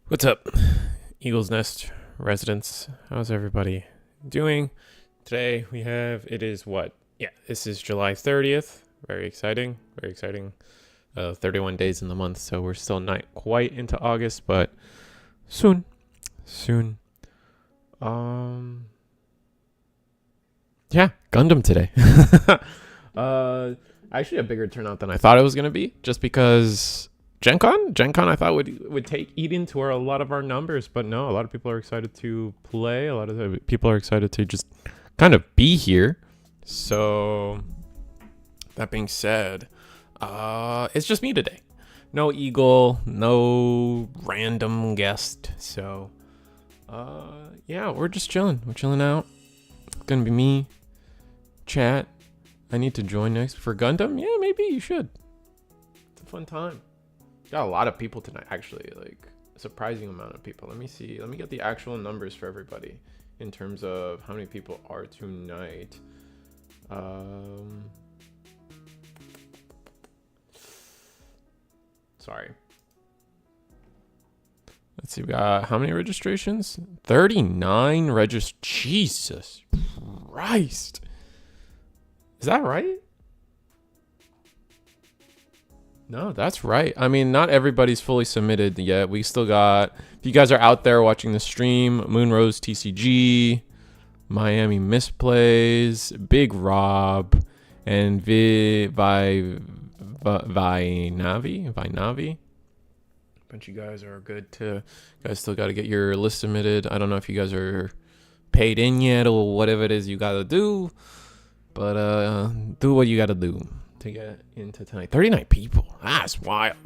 What's up, Eagle's Nest residents? How's everybody doing? Today it is what? Yeah, this is July 30th. Very exciting, very exciting. 31 days in the month, so we're still not quite into August, but soon. Yeah, Gundam today. Actually a bigger turnout than I thought it was going to be, just because Gen Con I thought would eat into a lot of our numbers, but no, a lot of people are excited to play. A lot of people are excited to just kind of be here. So that being said, it's just me today. No Eagle, no random guest. So yeah, we're just chilling. We're chilling out. It's gonna be me. Chat. I need to join next for Gundam. Yeah, maybe you should. It's a fun time. Got a lot of people tonight, actually, like a surprising amount of people. Let me see. Let me get the actual numbers for everybody in terms of how many people are tonight. Sorry. Let's see. We got how many registrations? 39 Jesus Christ. Is that right? No, that's right. I mean, not everybody's fully submitted yet. We still got, if you guys are out there watching the stream, Moonrose TCG, Miami Misplays, Big Rob, and Vinavi. A bunch of you guys are good to, you guys still got to get your list submitted. I don't know if you guys are paid in yet or whatever it is you got to do, but do what you got to do to get into tonight. 39 people. That's wild.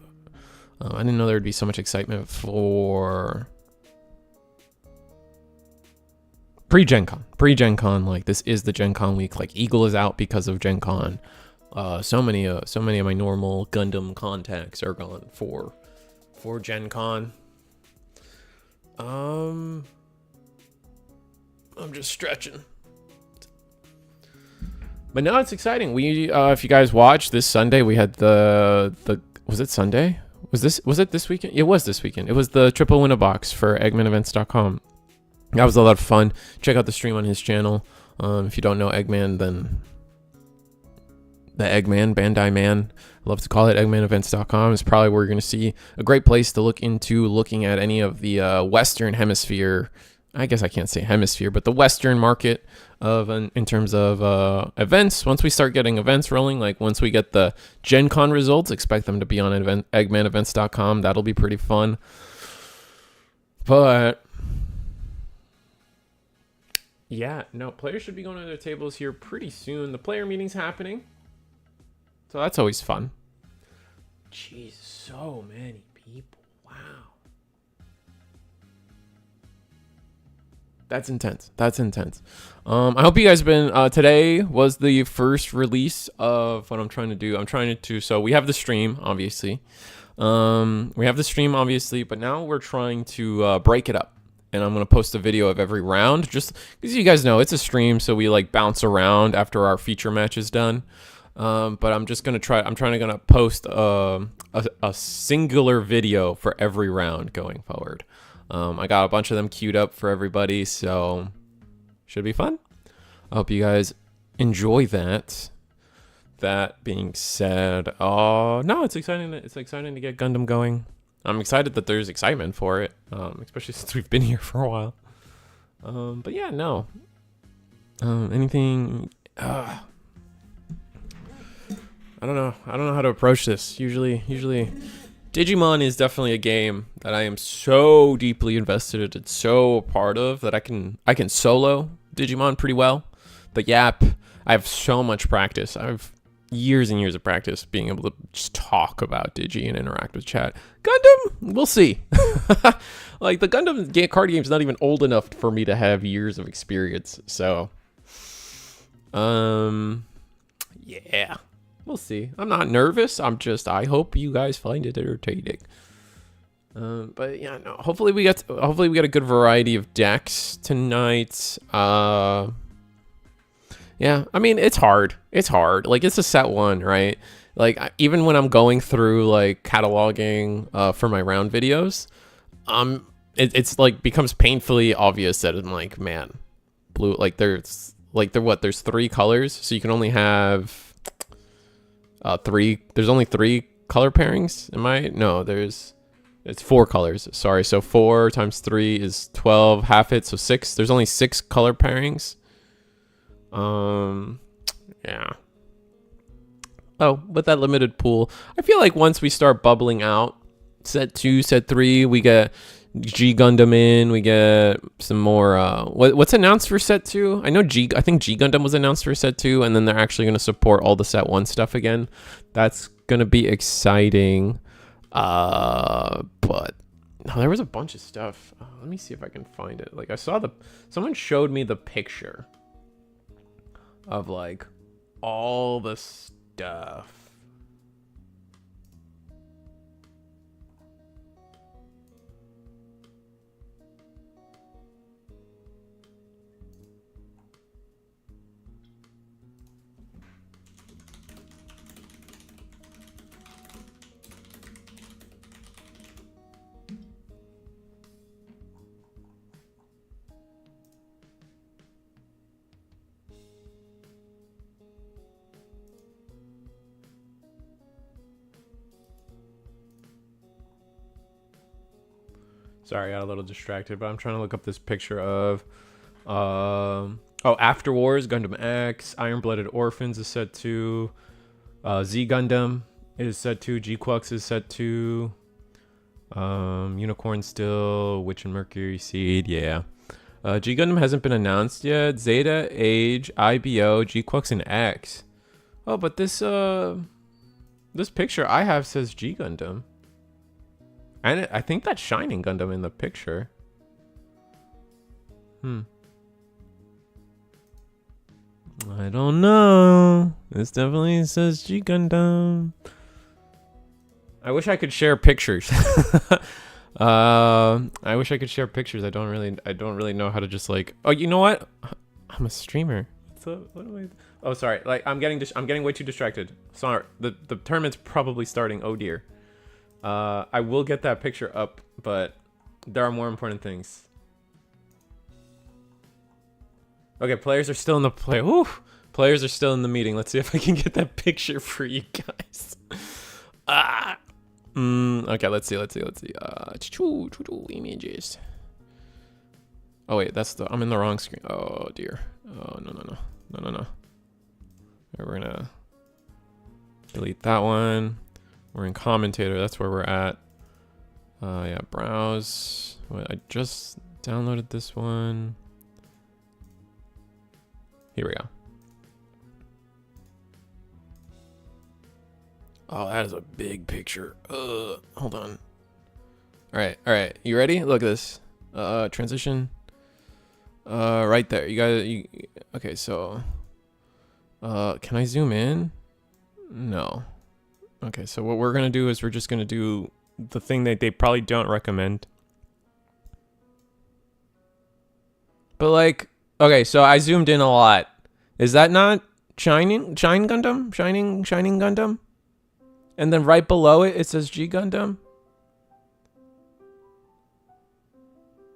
I didn't know there'd be so much excitement for pre-Gen Con. Like, this is the Gen Con week. Like, Eagle is out because of Gen Con. So many of my normal Gundam contacts are gone for Gen Con. I'm just stretching. But no, it's exciting. We, if you guys watched this Sunday, we had the was it Sunday? Was it this weekend? It was this weekend. It was the triple winner box for EggmanEvents.com. That was a lot of fun. Check out the stream on his channel. If you don't know Eggman, then the Eggman, Bandai Man, I love to call it, EggmanEvents.com is probably where you're going to see a great place to look into looking at any of the Western Hemisphere. I guess I can't say hemisphere, but the Western market of in terms of events. Once we start getting events rolling, like once we get the Gen Con results, expect them to be on EggmanEvents.com. That'll be pretty fun. But yeah, no, players should be going to their tables here pretty soon. The player meeting's happening, so that's always fun. Jeez, so many people. Wow. That's intense. I hope you guys have been, today was the first release of what I'm trying to do. So we have the stream, obviously. But now we're trying to break it up. And I'm going to post a video of every round, just because you guys know it's a stream, so we like bounce around after our feature match is done. But I'm trying to post a singular video for every round going forward. I got a bunch of them queued up for everybody, so should be fun. I hope you guys enjoy that. That being said, no, it's exciting. It's exciting to get Gundam going. I'm excited that there's excitement for it, especially since we've been here for a while. But yeah, no. Anything? I don't know. I don't know how to approach this. Usually. Digimon is definitely a game that I am so deeply invested in and so a part of that I can solo Digimon pretty well. But yep, I have so much practice. I have years and years of practice being able to just talk about Digi and interact with chat. Gundam, we'll see. Like, the Gundam card game's not even old enough for me to have years of experience. So, yeah. We'll see. I'm not nervous. I hope you guys find it entertaining. But yeah, no. Hopefully we get a good variety of decks tonight. Yeah, I mean, it's hard. Like, it's a set one, right? Like, even when I'm going through like cataloging for my round videos, I'm it's like becomes painfully obvious that I'm like, man, blue, like there's three colors, so you can only have there's only three color pairings. It's four colors, sorry. So 4 times 3 is 12, half it, so 6. There's only 6 color pairings. Yeah. Oh, with that limited pool, I feel like once we start bubbling out set 2, set 3, we get G Gundam in, we get some more what's announced for set 2? I think G Gundam was announced for set 2, and then they're actually going to support all the set 1 stuff again. That's going to be exciting. But no, there was a bunch of stuff. Let me see if I can find it. Like I saw someone showed me the picture of like all the stuff. Sorry, I got a little distracted, but I'm trying to look up this picture of After Wars, Gundam X, Iron-Blooded Orphans is set 2, Z Gundam is set 2, G-Quux is set 2, Unicorn still, Witch and Mercury Seed, yeah. G Gundam hasn't been announced yet. Zeta, Age, IBO, G-Quux, and X. Oh, but this picture I have says G Gundam. And I think that's Shining Gundam in the picture. I don't know. This definitely says G Gundam. I wish I could share pictures. I wish I could share pictures. I don't really know how to just like. Oh, you know what? I'm a streamer. So what am I? Oh, sorry. Like I'm getting way too distracted. Sorry. The tournament's probably starting. Oh dear. I will get that picture up, but there are more important things. Okay, players are still in the Players are still in the meeting. Let's see if I can get that picture for you guys. Okay, let's see. Images. Oh wait, I'm in the wrong screen. Oh dear. Oh no. Okay, we're gonna delete that one. We're in commentator, that's where we're at. Yeah, browse. I just downloaded this one. Here we go. Oh, that is a big picture. Hold on. All right. You ready? Look at this. Transition. Right there. Okay, so. Can I zoom in? No. Okay, so what we're gonna do is we're just gonna do the thing that they probably don't recommend. But like, okay, so I zoomed in a lot. Is that not Shining Gundam? And then right below it, it says G Gundam.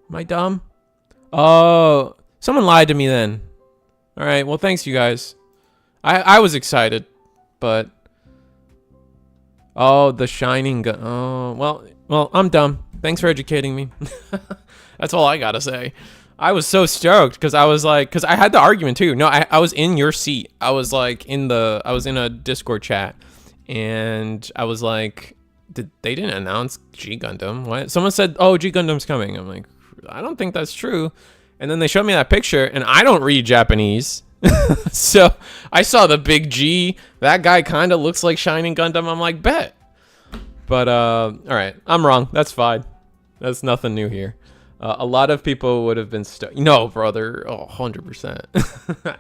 Am I dumb? Oh, someone lied to me then. All right, well, thanks you guys. I was excited, but. Oh, the Shining Gun. Oh, well, I'm dumb. Thanks for educating me. That's all I gotta say. I was so stoked because I was like, because I had the argument too. No, I was in your seat. I was like I was in a Discord chat, and I was like, they didn't announce G Gundam? What? Someone said, oh, G Gundam's coming. I'm like, I don't think that's true. And then they showed me that picture, and I don't read Japanese. So I saw the big G. That guy kind of looks like Shining Gundam. I'm like, bet. But all right, I'm wrong. That's fine. That's nothing new here. A lot of people would have been no, brother. Oh, 100%.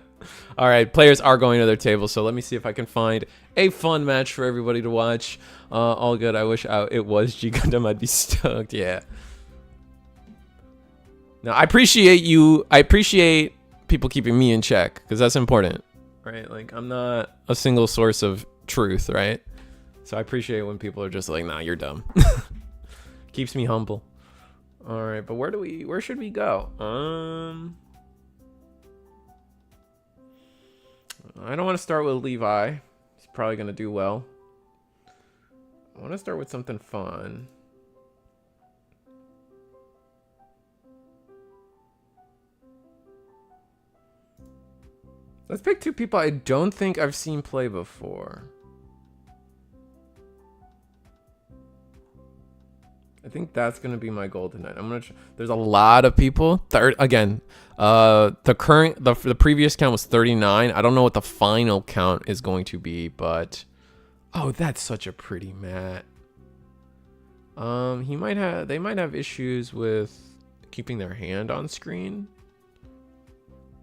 All right, players are going to their table, so let me see if I can find a fun match for everybody to watch. All good. I wish it was G Gundam. I'd be stoked. Yeah. Now I appreciate you. I appreciate people keeping me in check because that's important, right? Like I'm not a single source of truth, right? So I appreciate when people are just like, nah, you're dumb. Keeps me humble. All right, but where should we go? I don't want to start with Levi. He's probably gonna do well. I want to start with something fun. Let's pick two people I don't think I've seen play before. I think that's gonna be my goal tonight. There's a lot of people. The previous count was 39. I don't know what the final count is going to be, but oh, that's such a pretty mat. They might have issues with keeping their hand on screen,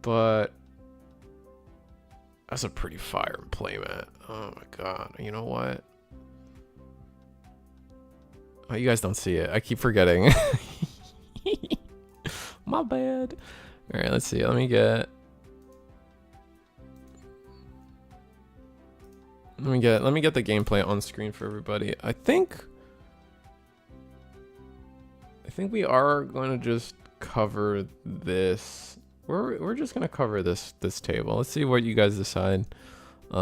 but that's a pretty fire playmat. Oh my god. You know what? Oh, you guys don't see it. I keep forgetting. My bad. All right, let's see. Let me get the gameplay on screen for everybody. I think we are going to just cover this. We're just gonna cover this table. Let's see what you guys decide. Here,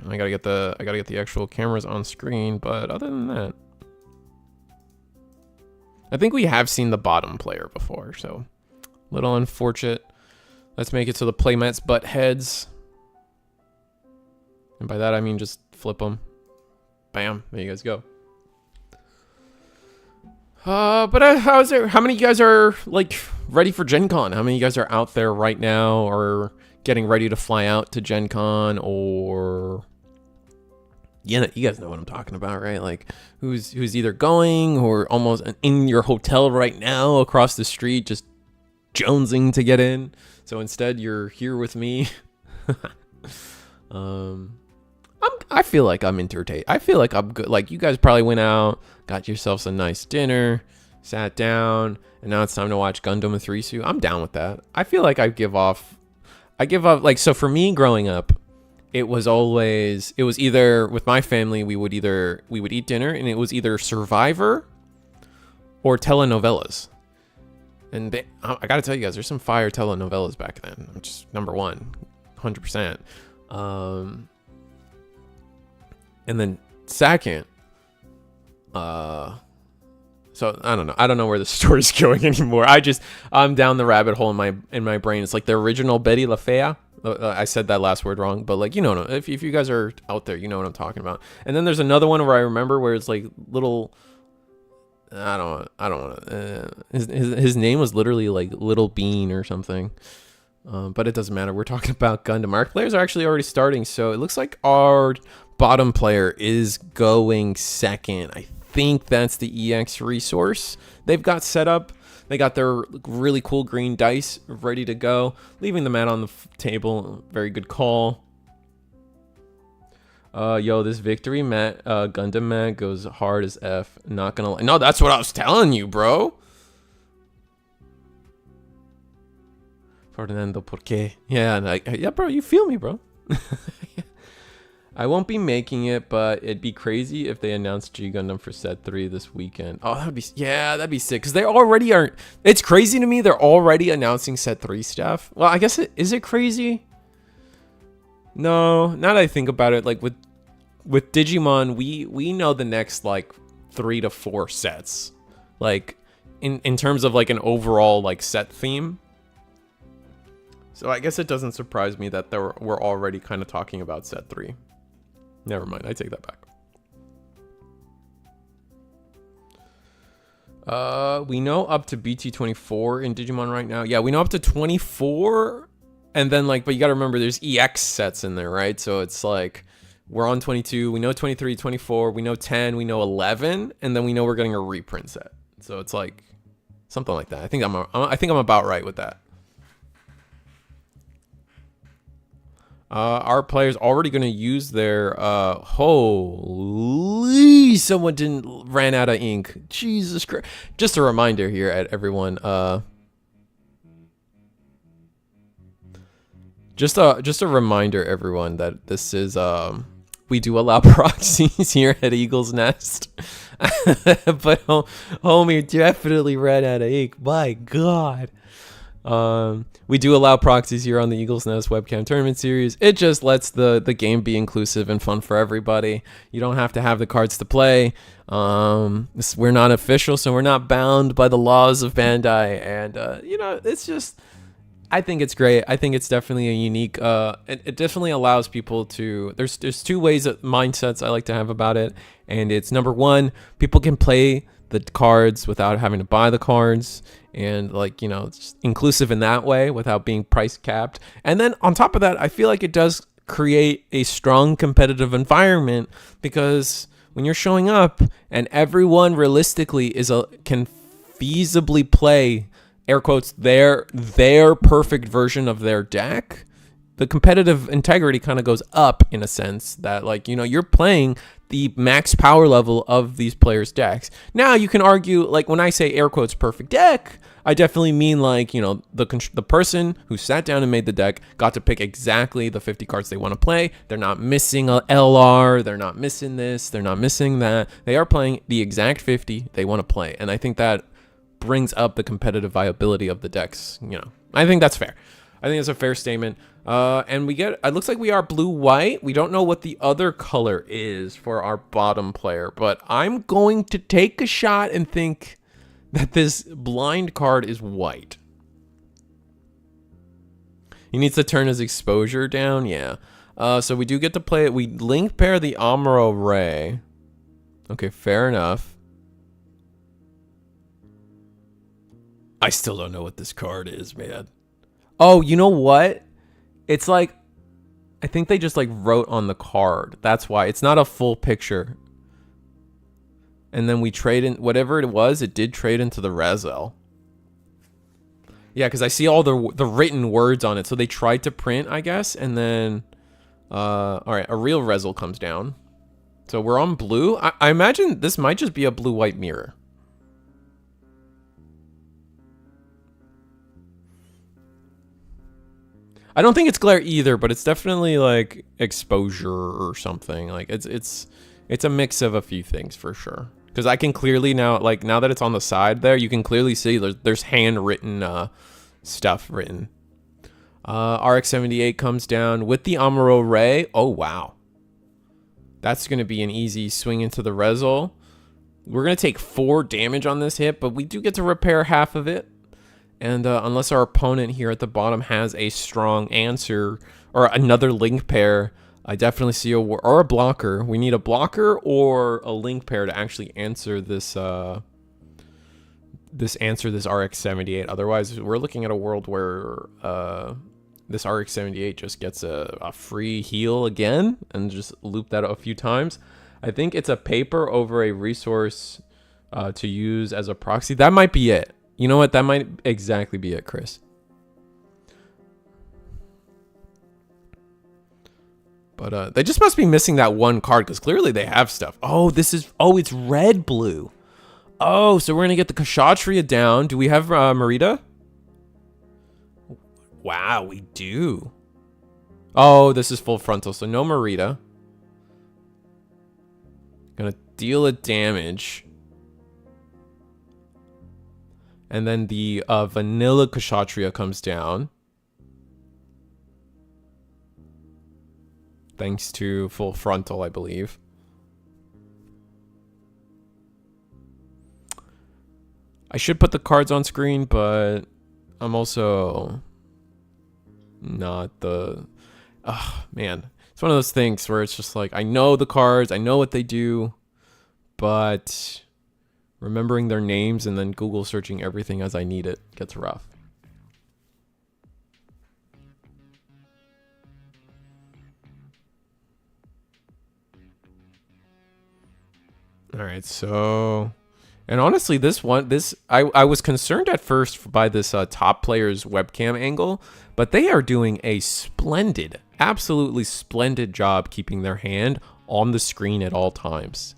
I gotta get the actual cameras on screen. But other than that, I think we have seen the bottom player before, so a little unfortunate. Let's make it so the playmats butt heads, and by that I mean just flip them. Bam! There you guys go. But how's it? How many of you guys are like ready for Gen Con? How many of you guys are out there right now, or getting ready to fly out to Gen Con, or you guys know what I'm talking about, right? Like who's either going or almost in your hotel right now across the street, just jonesing to get in. So instead, you're here with me. I feel like I'm entertained. I feel like I'm good. Like you guys probably went out, got yourselves a nice dinner, sat down, and now it's time to watch Gundam with Risu. I'm down with that. I feel like I give off like, so for me growing up, it was either with my family, we would eat dinner and it was either Survivor or telenovelas. And I gotta tell you guys, there's some fire telenovelas back then, which is number one, 100%. And then second, so I don't know where the story's going anymore. I'm down the rabbit hole in my brain. It's like the original Betty La Fea. I said that last word wrong, but like, you know, if you guys are out there, you know what I'm talking about. And then there's another one where I remember where it's like little, I don't want to, his name was literally like Little Bean or something. But it doesn't matter. We're talking about Gundam. Our players are actually already starting, so it looks like our bottom player is going second. I think that's the EX resource they've got set up. They got their really cool green dice ready to go, leaving the mat on the table. Very good call. Yo, this victory mat, Gundam mat goes hard as F. Not gonna lie. No, that's what I was telling you, bro. Fernando, por qué? Yeah, yeah, bro, you feel me, bro. I won't be making it, but it'd be crazy if they announced G Gundam for set 3 this weekend. Oh, that'd be sick. Because they already are. It's crazy to me. They're already announcing set 3 stuff. Well, I guess is it crazy? No, now that I think about it, like with Digimon, we know the next like 3 to 4 sets, like in terms of like an overall like set theme. So I guess it doesn't surprise me that we're already kind of talking about set 3. Never mind, I take that back. We know up to BT24 in Digimon right now. Yeah, we know up to 24, and then like, but you got to remember there's EX sets in there, right? So it's like we're on 22. We know 23, 24. We know 10. We know 11, and then we know we're getting a reprint set. So it's like something like that. I think I'm about right with that. Our players already going to use their, holy, someone ran out of ink. Jesus Christ. Just a reminder here at everyone, just a reminder everyone that this is, we do allow proxies here at Eagle's Nest. But homie definitely ran out of ink. My God. We do allow proxies here on the Eagle's Nest webcam tournament series. It just lets the game be inclusive and fun for everybody. You don't have to have the cards to play. We're not official, so we're not bound by the laws of Bandai. And, you know, it's just... I think it's great. I think it's definitely a unique... it definitely allows people to... There's two ways of mindsets I like to have about it. And it's, number one, people can play the cards without having to buy the cards. And, like, you know, it's inclusive in that way without being price capped. And then on top of that, I feel like it does create a strong competitive environment, because when you're showing up and everyone realistically can feasibly play, air quotes, their perfect version of their deck, the competitive integrity kind of goes up in a sense that, like, you know, you're playing the max power level of these players' decks. Now, you can argue, like, when I say air quotes perfect deck, I definitely mean, like, you know, the person who sat down and made the deck got to pick exactly the 50 cards they want to play. They're not missing a LR. They're not missing this. They're not missing that. They are playing the exact 50 they want to play. And I think that brings up the competitive viability of the decks. You know, I think that's fair. I think it's a fair statement. And we get, it looks like we are blue-white. We don't know what the other color is for our bottom player, but I'm going to take a shot and think that this blind card is white. He needs to turn his exposure down. Yeah. So we do get to play it. We link pair the Amuro Ray. Okay, fair enough. I still don't know what this card is, man. Oh, you know what? It's like, I think they just like wrote on the card. That's why. It's not a full picture. And then we trade in, whatever it was, it did trade into the Rezel. Yeah, because I see all the written words on it. So they tried to print, I guess. And then, all right, a real Rezel comes down. So we're on blue. I imagine this might just be a blue-white mirror. I don't think it's glare either, but it's definitely like exposure or something. Like it's a mix of a few things for sure. Because I can clearly now, like now that it's on the side there, you can clearly see there's handwritten stuff written. RX-78 comes down with the Amuro Ray. Oh wow, that's gonna be an easy swing into the Rezel. We're gonna take 4 damage on this hit, but we do get to repair half of it. And unless our opponent here at the bottom has a strong answer or another link pair, I definitely see or a blocker. We need a blocker or a link pair to actually answer this this RX-78. Otherwise, we're looking at a world where this RX-78 just gets a free heal again and just loop that a few times. I think it's a paper over a resource to use as a proxy. That might be it. You know what? That might exactly be it, Chris. But they just must be missing that one card because clearly they have stuff. Oh, it's red-blue. Oh, so we're going to get the Kshatriya down. Do we have Marita? Wow, we do. Oh, this is full frontal, so no Marita. Gonna deal a damage. And then the vanilla Kshatriya comes down. Thanks to full frontal, I believe. I should put the cards on screen, but I'm also not the... Oh, man. It's one of those things where it's just like, I know the cards, I know what they do, but remembering their names and then Google searching everything as I need it gets rough. All right, so... And honestly, I was concerned at first by this top player's webcam angle, but they are doing a splendid, absolutely splendid job keeping their hand on the screen at all times.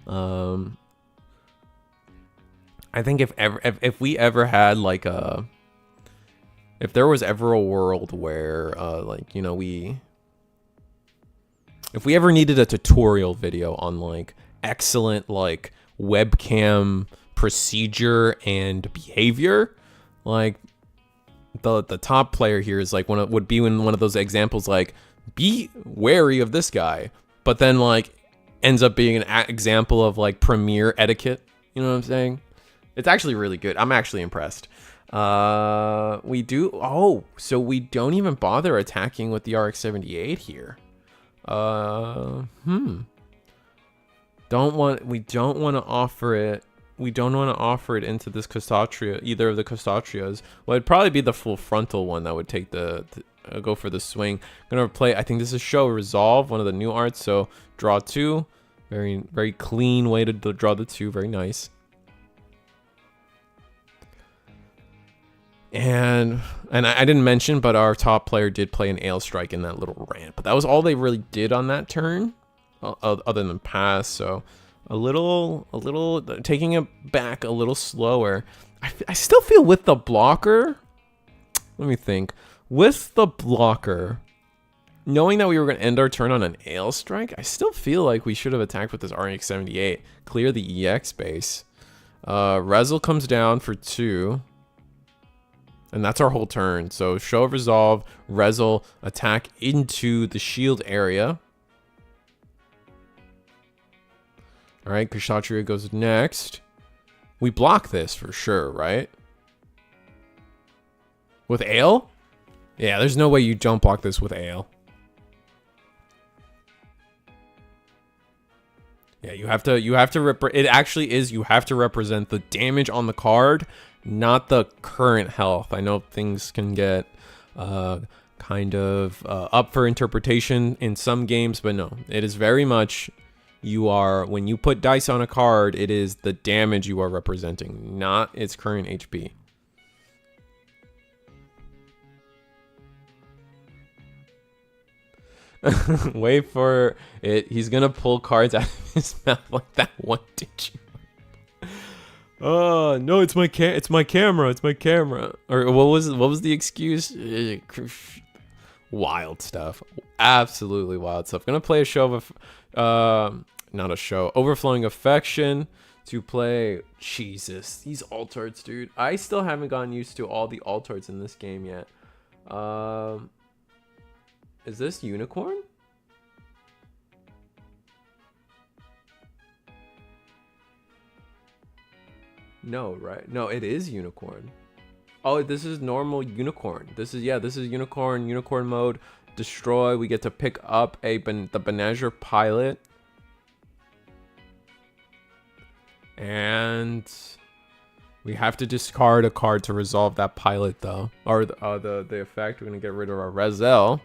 I think if we ever had like if there was ever a world where like, you know, if we ever needed a tutorial video on like excellent like webcam procedure and behavior, like the top player here is like would be in one of those examples, like be wary of this guy, but then like ends up being an example of like premiere etiquette. You know what I'm saying? It's actually really good. I'm actually impressed. So we don't even bother attacking with the RX-78 here. We don't want to offer it. We don't want to offer it into this Kshatriya, either of the Kshatriyas. Well, it'd probably be the full frontal one that would take go for the swing. Gonna play, I think this is Show Resolve, one of the new arts. So draw 2, very, very clean way to draw the 2, very nice. And I didn't mention, but our top player did play an Ale Strike in that little rant. But that was all they really did on that turn, other than pass. So a little taking it back a little slower. I still feel with the blocker. Let me think. With the blocker, knowing that we were going to end our turn on an Ale Strike, I still feel like we should have attacked with this RX-78. Clear the EX base. Rezel comes down for 2. And that's our whole turn. So Show of Resolve, Rezel, attack into the shield area. All right, Kshatriya goes next. We block this for sure, right? With Ale? Yeah, there's no way you don't block this with Ale. Yeah, you have to it actually is, you have to represent the damage on the card, not the current health. I know things can get kind of up for interpretation in some games, but no, it is very much when you put dice on a card, it is the damage you are representing, not its current HP. Wait for it. He's gonna pull cards out of his mouth like that one Digimon. Oh no, it's my camera. It's my camera. Or what was the excuse? Wild stuff. Absolutely wild stuff. Gonna play a show of not a show. Overflowing Affection to play. Jesus, these altards, dude. I still haven't gotten used to all the altards in this game yet. Is this Unicorn? No, right? No, it is Unicorn. Oh, this is normal Unicorn. This is Unicorn. Unicorn mode. Destroy. We get to pick up the Benager pilot. And we have to discard a card to resolve that pilot, though. Or the effect. We're going to get rid of our Rezel.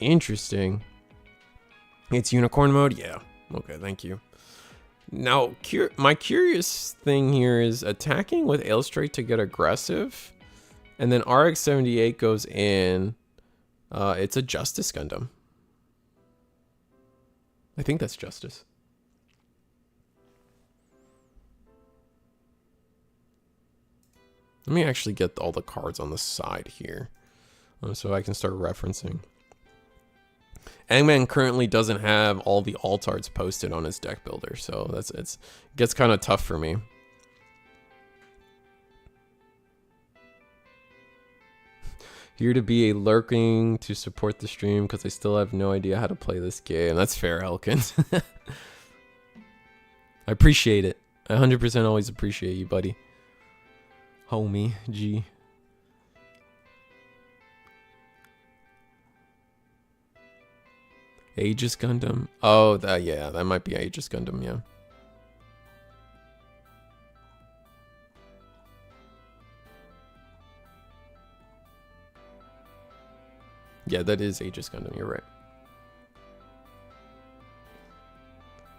Interesting. It's Unicorn mode? Yeah. Okay, thank you. Now, my curious thing here is attacking with Ale Strike to get aggressive. And then RX-78 goes in. It's a Justice Gundam. I think that's Justice. Let me actually get all the cards on the side here, so I can start referencing. Eggman currently doesn't have all the altards posted on his deck builder, so it gets kind of tough for me. Here to be a lurking to support the stream because I still have no idea how to play this game. That's fair, Elkins. I appreciate it. I 100% always appreciate you, buddy. Homie, G. Aegis Gundam. Oh, that might be Aegis Gundam, yeah. Yeah, that is Aegis Gundam, you're right.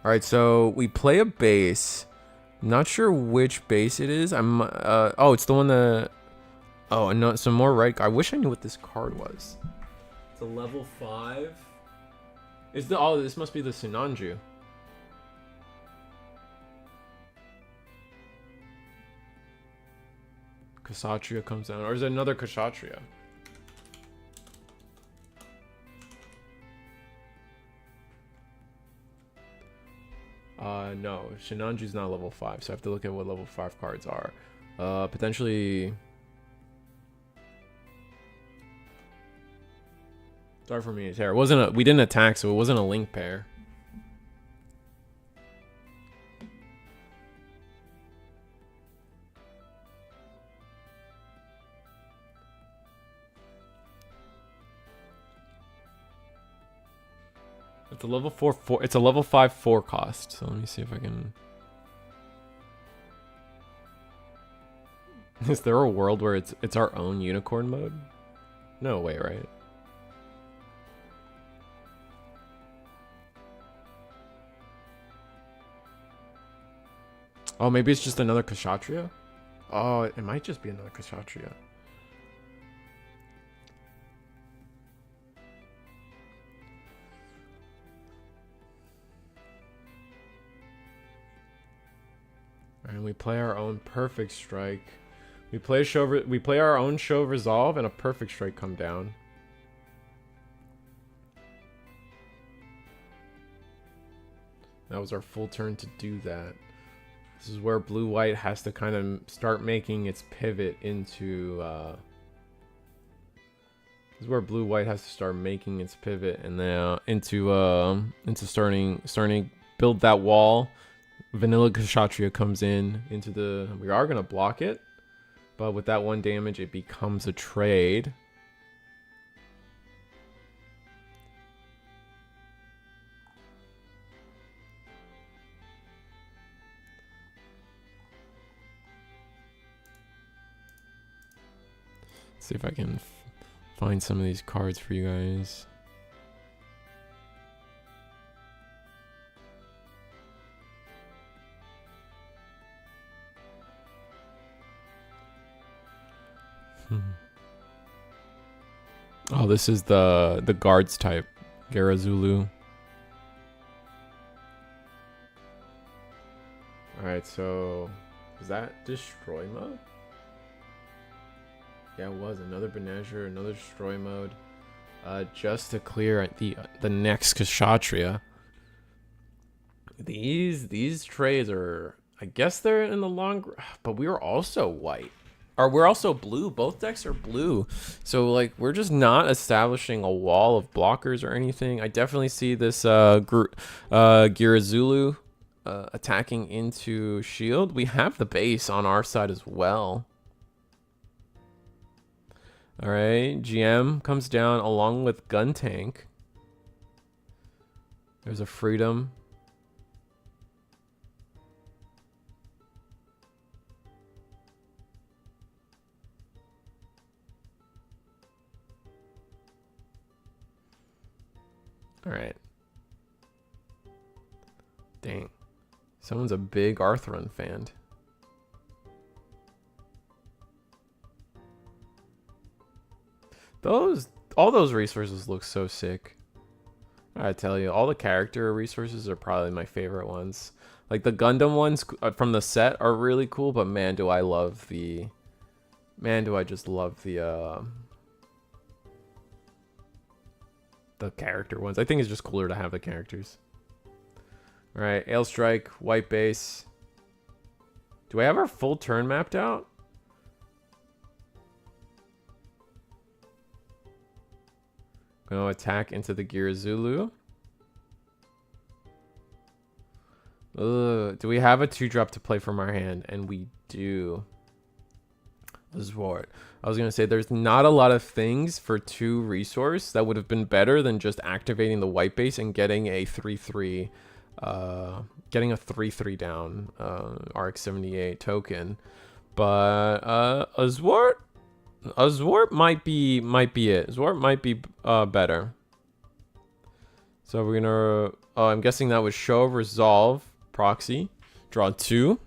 Alright, so we play a base. Not sure which base it is. Oh, it's the one that... Oh, no, some more right... I wish I knew what this card was. It's a level 5. Oh, this must be the Sunanju. Kshatriya comes down. Or is it another Kshatriya? No, Shinanju's not level 5, so I have to look at what level 5 cards are. Potentially. Sorry for me, Terror. It wasn't a. We didn't attack, so it wasn't a link pair. It's a level 4. It's a level 5 4 cost. So let me see if I can. Is there a world where it's our own unicorn mode? No way, right? Oh, maybe it's just another Kshatriya? Oh, it might just be another Kshatriya. And we play our own perfect strike. We play our own show resolve and a perfect strike come down. That was our full turn to do that. This is where blue-white has to kind of start making its pivot into. This is where blue-white has to start making its pivot and then into starting to build that wall. Vanilla Kshatriya comes into the. We are gonna block it, but with that 1 damage, it becomes a trade. See if I can find some of these cards for you guys. Oh, this is the guards type, Garazulu. All right, so is that destroy mode? Yeah, it was another Banazher, another destroy mode. Just to clear the next Kshatriya. These trades are, I guess they're in the long, but we are also white. Or we're also blue. Both decks are blue. So like we're just not establishing a wall of blockers or anything. I definitely see this Girazulu attacking into shield. We have the base on our side as well. All right, GM comes down along with Gun Tank. There's a Freedom. All right. Dang. Someone's a big Arthurun fan. All those resources look so sick. I tell you, all the character resources are probably my favorite ones. Like the Gundam ones from the set are really cool, but man, do I just love the character ones. I think it's just cooler to have the characters. All right, Ale Strike, white base. Do I have our full turn mapped out? Gonna attack into the Girazulu. Do we have a 2-drop to play from our hand? And we do. Zwart. I was gonna say there's not a lot of things for 2 resource that would have been better than just activating the white base and getting a 3/3 down RX-78 token. But a Zwart might be it. Zwart might be better. So we're gonna I'm guessing that was show of resolve proxy. Draw 2.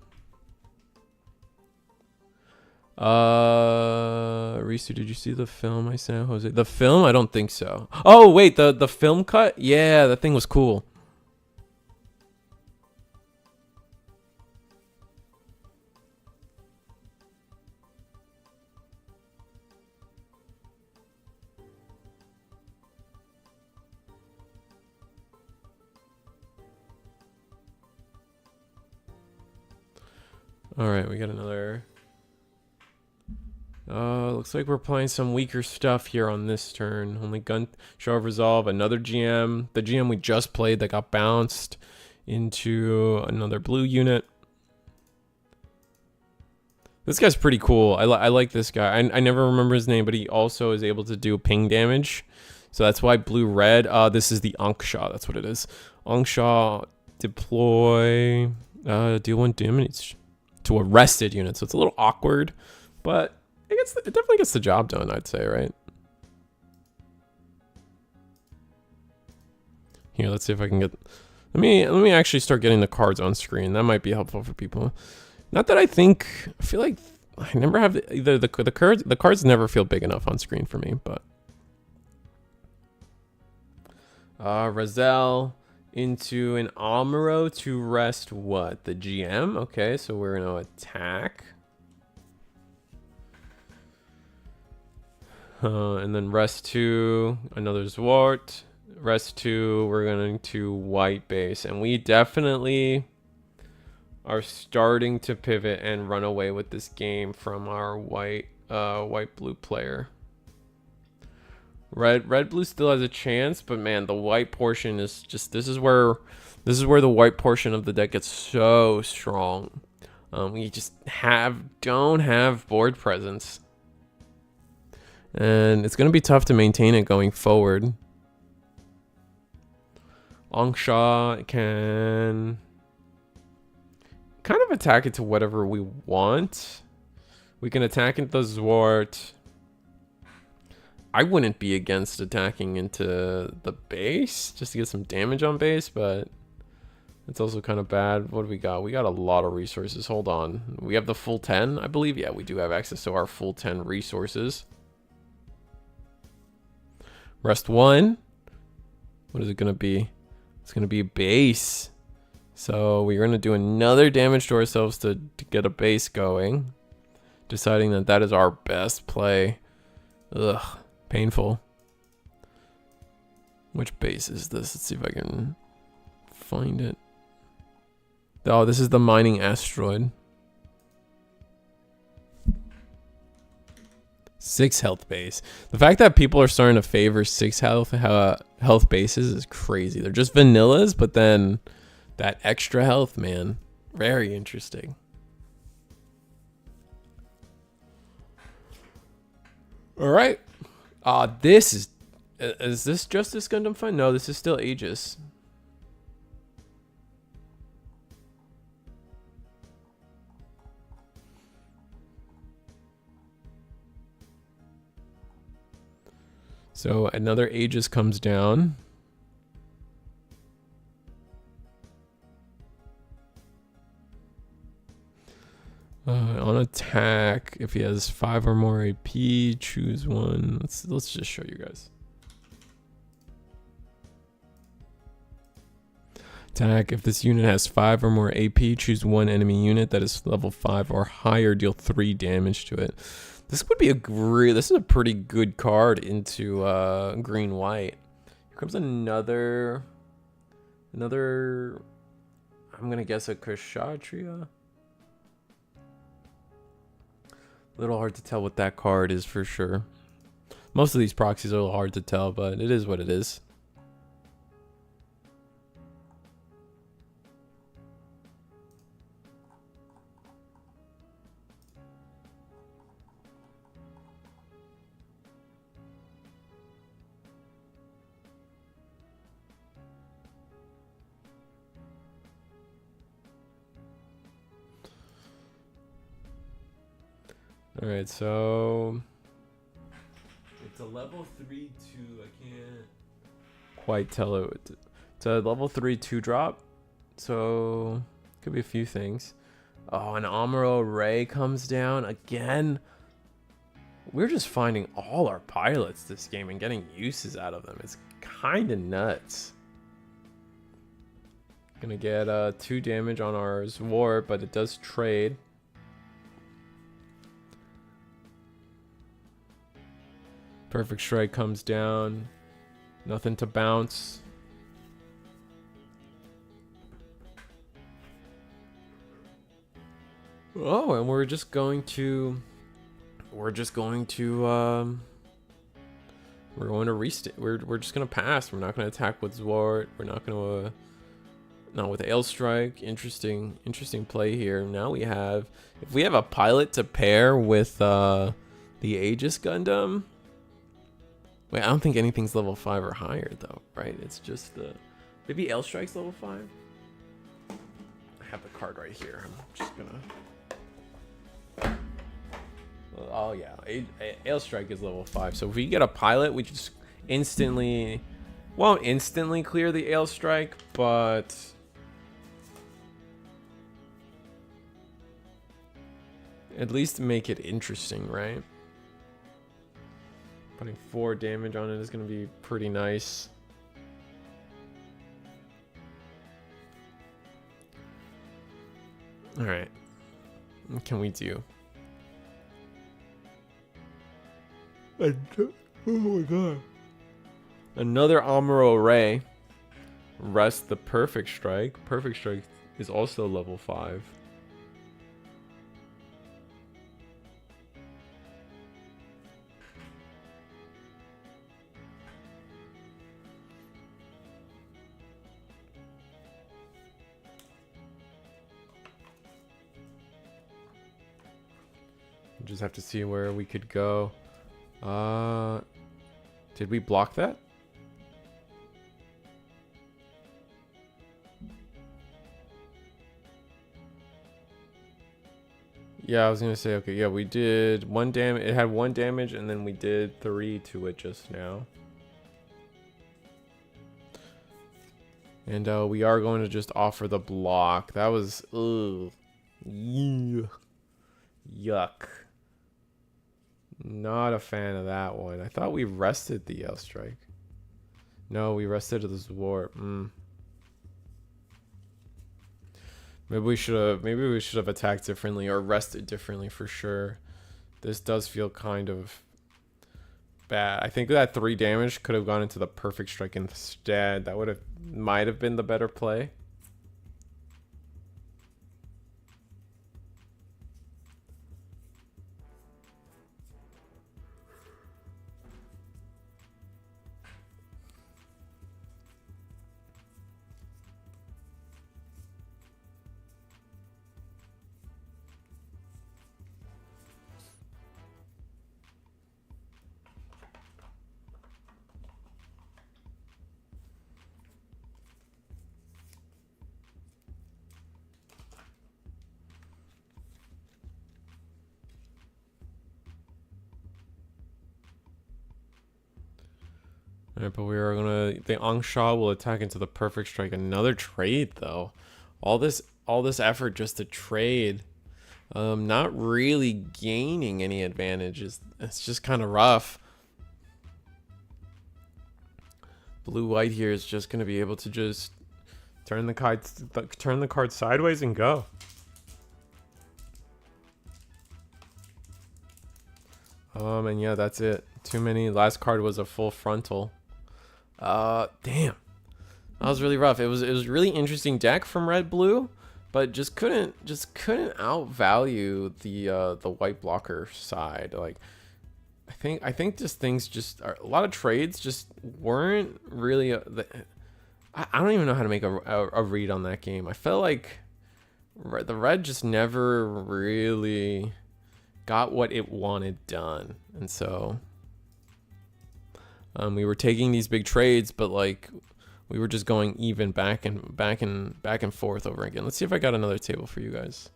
Risu, did you see the film I sent Jose? The film? I don't think so. Oh wait, the film cut? Yeah, that thing was cool. All right, we got another. Looks like we're playing some weaker stuff here on this turn. Only gun show of resolve. Another GM. The GM we just played that got bounced into another blue unit. This guy's pretty cool. I like this guy. I never remember his name, but he also is able to do ping damage. So that's why blue-red. This is the Anksha. That's what it is. Anksha deploy. Deal 1 damage to arrested unit. So it's a little awkward, but it definitely gets the job done, I'd say, right? Here, let's see if I can get. Let me actually start getting the cards on screen. That might be helpful for people. Not that I feel like I never have either the cards. The cards never feel big enough on screen for me, but. Razel into an Amuro to rest what? The GM? Okay, so we're gonna attack. And then rest 2, another Zwart. Rest 2, we're going to white base. And we definitely are starting to pivot and run away with this game from our white blue player. Red blue still has a chance, but man, the white portion is just this is where the white portion of the deck gets so strong. We just don't have board presence. And it's going to be tough to maintain it going forward. Angsha can kind of attack it to whatever we want. We can attack into the Zwart. I wouldn't be against attacking into the base just to get some damage on base, but it's also kind of bad. What do we got? We got a lot of resources. Hold on. We have the full 10, I believe. Yeah, we do have access to our full 10 resources. Rest 1. What is it going to be? It's going to be a base. So we're going to do another damage to ourselves to get a base going. Deciding that that is our best play. Ugh. Painful. Which base is this? Let's see if I can find it. Oh, this is the mining asteroid. 6 health base. The fact that people are starting to favor 6 health bases is crazy. They're just vanillas, but then that extra health, man. Very interesting. All right. This is this Justice Gundam fight? No, this is still Aegis. So another Aegis comes down. On attack, if he has 5 or more AP, choose one. Let's just show you guys. Attack, if this unit has 5 or more AP, choose one enemy unit that is level 5 or higher, deal 3 damage to it. This would be this is a pretty good card into green white. Here comes another I'm gonna guess a Kshatriya. A little hard to tell what that card is for sure. Most of these proxies are a little hard to tell, but it is what it is. All right, so it's a level 3/2. I can't quite tell it. It's a level 3/2 drop, so could be a few things. Oh, an Amuro Ray comes down again. We're just finding all our pilots this game and getting uses out of them. It's kind of nuts. Gonna get 2 damage on our Zwart, but it does trade. Perfect Strike comes down. Nothing to bounce. Oh, and we're just going to we're just going to pass. We're not gonna attack with Zwart. We're not gonna not with Ailstrike. Interesting play here. Now we have, if we have a pilot to pair with the Aegis Gundam. Wait, I don't think anything's level 5 or higher though, right? It's just the, maybe Ailstrike's level 5. I have the card right here. I'm just gonna. Oh yeah, Ailstrike is level 5. So if we get a pilot, we just instantly, won't instantly clear the Ailstrike, but at least make it interesting, right? Putting 4 damage on it is going to be pretty nice. All right, what can we do? Oh my god. Another Amuro Ray. Rest the Perfect Strike. Perfect Strike is also level 5. Just have to see where we could go. Did we block that? Yeah, I was gonna say, okay, yeah, we did 1 damage. It had 1 damage, and then we did 3 to it just now. And we are going to just offer the block. That was, ugh. Yuck. Not a fan of that one. I thought we rested the Ailstrike. No, we rested the Zwart. Maybe we should have attacked differently or rested differently for sure. This does feel kind of bad. I think that 3 damage could have gone into the Perfect Strike instead. That might have been the better play. Alright, but we are gonna, the Angsha will attack into the Perfect Strike. Another trade though. All this effort just to trade. Not really gaining any advantages. It's just kind of rough. Blue-white here is just gonna be able to just turn the card sideways and go. And yeah, that's it. Too many. Last card was a full frontal. Damn. That was really rough. It was really interesting deck from red blue, but just couldn't outvalue the white blocker side. Like I think just things just are, a lot of trades just weren't really I don't even know how to make a read on that game. I felt like the red just never really got what it wanted done, and so we were taking these big trades, but like we were just going even back and forth over again. Let's see if I got another table for you guys.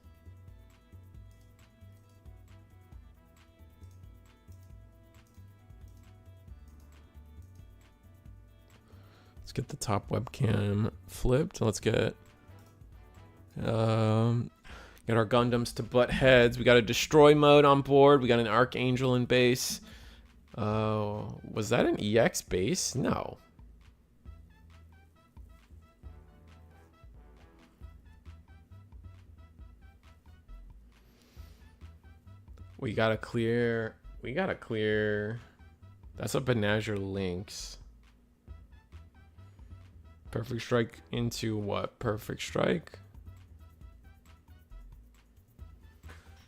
Let's get the top webcam flipped. Let's get our Gundams to butt heads. We got a destroy mode on board. We got an Archangel in base. Was that an EX base? No. We gotta clear. That's a Benager Lynx. Perfect Strike into what? Perfect Strike.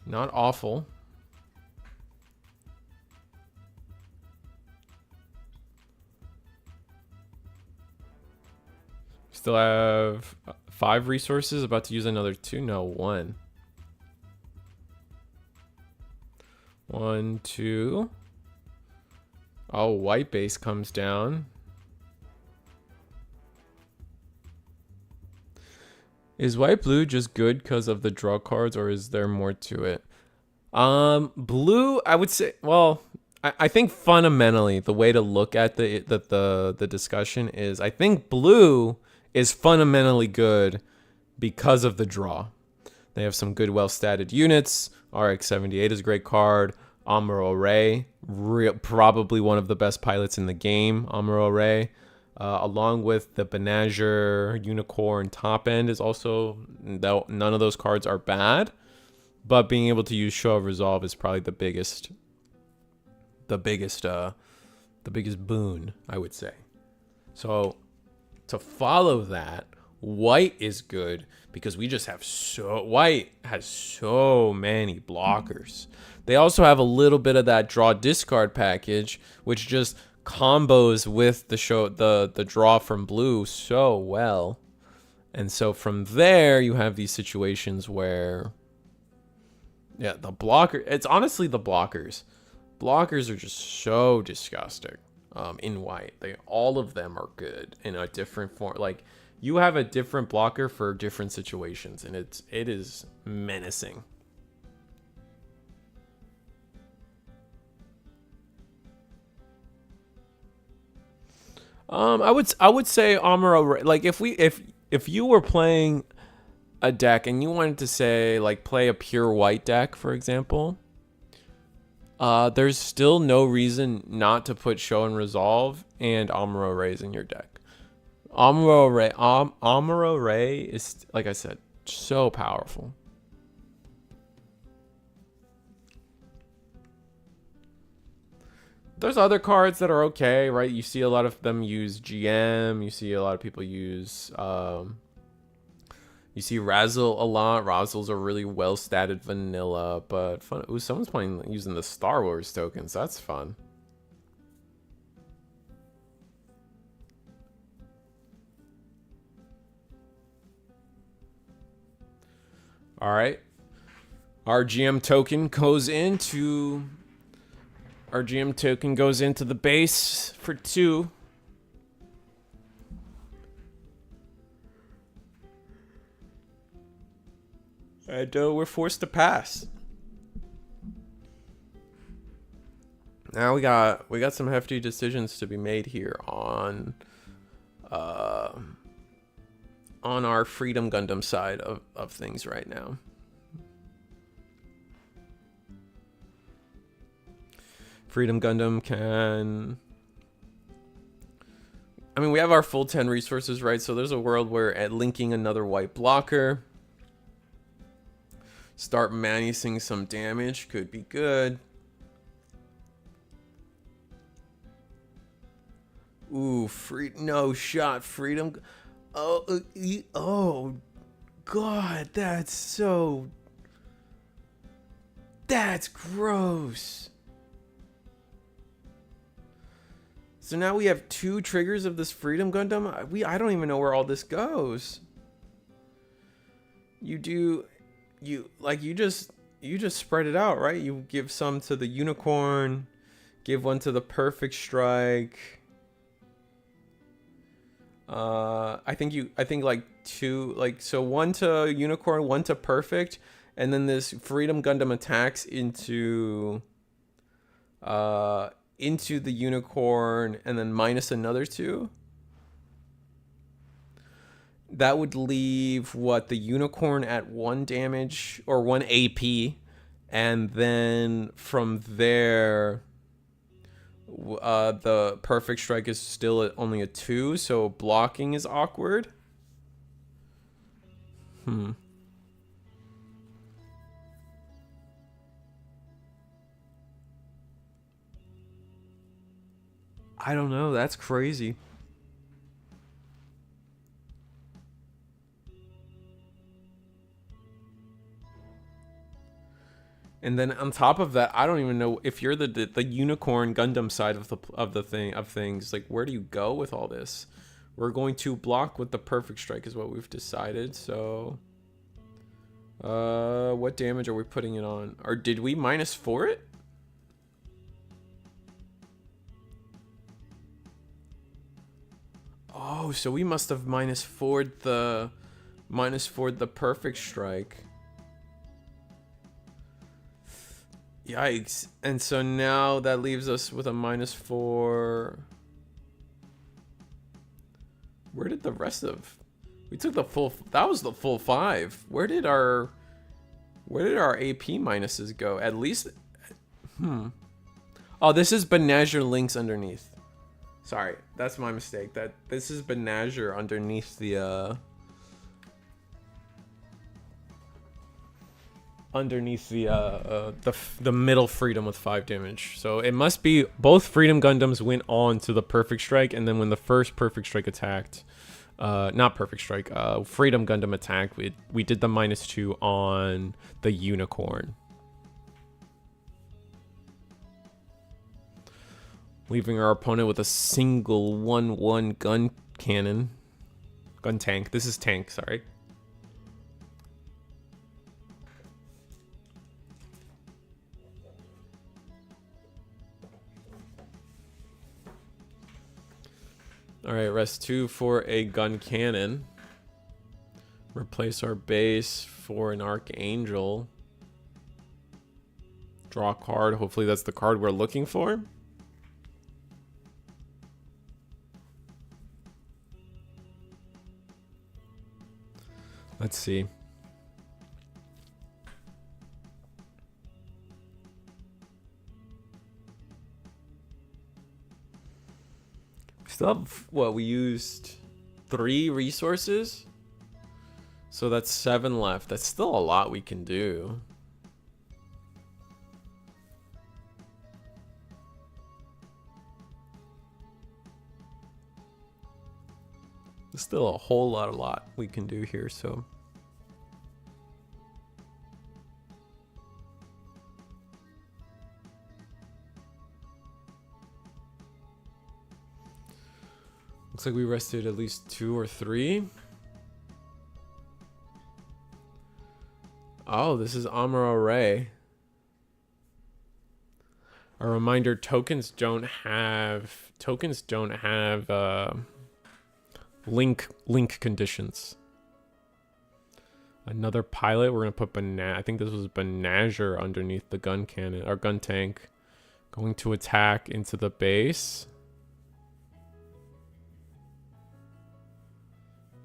Not awful. Still have 5 resources. About to use another 2. No, 1. 1, 2. Oh, white base comes down. Is white blue just good because of the draw cards, or is there more to it? Blue, I would say, well, I think fundamentally the way to look at the discussion is, I think blue is fundamentally good because of the draw. They have some good, well-statted units. RX-78 is a great card. Amuro Ray, probably one of the best pilots in the game. Amuro Ray, along with the Benager, Unicorn, Top End is also, none of those cards are bad. But being able to use Show of Resolve is probably the biggest boon, I would say. So to follow that, white is good because we just have white has so many blockers. They also have a little bit of that draw discard package, which just combos with the draw from blue so well. And so from there, you have these situations where, yeah, the blocker. It's honestly the blockers. Blockers are just so disgusting. In white, all of them are good in a different form. Like, you have a different blocker for different situations, and it is menacing. I would say Amuro. Like, if you were playing a deck and you wanted to say, like, play a pure white deck, for example, there's still no reason not to put Show and Resolve and Amuro Rays in your deck. Amuro Ray is, like I said, so powerful. There's other cards that are okay, right? You see a lot of them use GM. You see a lot of people use... you see Razzle a lot. Razzle's a really well-statted vanilla, but fun. Ooh, someone's playing using the Star Wars tokens. That's fun. All right. Our GM token goes into the base for 2. And we're forced to pass. Now we got some hefty decisions to be made here on our Freedom Gundam side of things right now. Freedom Gundam can... I mean, we have our full 10 resources, right? So there's a world where at linking another white blocker, start manacing some damage could be good. Ooh, no shot, Freedom. Oh, God, that's gross. So now we have 2 triggers of this Freedom Gundam. I don't even know where all this goes. You just spread it out, right? You give some to the Unicorn, give one to the Perfect Strike. I think like 2, like, so 1 to Unicorn, 1 to Perfect, and then this Freedom Gundam attacks into the Unicorn, and then minus another 2. That would leave what, the Unicorn at 1 damage or 1 AP, and then from there, the Perfect Strike is still at only a 2, so blocking is awkward. I don't know. That's crazy. And then on top of that, I don't even know if you're the unicorn Gundam side of things. Like, where do you go with all this? We're going to block with the perfect strike is what we've decided. So, what damage are we putting it on? Or did we -4 it? Oh, so we must have -4'd the perfect strike. Yikes. And so now that leaves us with a -4. Where did the rest of... We took the full... That was the full 5. Where did our AP minuses go? At least... Oh, this is Banazher links underneath. Sorry, that's my mistake. This is Banazher underneath the the middle freedom with 5 damage. So it must be both freedom Gundams went on to the perfect strike, and then when the first perfect strike attacked, not perfect strike, freedom Gundam attacked, we did the -2 on the unicorn, leaving our opponent with a single 1/1 gun tank. This is tank, sorry. All right, rest 2 for a gun cannon. Replace our base for an Archangel. Draw a card. Hopefully that's the card we're looking for. Let's see. Still have, what, we used 3 resources, so that's 7 left. That's still a lot we can do. There's still a whole lot we can do here, so looks like we rested at least 2 or 3. Oh, this is Amuro Ray. A reminder: tokens don't have link conditions. Another pilot. We're gonna put I think this was Banazher underneath the gun cannon or gun tank, going to attack into the base.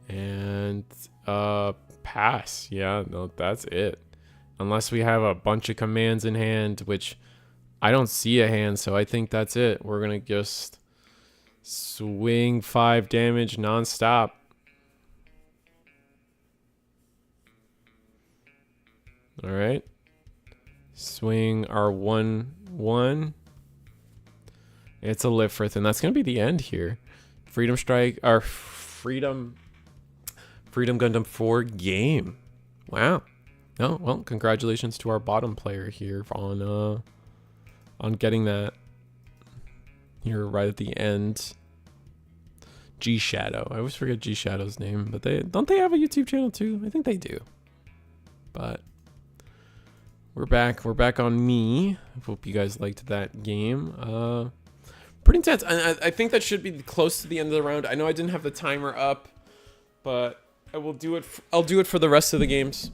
And pass. Yeah, no, that's it. Unless we have a bunch of commands in hand, which I don't see a hand, so I think that's it. We're gonna just swing 5 damage nonstop. All right. Swing our 1/1. It's a Lifrith, and that's gonna be the end here. Freedom Strike, our Freedom Gundam 4 game. Wow. Oh, well, congratulations to our bottom player here on getting that here right at the end. G Shadow. I always forget G Shadow's name, but they have a YouTube channel too? I think they do. But we're back on me. I hope you guys liked that game. Pretty intense. I think that should be close to the end of the round. I know I didn't have the timer up, but I'll do it for the rest of the games.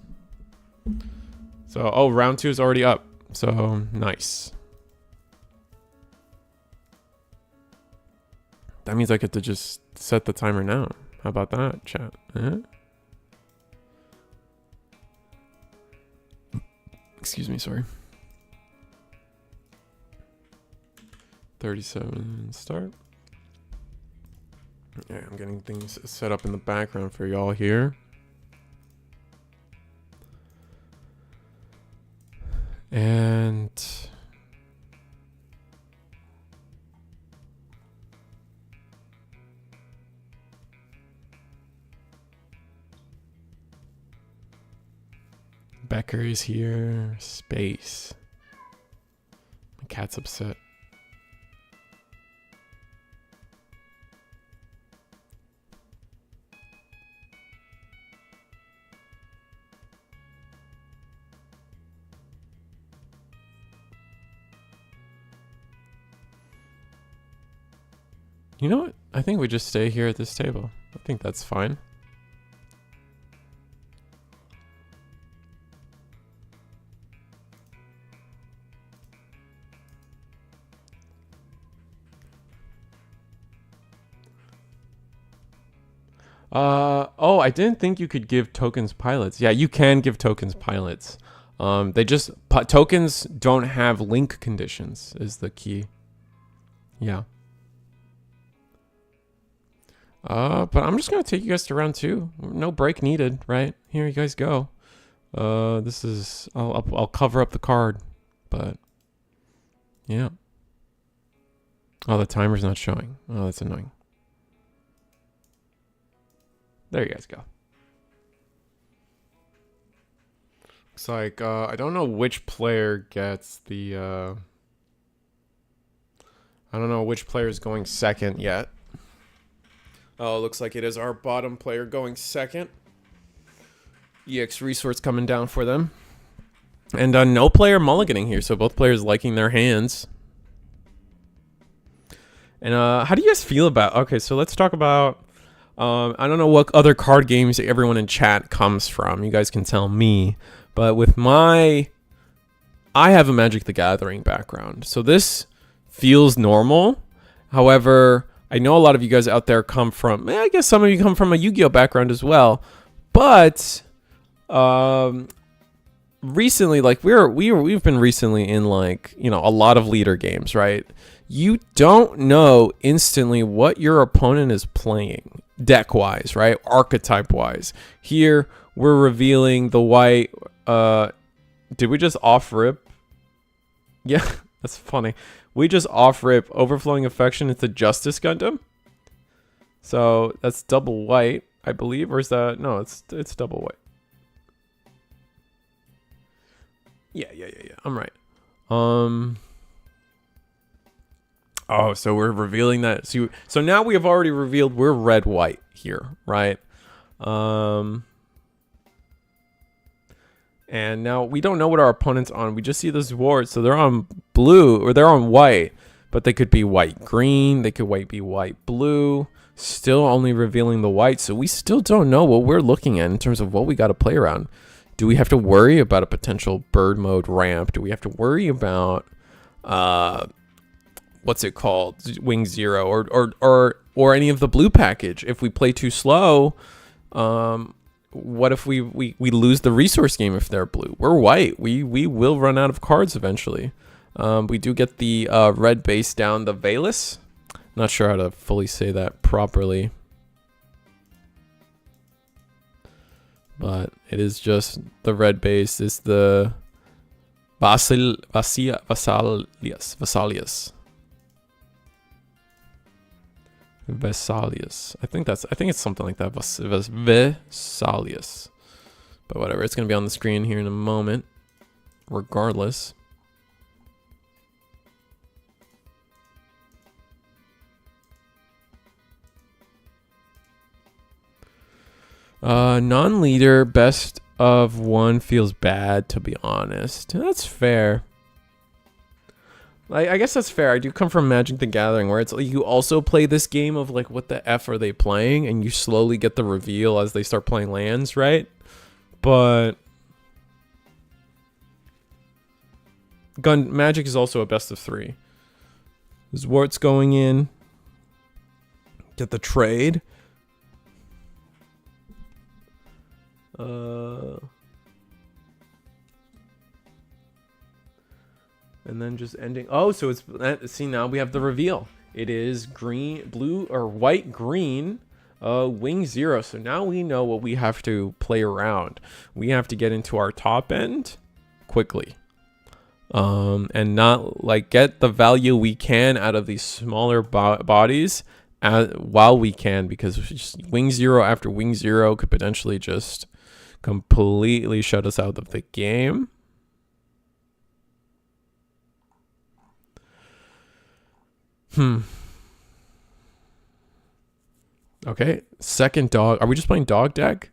So, oh, round 2 is already up. So, nice. That means I get to just set the timer now. How about that, chat? Excuse me, sorry. 37 start. Yeah, I'm getting things set up in the background for y'all here. And Becker is here. Space. My cat's upset. You know what? I think we just stay here at this table. I think that's fine. Oh, I didn't think you could give tokens pilots. Yeah, you can give tokens pilots. Tokens don't have link conditions is the key. Yeah. But I'm just gonna take you guys to round 2. No break needed, right? Here you guys go. This is I'll cover up the card, but yeah. Oh, the timer's not showing. Oh, that's annoying. There you guys go. Looks like I don't know which player gets the I don't know which player is going second yet. Oh, it looks like it is our bottom player going second. EX resource coming down for them. And no player mulliganing here, so both players liking their hands. And how do you guys feel about... Okay, so let's talk about... I don't know what other card games everyone in chat comes from. You guys can tell me. But with my... I have a Magic the Gathering background. So this feels normal. However... I know a lot of you guys out there come from, I guess some of you come from a Yu-Gi-Oh background as well, but recently, like we've been recently in like, you know, a lot of leader games, right? You don't know instantly what your opponent is playing deck-wise, right? Archetype-wise. Here, we're revealing the white, did we just off-rip? Yeah, that's funny. We just off-rip Overflowing Affection into Justice Gundam. So that's double white, I believe. Or is that... No, it's double white. Yeah. I'm right. Oh, so we're revealing that. So now we have already revealed we're red-white here, right? And now we don't know what our opponent's on. We just see those wards. So they're on blue or they're on white, but they could be white-green. They could be white-blue. Still only revealing the white. So we still don't know what we're looking at in terms of what we got to play around. Do we have to worry about a potential bird mode ramp? Do we have to worry about, what's it called? Wing Zero or any of the blue package? If we play too slow, what if we lose the resource game if they're blue? We're white. We will run out of cards eventually. We do get the red base down the Valus. Not sure how to fully say that properly. But it is just the red base is the Vasalius. Vesalius. I think it's something like that. Vesalius. But whatever, it's gonna be on the screen here in a moment. Regardless. Non-leader, best of one feels bad, to be honest. That's fair. I guess that's fair. I do come from Magic the Gathering, where it's like you also play this game of like, what the F are they playing? And you slowly get the reveal as they start playing lands, right? But Magic is also a best of 3. Zwart's going in. Get the trade. And then just ending. Oh, so it's, see, now we have the reveal. It is green, blue, or white, green, Wing Zero. So now we know what we have to play around. We have to get into our top end quickly. And not like get the value we can out of these smaller bodies while we can, because just Wing Zero after Wing Zero could potentially just completely shut us out of the game. Okay, second dog. Are we just playing dog deck?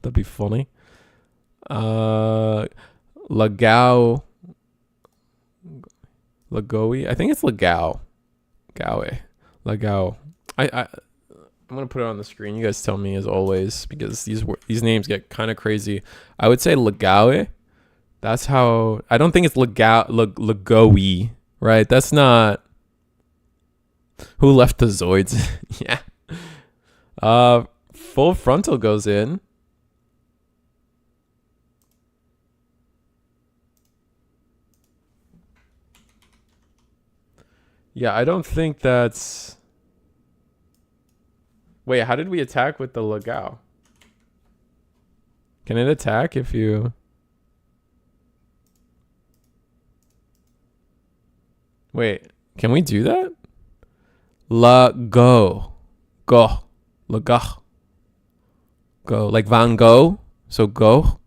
That'd be funny. Lagao. Lagoe. I think it's Lagao. Gawe. Lagao. I'm gonna put it on the screen. You guys tell me as always, because these names get kind of crazy. I would say Lagawe. That's how. I don't think it's Lagoe, right? That's not. Who left the Zoids? Yeah. Full frontal goes in. Yeah, I don't think that's. Wait, how did we attack with the Lagao? Can it attack if you... Wait, can we do that? Go. Lagah. Go. Like Van Gogh. So go.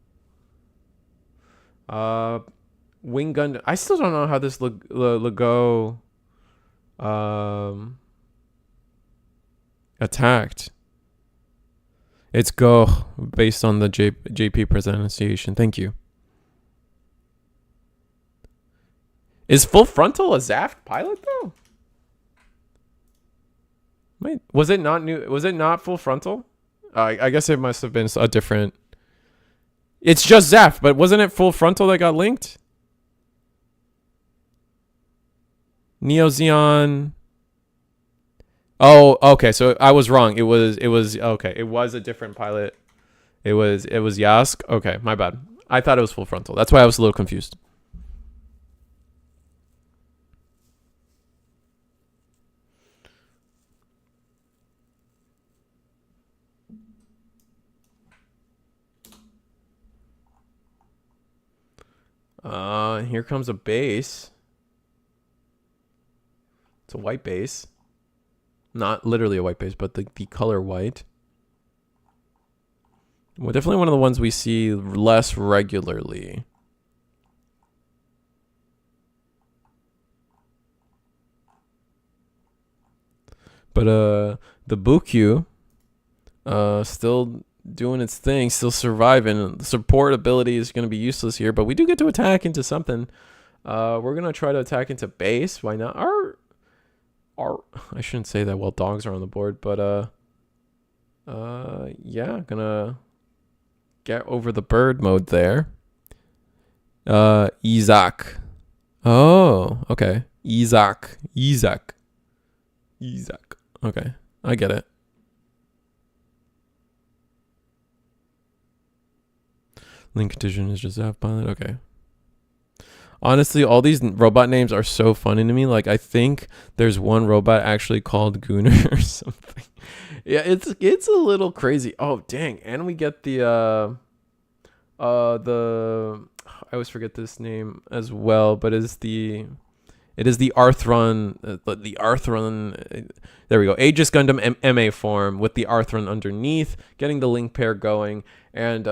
Wing Gundam. I still don't know how this Lago attacked. It's go based on the JP pronunciation. Thank you. Is full frontal a Zaft pilot though? Wait, was it not new? Was it not full frontal? I guess it must have been a different. It's just Zaft, but wasn't it full frontal that got linked? Neo Xeon. Oh, okay. So I was wrong. It was okay. It was a different pilot. It was Yask. Okay, my bad. I thought it was full frontal. That's why I was a little confused. Here comes a base. It's a white base. Not literally a white base, but the color white. Well, definitely one of the ones we see less regularly. But the Bukyu still doing its thing, still surviving. The support ability is going to be useless here, but we do get to attack into something. We're going to try to attack into base. Why not? I shouldn't say that while dogs are on the board, but yeah, gonna get over the bird mode there. Isaac. Oh, okay. Isaac. Okay, I get it. Link condition is just Zaft pilot. Okay. Honestly, all these robot names are so funny to me. Like, I think there's one robot actually called Gooner or something. Yeah, it's a little crazy. Oh, dang. And we get the I always forget this name as well, but it is the Arthron, the Arthron, there we go. Aegis Gundam MA form with the Arthron underneath, getting the link pair going, and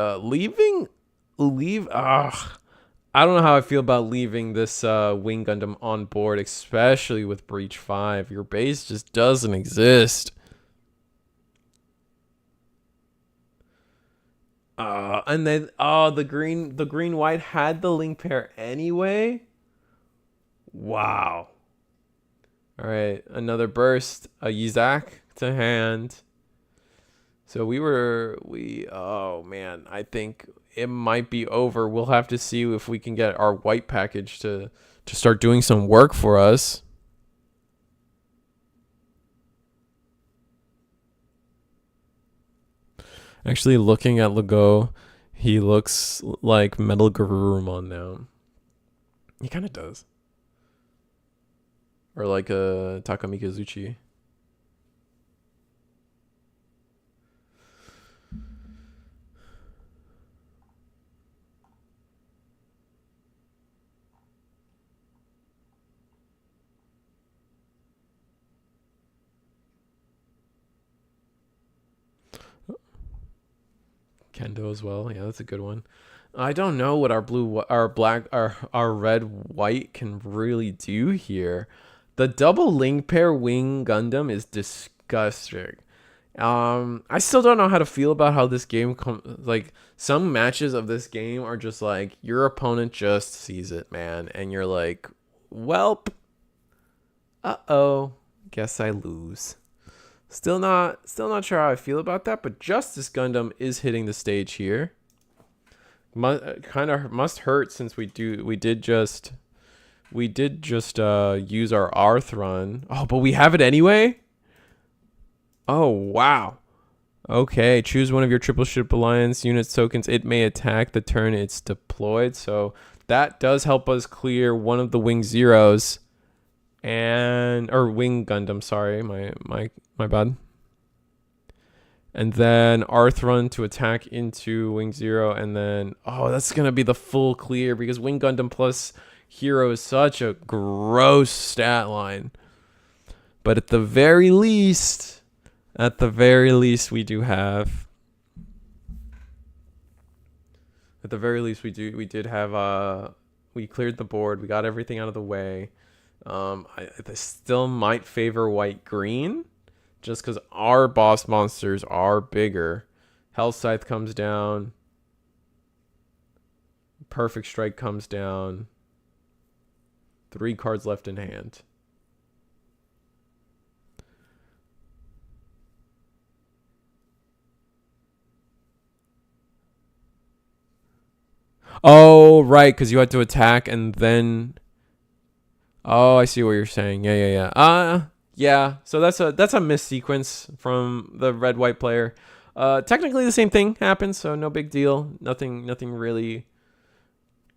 I don't know how I feel about leaving this Wing Gundam on board, especially with Breach 5. Your base just doesn't exist. And then the green white had the link pair anyway. Wow. All right, another burst, a Yizak to hand. So oh man, I think it might be over. We'll have to see if we can get our white package to start doing some work for us. Actually, looking at Lego, he looks like Metal Garurumon now. He kind of does. Or like a Takamikazuchi. Kendo as well. Yeah, that's a good one. I don't know what our blue, our black, our red, white can really do here. The double link pair wing Gundam is disgusting. I still don't know how to feel about how this game like some matches of this game are just like your opponent just sees it, man, and you're like, welp, guess I lose. Still not sure how I feel about that, but Justice Gundam is hitting the stage here. Kind of must hurt since we did just use our Arthron. Oh, but we have it anyway. Oh wow. Okay, choose one of your triple ship alliance units tokens. It may attack the turn it's deployed. So that does help us clear one of the wing zeros, or wing Gundam. Sorry, my bad. And then Arthron to attack into Wing Zero, and then that's gonna be the full clear because Wing Gundam plus Hero is such a gross stat line. But at the very least, we do have. At the very least, we did have we cleared the board. We got everything out of the way. I still might favor white green. Just because our boss monsters are bigger. Hell Scythe comes down. Perfect Strike comes down. 3 cards left in hand. Oh, right, because you had to attack and then... Oh, I see what you're saying. Yeah. Yeah, so that's a miss sequence from the red-white player. Technically the same thing happens, so no big deal. Nothing really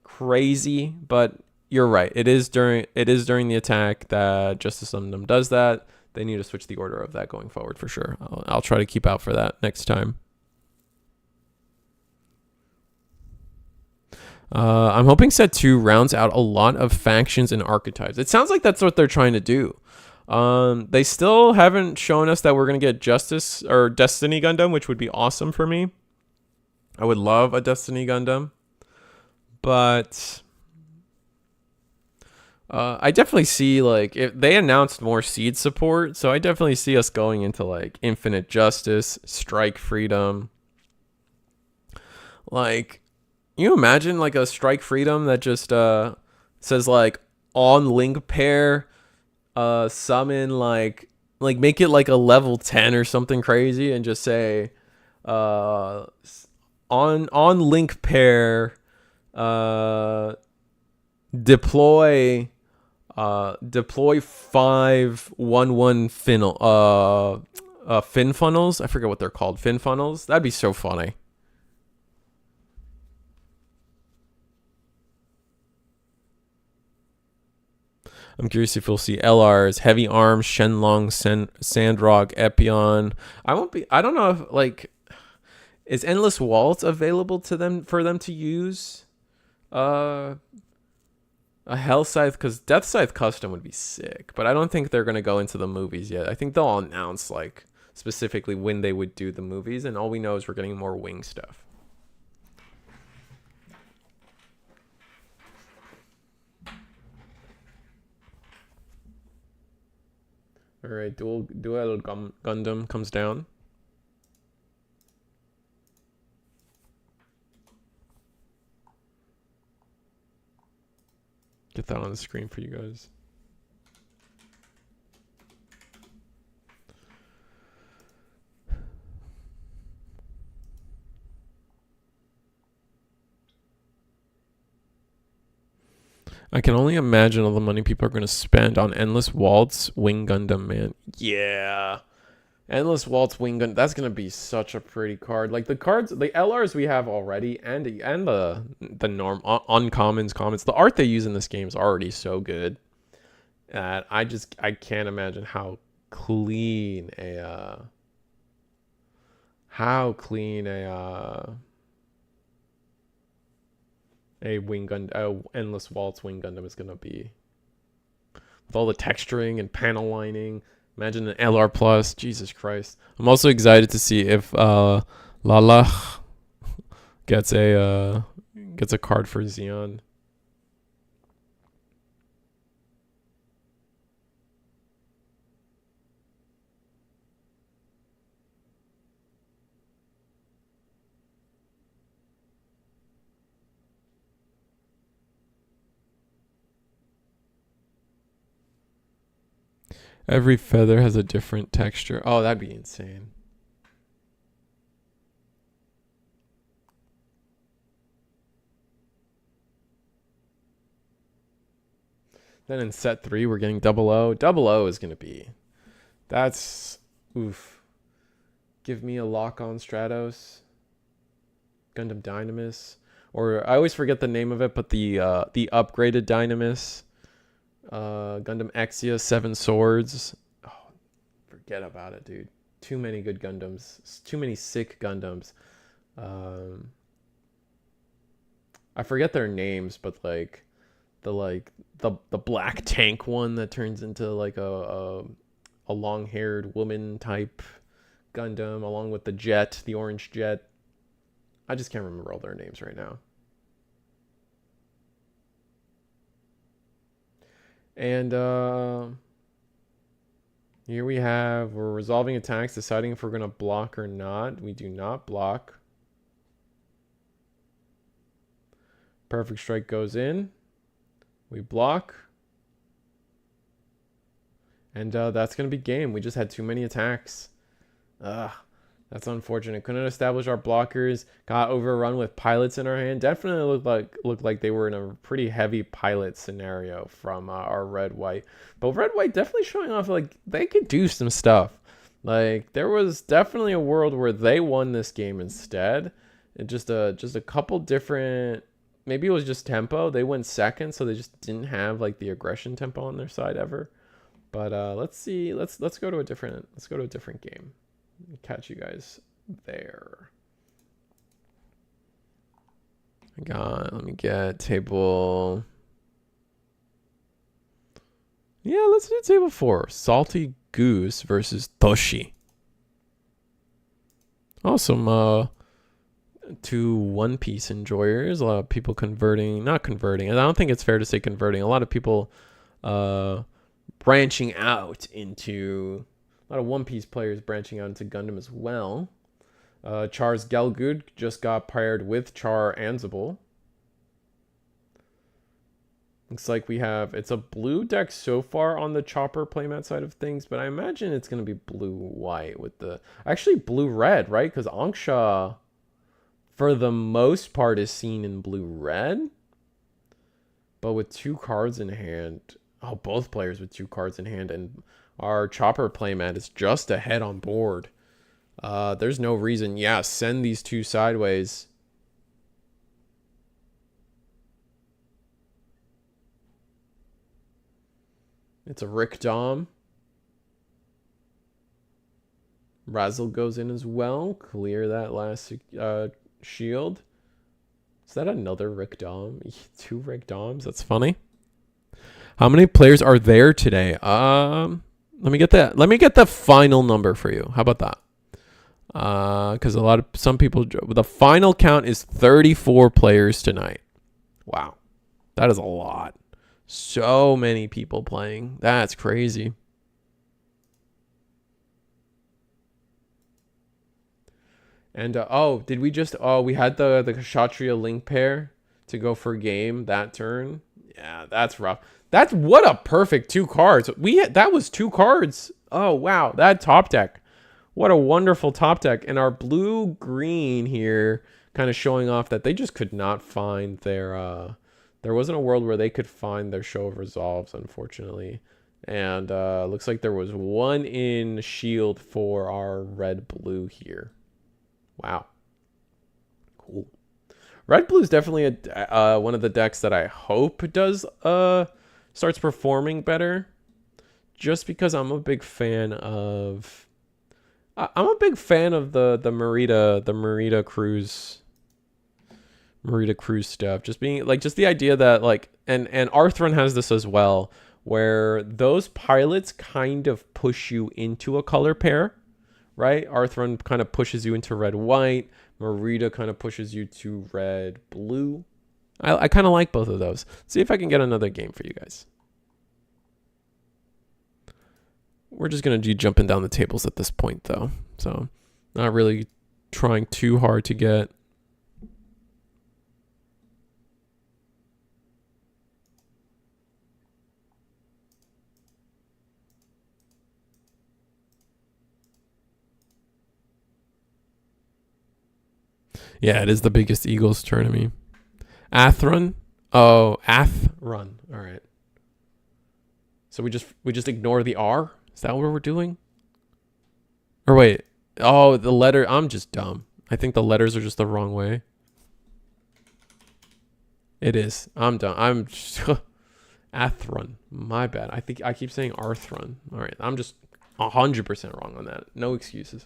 crazy, but you're right. It is during the attack that Justice Gundam does that. They need to switch the order of that going forward for sure. I'll try to keep out for that next time. I'm hoping set 2 rounds out a lot of factions and archetypes. It sounds like that's what they're trying to do. They still haven't shown us that we're going to get Justice or Destiny Gundam, which would be awesome for me. I would love a Destiny Gundam. But I definitely see, like, if they announced more seed support, so I definitely see us going into, like, Infinite Justice, Strike Freedom. Like, you imagine, like, a Strike Freedom that just says, like, on link pair... summon like make it like a level 10 or something crazy and just say on link pair deploy 5 1/1 fin funnels. I forget what they're called. Fin funnels. That'd be so funny. I'm curious if we'll see LRs, Heavy Arms, Shenlong, Sandrock, Epion. I don't know if, like, is Endless Waltz available to them for them to use? A Hell Scythe, because Death Scythe custom would be sick, but I don't think they're gonna go into the movies yet. I think they'll announce like specifically when they would do the movies, and all we know is we're getting more wing stuff. All right, dual Gundam comes down. Get that on the screen for you guys. I can only imagine all the money people are going to spend on Endless Waltz Wing Gundam, man. Yeah. Endless Waltz Wing Gundam. That's going to be such a pretty card. Like the cards, the LRs we have already, and the norm uncommons, commons. The art they use in this game is already so good. I can't imagine how clean a Wing Gundam, Endless Waltz Wing Gundam is gonna be, with all the texturing and panel lining. Imagine an LR plus. Jesus Christ! I'm also excited to see if Lala gets a card for Xeon. Every feather has a different texture. Oh, that'd be insane. Then in set 3, we're getting double O. Double O is going to be... That's... Oof. Give me a lock-on Stratos. Gundam Dynamis. Or, I always forget the name of it, but the upgraded Dynamis. Gundam Exia 7 Swords. Oh, forget about it, dude. Too many good Gundams. Too many sick Gundams. I forget their names, but like the black tank one that turns into like a long-haired woman type Gundam, along with the jet, the orange jet. I just can't remember all their names right now. And here we're resolving attacks, deciding if we're going to block or not. We do not block. Perfect strike goes in. We block. And that's going to be game. We just had too many attacks. That's unfortunate. Couldn't establish our blockers. Got overrun with pilots in our hand. Definitely looked like they were in a pretty heavy pilot scenario from our red-white. But red-white definitely showing off like they could do some stuff. Like there was definitely a world where they won this game instead. It just a couple different. Maybe it was just tempo. They went second, so they just didn't have like the aggression tempo on their side ever. But let's see. Let's go to a different game. Catch you guys there. Let me get table. Yeah, let's do table 4. Salty Goose versus Toshi. Awesome. 2 One Piece enjoyers. A lot of people not converting. And I don't think it's fair to say converting. A lot of people branching out into... A lot of One Piece players branching out into Gundam as well. Char's Gelgood just got paired with Char Ansible. Looks like it's a blue deck so far on the Chopper playmat side of things, but I imagine it's going to be blue-white with actually blue-red, right? Because Anksha, for the most part, is seen in blue-red. But with 2 cards in hand... Oh, both players with 2 cards in hand, and our Chopper playmat is just ahead on board. There's no reason. Yeah, send these 2 sideways. It's a Rick Dom. Razzle goes in as well. Clear that last shield. Is that another Rick Dom? 2 Rick Doms? That's funny. How many players are there today? Let me get the final number for you. How about that? Because some people, the final count is 34 players tonight. Wow, that is a lot. So many people playing. That's crazy. And did we just? Oh, we had the Kshatriya Link pair to go for game that turn. Yeah, that's rough. That's what a perfect 2 cards. That was 2 cards. Oh wow, that top deck. What a wonderful top deck. And our blue-green here kind of showing off that they just could not find their there wasn't a world where they could find their show of resolves, unfortunately. And looks like there was 1 in shield for our red-blue here. Wow. Cool. Red-blue is definitely one of the decks that I hope does starts performing better, just because I'm a big fan of the Merida Cruise stuff. Just being like, just the idea that like, and Arthron has this as well, where those pilots kind of push you into a color pair, right? Arthron kind of pushes you into red-white. Marita kind of pushes you to red-blue. I kind of like both of those. See if I can get another game for you guys. We're just going to be jumping down the tables at this point, though. So, not really trying too hard to get... Yeah, it is the biggest Eagles tournament. Athrun? Oh, Athrun. All right. So we just ignore the R? Is that what we're doing? Or wait. Oh, the letter. I'm just dumb. I think the letters are just the wrong way. It is. I'm dumb. I'm Athrun. My bad. I think I keep saying Arthrun. All right. I'm just 100% wrong on that. No excuses.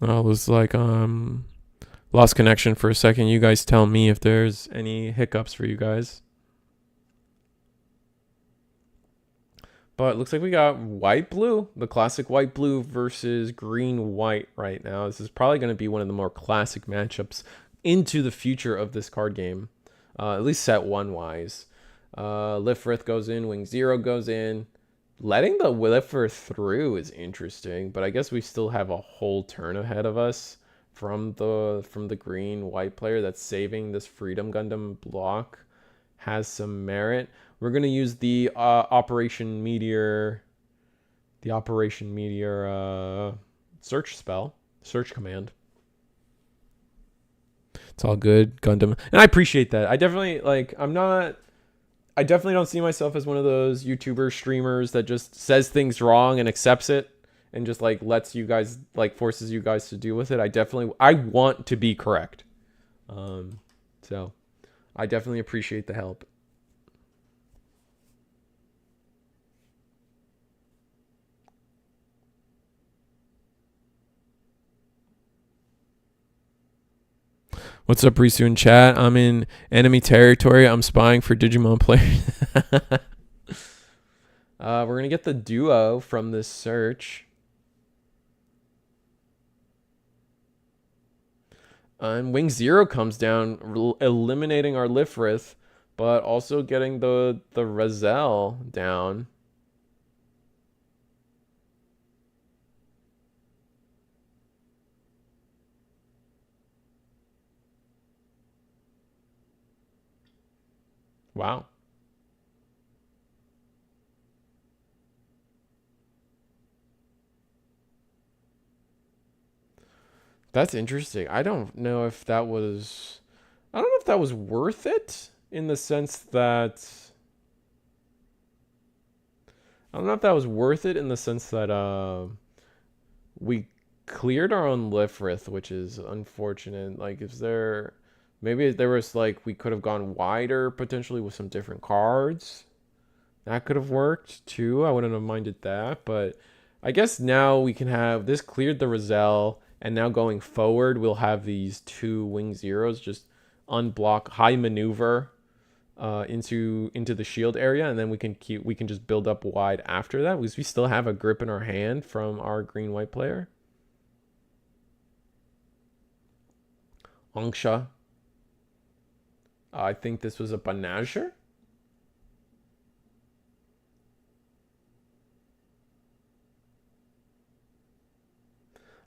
I was like, lost connection for a second. You guys tell me if there's any hiccups for you guys. But it looks like we got white-blue, the classic white-blue versus green-white right now. This is probably going to be one of the more classic matchups into the future of this card game, at least set one-wise. Lifrith goes in, Wing Zero goes in. Letting the Willifer through is interesting, but I guess we still have a whole turn ahead of us from the green-white player that's saving this Freedom Gundam block. Has some merit. We're going to use the Operation Meteor search spell, search command. It's all good, Gundam. And I appreciate that. I definitely, I definitely don't see myself as one of those YouTuber streamers that just says things wrong and accepts it and just like lets you guys, like forces you guys to deal with it. I want to be correct. So I definitely appreciate the help. What's up, Risu in chat? I'm in enemy territory. I'm spying for Digimon players. We're going to get the duo from this search. And Wing Zero comes down, eliminating our Lifrith, but also getting the Razel down. Wow. That's interesting. I don't know if that was worth it in the sense that we cleared our own Lifrith, which is unfortunate. Like, maybe there was like we could have gone wider potentially with some different cards. That could have worked too. I wouldn't have minded that, but I guess now we can have this cleared the Razel, and now going forward we'll have these two Wing Zeros just unblock high maneuver into the shield area, and then we can just build up wide after that because we still have a grip in our hand from our green-white player. Angsha. I think this was a Banager.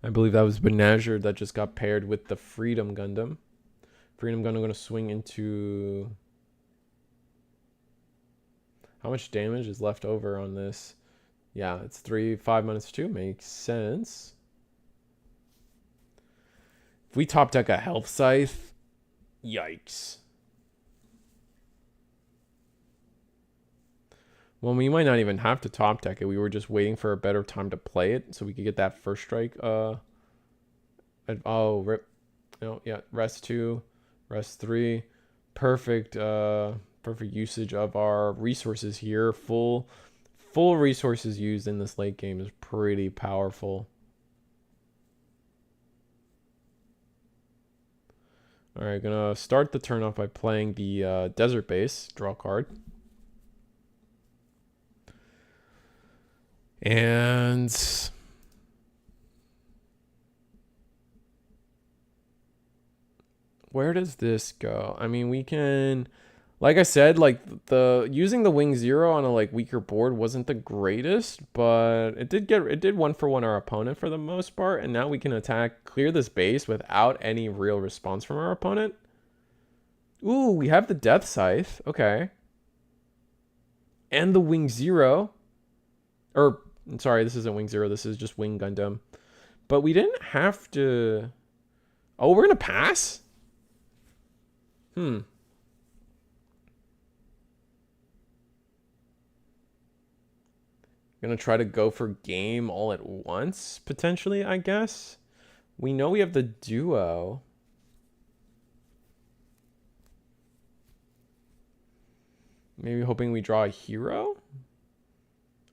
I believe that was Banager that just got paired with the Freedom Gundam. Freedom Gundam going to swing into... How much damage is left over on this? Yeah, it's 5 minus 2. Makes sense. If we top deck a Health Scythe, yikes. Well, we might not even have to top deck it. We were just waiting for a better time to play it so we could get that first strike. Oh, rip. No, yeah, rest 2, rest 3. Perfect perfect usage of our resources here. Full resources used in this late game is pretty powerful. All right, gonna start the turn off by playing the Desert Base. Draw a card. And where does this go? I mean, we can, like I said, like the using the wing zero on a like weaker board wasn't the greatest, but it did 1-for-1 our opponent for the most part, and now we can attack, clear this base without any real response from our opponent. Ooh, we have the Death Scythe. Okay. And the wing zero. Or, sorry, this isn't wing zero. This is just wing Gundam. But we didn't have to... Oh, we're going to pass? Gonna try to go for game all at once, potentially, I guess. We know we have the duo. Maybe hoping we draw a hero?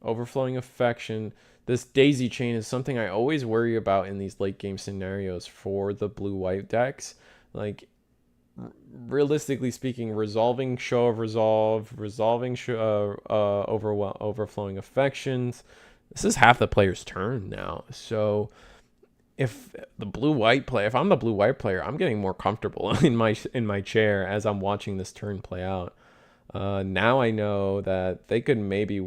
Overflowing affection. This daisy chain is something I always worry about in these late game scenarios for the blue-white decks. Like, realistically speaking, resolving show of resolve, resolving overflowing affections. This is half the player's turn now. So if I'm the blue-white player, I'm getting more comfortable in my chair as I'm watching this turn play out. Now I know that they could maybe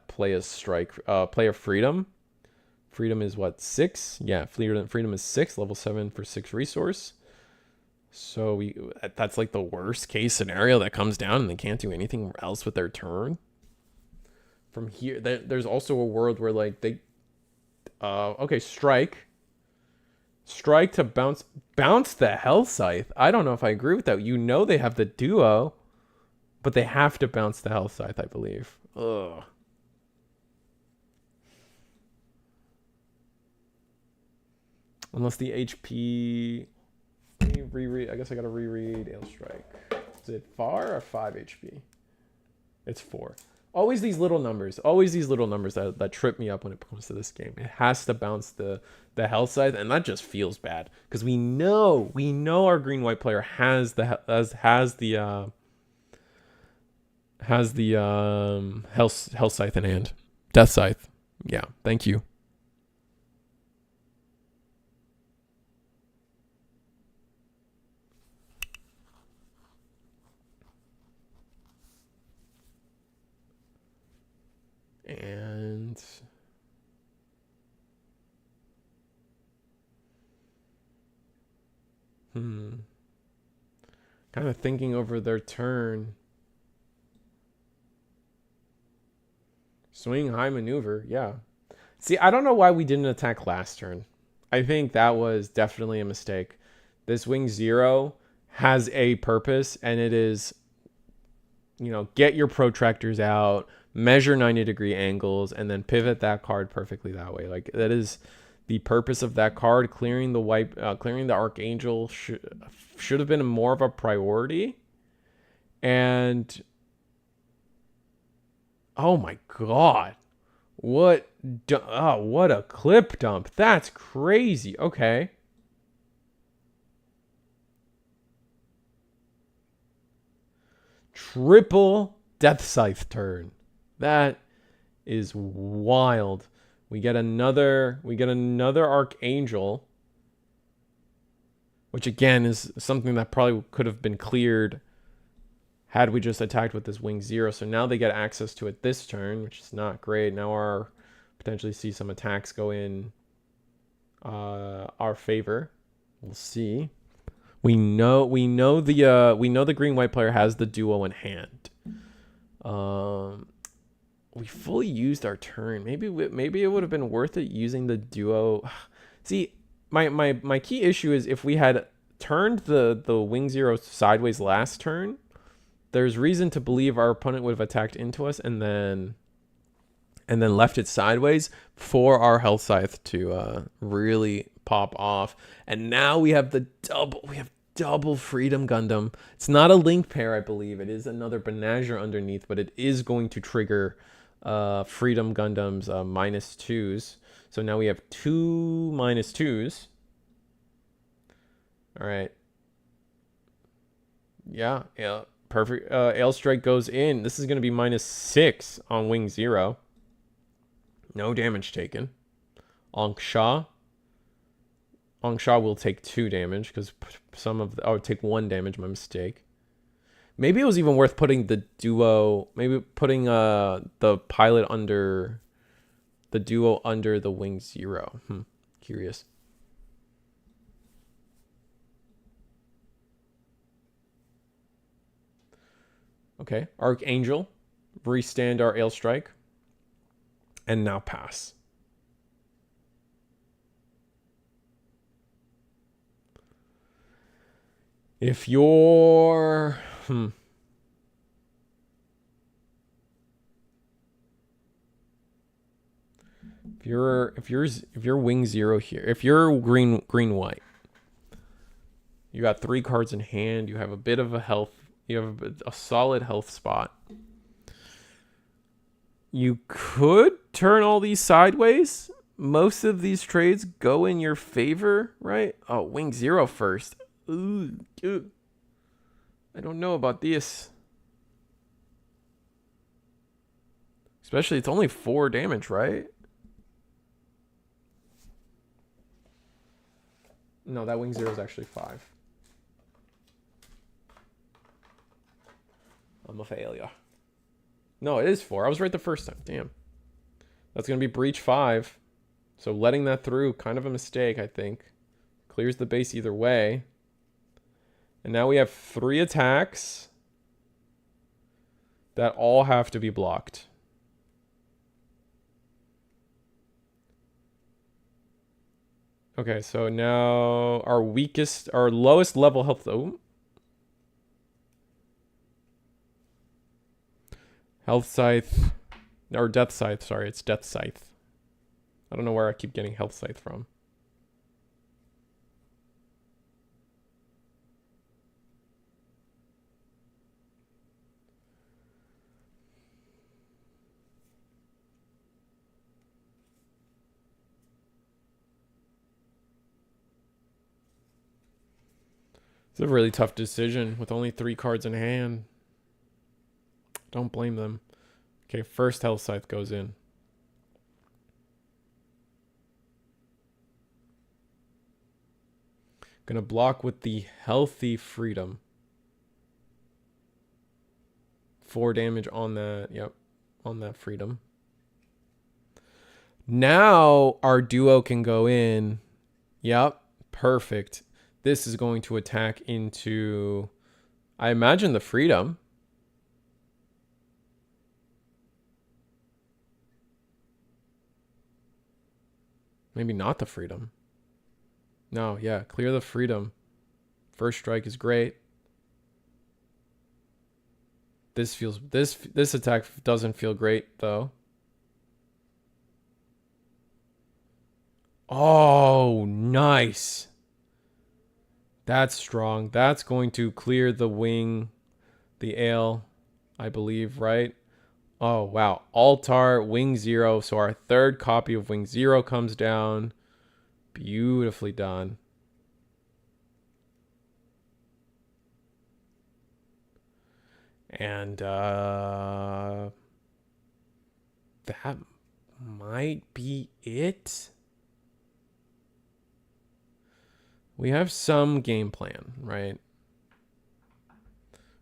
play a strike, play a freedom. Freedom is 6? Yeah, freedom is 6, level 7 for 6 resource. So that's like the worst case scenario that comes down and they can't do anything else with their turn. From here, there's also a world where like they, okay, strike to bounce the Hell Scythe. I don't know if I agree with that. You know they have the duo, but they have to bounce the Hell Scythe, I believe. Ugh. Unless the HP... reread. I guess I gotta reread Ale Strike. Is it 4 or 5 HP? It's 4. Always these little numbers. Always these little numbers that trip me up when it comes to this game. It has to bounce the Hell Scythe, and that just feels bad because we know our green-white player has the Hell Scythe in hand. Death Scythe. Yeah. Thank you. And kind of thinking over their turn. Swing high maneuver, yeah. See, I don't know why we didn't attack last turn. I think that was definitely a mistake. This wing zero has a purpose, and it is, get your protractors out, measure 90-degree angles, and then pivot that card perfectly that way. Like, that is the purpose of that card. Clearing the Archangel should have been more of a priority. And oh my god, what a clip dump. That's crazy. Okay. Triple Death Scythe turn. That is wild. We get another Archangel, which again is something that probably could have been cleared had we just attacked with this wing zero. So now they get access to it this turn, which is not great. Now potentially see some attacks go in our favor. We'll see. We know the green-white player has the duo in hand. We fully used our turn. Maybe it would have been worth it using the duo. See, my key issue is if we had turned the wing zero sideways last turn, there's reason to believe our opponent would have attacked into us and then left it sideways for our Hell Scythe to really pop off. And now we have double Freedom Gundam. It's not a link pair, I believe. It is another Benager underneath, but it is going to trigger Freedom Gundam's -2s. So now we have 2 -2s. All right. Yeah. Perfect. Ale Strike goes in. This is going to be -6 on wing zero. No damage taken. Angsha. Angsha will take 2 damage because some of the, oh, take 1 damage, my mistake. Maybe it was even worth putting the duo, maybe putting the pilot under, the duo under the wing 0. Curious. Okay, Archangel, restand our Ale Strike, and now pass. If you're if you're wing 0 here, if you're green white, you got 3 cards in hand, you have a bit of a health, you have a solid health spot. You could turn all these sideways. Most of these trades go in your favor, right? Oh, wing 0 first. Ooh. I don't know about this. Especially, it's only 4 damage, right? No, that wing 0 is actually 5. I'm a failure. No, it is 4. I was right the first time. Damn. That's going to be breach 5. So letting that through, kind of a mistake, I think. Clears the base either way. And now we have 3 attacks that all have to be blocked. Okay, so now our lowest level health. Oh. Health Scythe, or Death Scythe, sorry, it's Death Scythe. I don't know where I keep getting Health Scythe from. It's a really tough decision with only 3 cards in hand. Don't blame them. Okay, first Health Scythe goes in. Gonna block with the Healthy Freedom. 4 damage on that. Yep, on that Freedom. Now our duo can go in. Yep, perfect. This is going to attack into, I imagine, the Freedom. Maybe not the Freedom. No, yeah, clear the Freedom. First strike is great. This attack doesn't feel great though. Oh, nice. That's strong. That's going to clear the wing, the ale, I believe, right? Oh, wow. Altar, wing 0. So our 3rd copy of wing 0 comes down. Beautifully done. And that might be it. We have some game plan, right?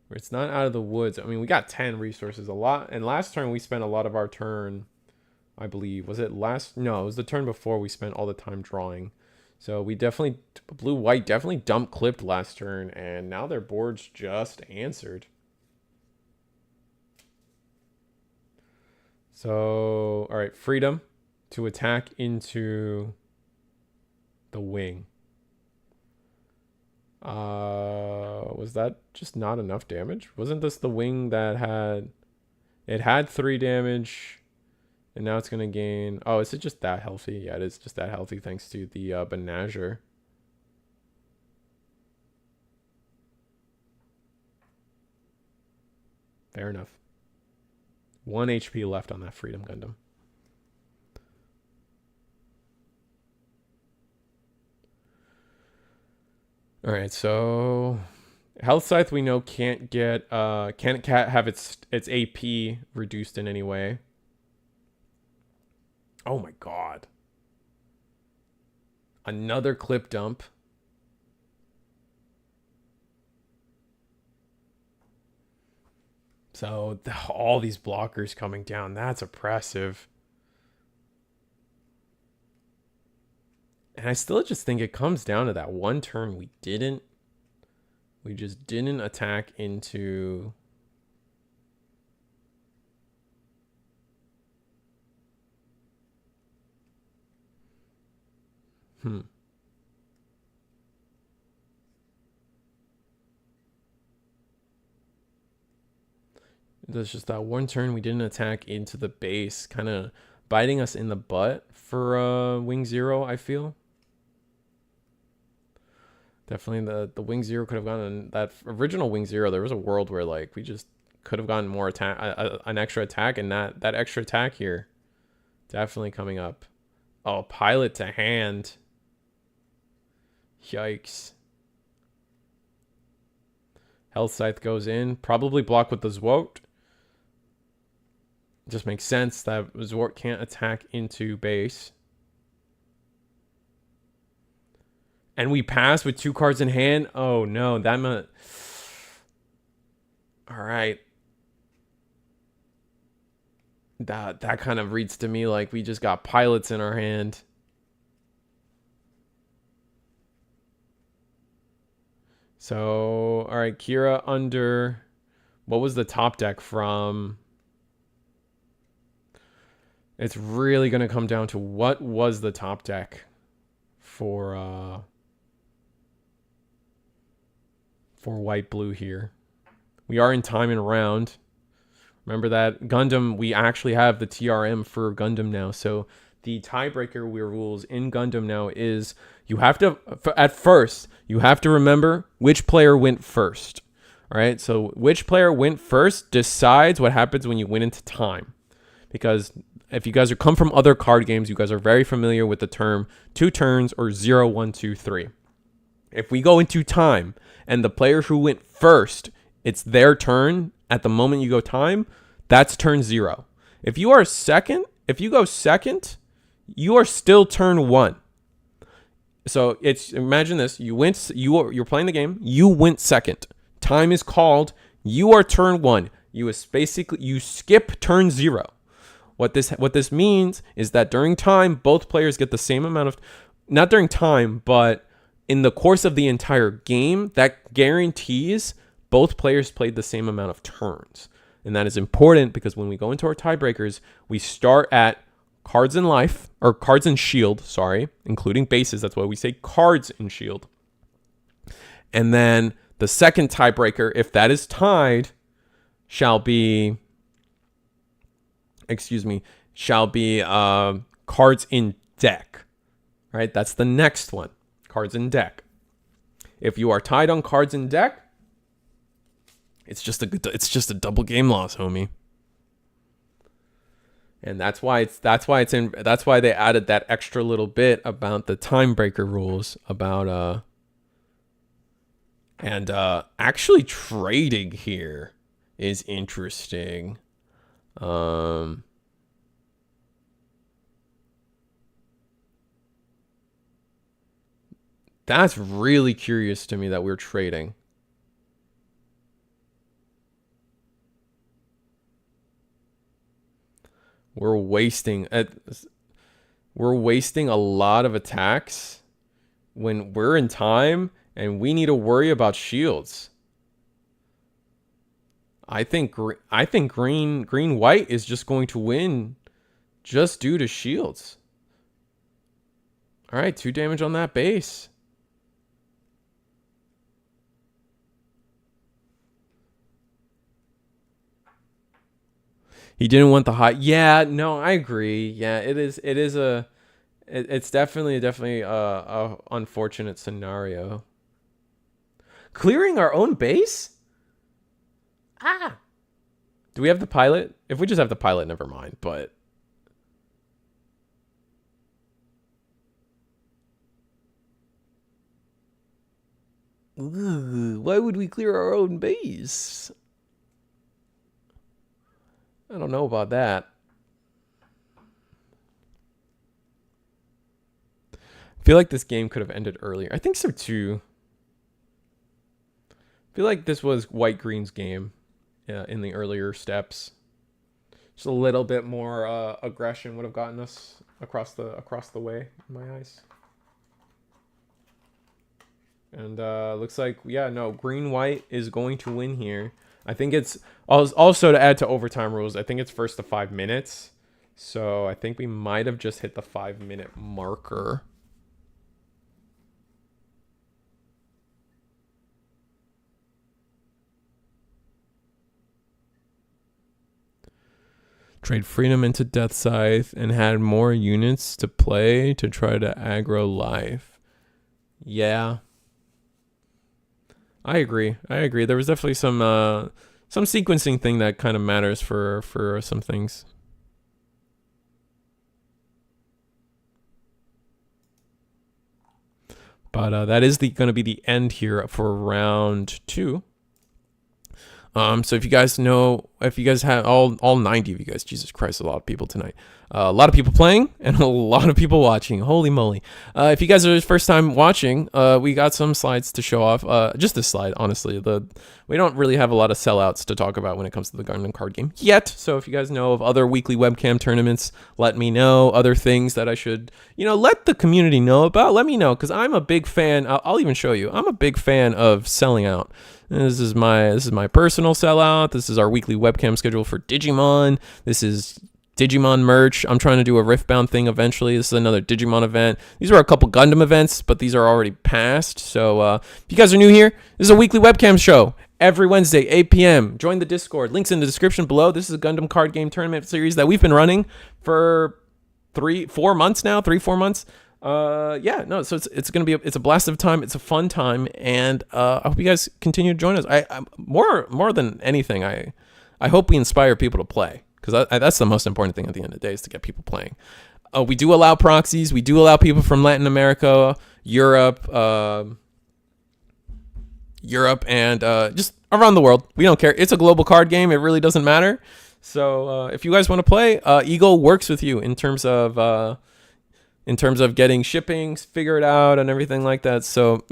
Where it's not out of the woods. I mean, we got 10 resources, a lot. And last turn, we spent a lot of our turn, I believe. Was it last? No, it was the turn before we spent all the time drawing. So we definitely, blue-white definitely dump clipped last turn. And now their board's just answered. So, all right, Freedom to attack into the wing. Was that just not enough damage? Wasn't this the wing that had 3 damage, and now it's gonna gain? Oh, is it just that healthy? Yeah, it is just that healthy thanks to the Benager. Fair enough. 1 HP left on that Freedom Gundam. All right, so Health Scythe we know can't have its AP reduced in any way. Oh my god. Another clip dump. So all these blockers coming down, that's oppressive. And I still just think it comes down to that one turn we just didn't attack into There's just that one turn we didn't attack into the base, kind of biting us in the butt for Wing Zero, I feel. Definitely the Wing Zero could have gotten that original Wing Zero. There was a world where like we just could have gotten more attack, an extra attack, and that extra attack here definitely coming up. Oh, pilot to hand. Yikes. Health Scythe goes in. Probably block with the Zwoat. Just makes sense that Zwoat can't attack into base. And we pass with 2 cards in hand. Oh no, that meant... All right. That kind of reads to me like we just got pilots in our hand. So, all right, Kira under... What was the top deck from... It's really going to come down to what was the top deck for white-blue here. We are in time and round. Remember that Gundam, we actually have the TRM for Gundam now. So the tiebreaker rules in Gundam now is you have to, at first, you have to remember which player went first. All right, so which player went first decides what happens when you went into time. Because if you guys come from other card games, you guys are very familiar with the term 2 turns or 0, 1, 2, 3. If we go into time and the player who went first, it's their turn at the moment you go time, that's turn 0. If you are second, if you go second, you are still turn 1. So it's, imagine this, you're playing the game, you went second. Time is called, you are turn 1. You skip turn 0. What this means is that during time, both players get the same amount of, not during time, but in the course of the entire game, that guarantees both players played the same amount of turns. And that is important because when we go into our tiebreakers, we start at cards in life, or cards in shield, sorry, including bases. That's why we say cards in shield. And then the second tiebreaker, if that is tied, shall be cards in deck. Right? That's the next one. Cards in deck. If you are tied on cards in deck, it's just a double game loss, homie. And that's why they added that extra little bit about the timebreaker rules about actually trading here is interesting. That's really curious to me that we're trading. We're wasting a lot of attacks when we're in time and we need to worry about shields. I think green white is just going to win just due to shields. All right, 2 damage on that base. He didn't want the high. Yeah, no, I agree. Yeah, it's definitely a unfortunate scenario. Clearing our own base? Do we have the pilot? If we just have the pilot, never mind, but why would we clear our own base? I don't know about that. feel like this game could have ended earlier. I think so too. I feel like this was White Green's game in the earlier steps. Just a little bit more aggression would have gotten us across the way in my eyes. And looks like, yeah, no, green-white is going to win here. I think it's also, to add to overtime rules, I think it's first to 5 minutes. So I think we might have just hit the 5-minute marker. Trade Freedom into Death Scythe and had more units to play to try to aggro life. Yeah. I agree. There was definitely some sequencing thing that kind of matters for some things. But that is going to be the end here for round 2. So if you guys know, if you guys have all 90 of you guys, Jesus Christ, a lot of people tonight, a lot of people playing and a lot of people watching. Holy moly. If you guys are first time watching, we got some slides to show off. Just this slide, honestly. We don't really have a lot of sellouts to talk about when it comes to the Gundam card game yet. So if you guys know of other weekly webcam tournaments, let me know. Other things that I should, let the community know about. Let me know, because I'm a big fan. I'll even show you. I'm a big fan of selling out. This is my personal sellout. This is our weekly webcam schedule for Digimon. This is Digimon merch. I'm trying to do a Riftbound thing eventually. This is another Digimon event. These are a couple Gundam events, but these are already past. So if you guys are new here, this is a weekly webcam show every Wednesday, 8 p.m. Join the Discord. Links in the description below. This is a Gundam card game tournament series that we've been running for 3-4 months now. 3-4 months. So it's gonna be it's a blast of time. It's a fun time, and I hope you guys continue to join us. I more than anything, I hope we inspire people to play, because that's the most important thing at the end of the day, is to get people playing. We do allow proxies. We do allow people from Latin America, Europe, and just around the world. We don't care. It's a global card game. It really doesn't matter. So if you guys want to play, Eagle works with you in terms of getting shipping figured out and everything like that. So,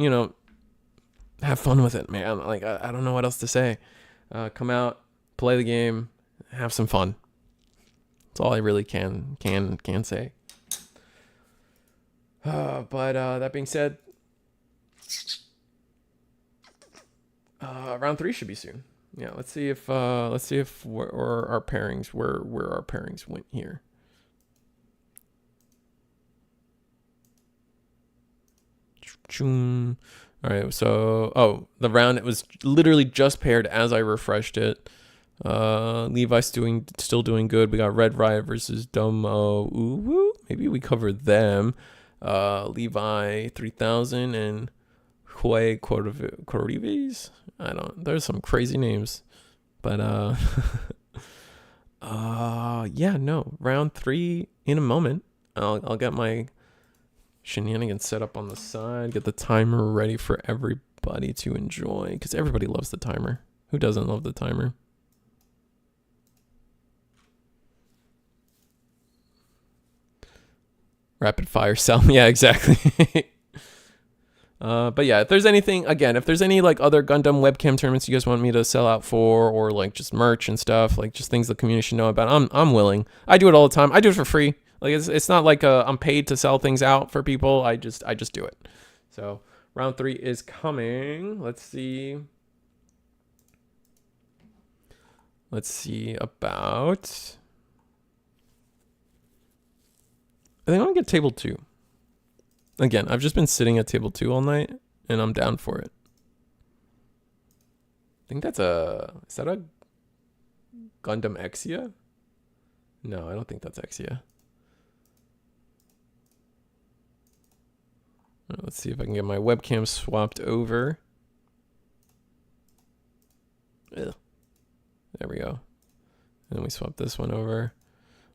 have fun with it, man. Like, I don't know what else to say. Come out, play the game, have some fun. That's all I really can say. But that being said, round 3 should be soon. Yeah, let's see if our pairings where our pairings went here. All right, so the round, it was literally just paired as I refreshed it. Levi's still doing good. We got Red Riot versus Domo. Ooh, maybe we covered them. Levi 3000 and Hue Corrives. There's some crazy names, but round 3 in a moment. I'll get my shenanigans set up on the side, get the timer ready for everybody to enjoy, because everybody loves the timer. Who doesn't love the timer? Rapid fire sell. Yeah, exactly. But yeah, if there's anything, again, if there's any like other Gundam webcam tournaments you guys want me to sell out for, or like just merch and stuff, like just things the community should know about, I'm willing. I do it all the time. I do it for free. Like, it's not like I'm paid to sell things out for people. I just do it. So round 3 is coming. Let's see about. I think I'm gonna get table 2. Again, I've just been sitting at table 2 all night, and I'm down for it. I think is that a Gundam Exia? No, I don't think that's Exia. Let's see if I can get my webcam swapped over. Ugh. There we go. And then we swap this one over.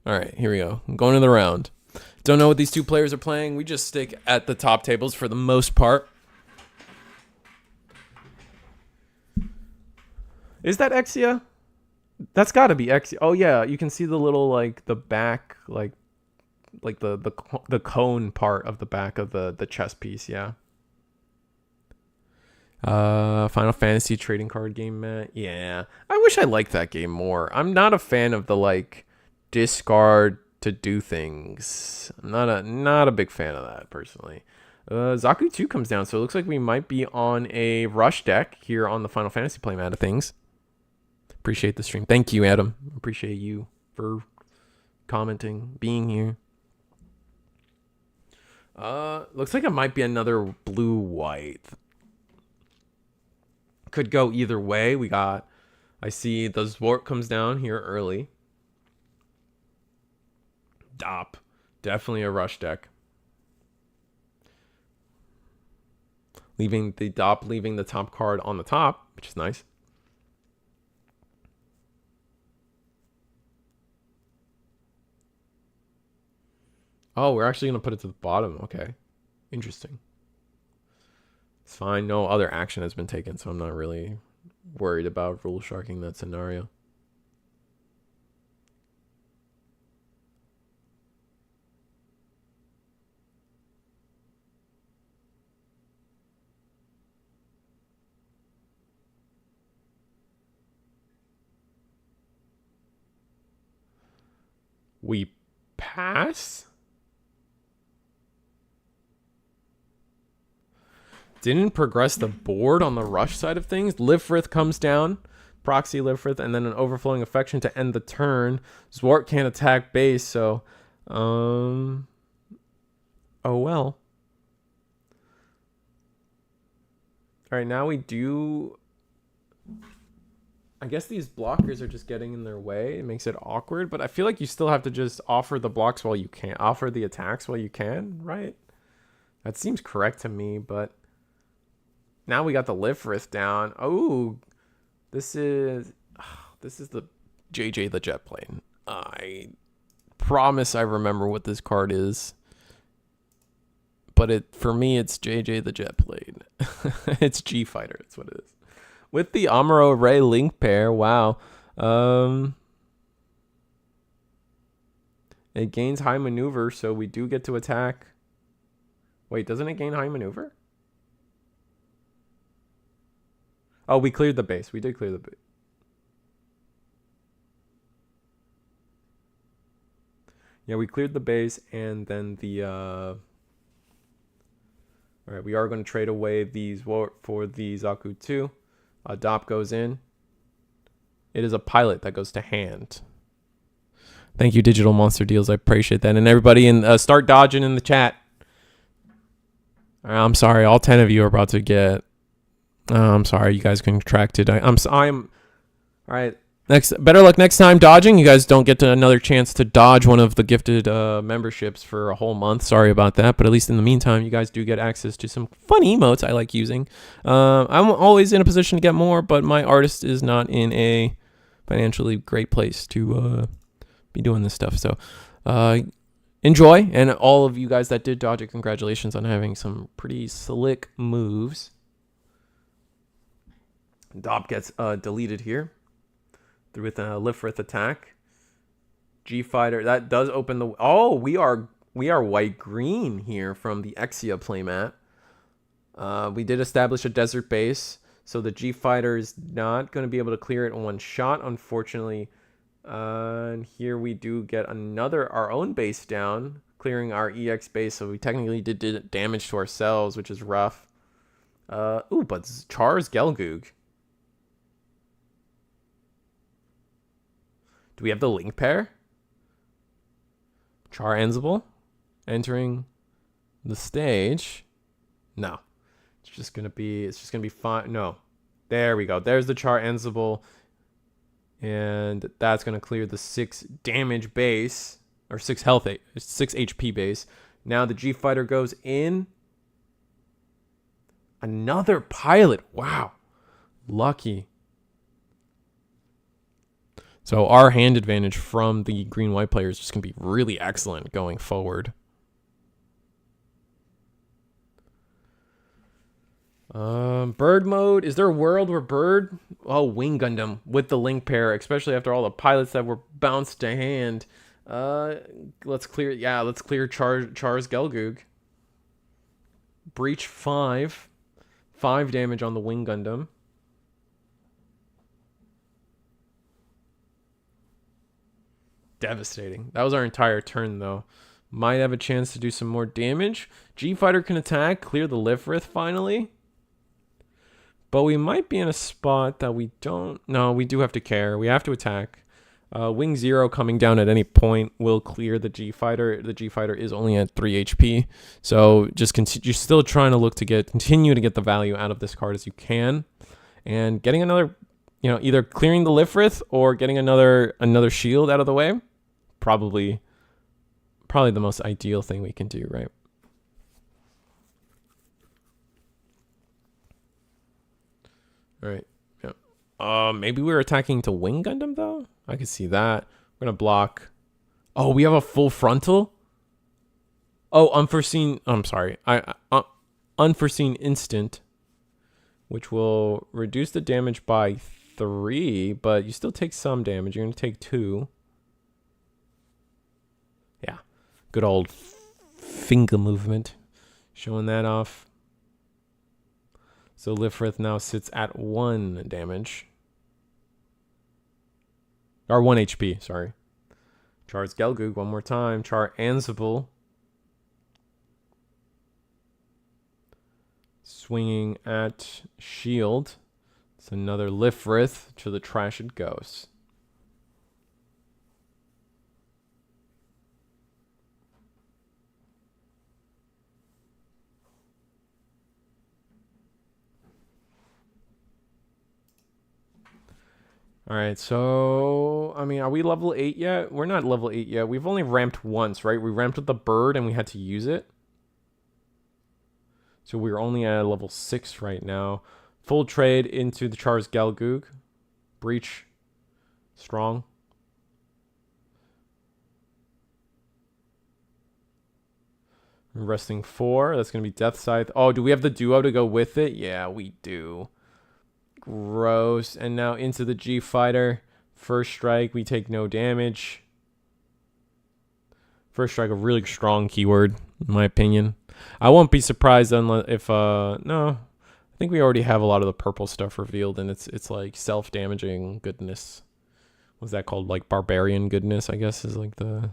All right, here we go. I'm going to the round. Don't know what these two players are playing. We just stick at the top tables for the most part. Is that Exia? That's got to be Exia. Oh, yeah. You can see the little, like, the back, like, like the cone part of the back of the chess piece. Yeah. Final Fantasy trading card game, Matt. Yeah, I wish I liked that game more. I'm not a fan of the like discard to do things. I'm not a big fan of that personally. Zaku 2 comes down, so it looks like we might be on a rush deck here on the Final Fantasy playmat of things. Appreciate the stream. Thank you, Adam. Appreciate you for commenting, being here. Looks like it might be another blue-white. Could go either way. I see the Zwart comes down here early. Dop. Definitely a rush deck. Leaving the top card on the top, which is nice. Oh, we're actually going to put it to the bottom. Okay. Interesting. It's fine. No other action has been taken, so I'm not really worried about rule sharking that scenario. We pass? Didn't progress the board on the rush side of things. Lifrith comes down. Proxy Lifrith, and then an Overflowing Affection to end the turn. Zwart can't attack base, so... oh, well. Alright, now we do... I guess these blockers are just getting in their way. It makes it awkward, but I feel like you still have to just offer the blocks while you can. Offer the attacks while you can, right? That seems correct to me, but... Now we got the Lifrith down. Oh, this is the JJ the Jet Plane. I promise I remember what this card is. But for me, it's JJ the Jet Plane. It's G Fighter. That's what it is. With the Amuro Ray link pair, wow. It gains high maneuver, so we do get to attack. Wait, doesn't it gain high maneuver? Oh, we cleared the base. We did clear the base. Yeah, we cleared the base, and then the... All right, we are going to trade away these for the Zaku 2. Dop goes in. It is a pilot that goes to hand. Thank you, Digital Monster Deals. I appreciate that. And everybody, start dodging in the chat. I'm sorry. All 10 of you are about to get... I'm sorry, you guys contracted. I'm all right. Better luck next time dodging. You guys don't get another chance to dodge one of the gifted memberships for a whole month. Sorry about that, but at least in the meantime, you guys do get access to some fun emotes I like using. I'm always in a position to get more, but my artist is not in a financially great place to be doing this stuff. So enjoy, and all of you guys that did dodge it, congratulations on having some pretty slick moves. Dop gets deleted here with a Lifrith attack. G Fighter, that does open the... Oh, we are white-green here from the Exia playmat. We did establish a desert base, so the G Fighter is not going to be able to clear it in one shot, unfortunately. And here we do get our own base down, clearing our EX base, so we technically did damage to ourselves, which is rough. Ooh, but Char's Gelgoog. Do we have the link pair? Char Ensible entering the stage. No. It's just gonna be fine. No. There we go. There's the Char Ensible. And that's gonna clear the 6 damage base. Or 6 HP base. Now the G Fighter goes in. Another pilot. Wow. Lucky. So our hand advantage from the green-white player is just going to be really excellent going forward. Bird mode. Is there a world where Bird... Oh, Wing Gundam with the link pair, especially after all the pilots that were bounced to hand. Let's clear. Yeah, let's clear Char's Gelgoog. Breach 5. 5 damage on the Wing Gundam. Devastating. That was our entire turn, though. Might have a chance to do some more damage. G-Fighter can attack, clear the Lifrith finally. But we might be in a spot that we don't... No, we do have to care. We have to attack. Wing 0 coming down at any point will clear the G-Fighter. The G-Fighter is only at 3 HP. So just you're still trying to look to continue to get the value out of this card as you can. And getting another, either clearing the Lifrith or getting another shield out of the way. Probably the most ideal thing we can do, right? All right. Yeah. Maybe we're attacking to Wing Gundam though. I can see that. We're gonna block. Oh, we have a full frontal. Oh, unforeseen. I'm sorry. Unforeseen instant, which will reduce the damage by 3, but you still take some damage. You're gonna take 2. Yeah, good old finger movement, showing that off. So Lifrith now sits at 1 damage. Or 1 HP, sorry. Char's Gelgoog one more time. Char Ansible. Swinging at shield. It's another Lifrith. To the trash it goes. All right, so, I mean, are we level 8 yet? We're not level 8 yet. We've only ramped once, right? We ramped with the bird and we had to use it. So we're only at level 6 right now. Full trade into the Char's Gelgoog. Breach. Strong. Resting 4. That's going to be Death Scythe. Oh, do we have the duo to go with it? Yeah, we do. Gross. And now into the G-Fighter. First strike, we take no damage. First strike, a really strong keyword, in my opinion. I won't be surprised unless if no. I think we already have a lot of the purple stuff revealed, and it's like self-damaging goodness. What's that called? Like barbarian goodness, I guess, is like the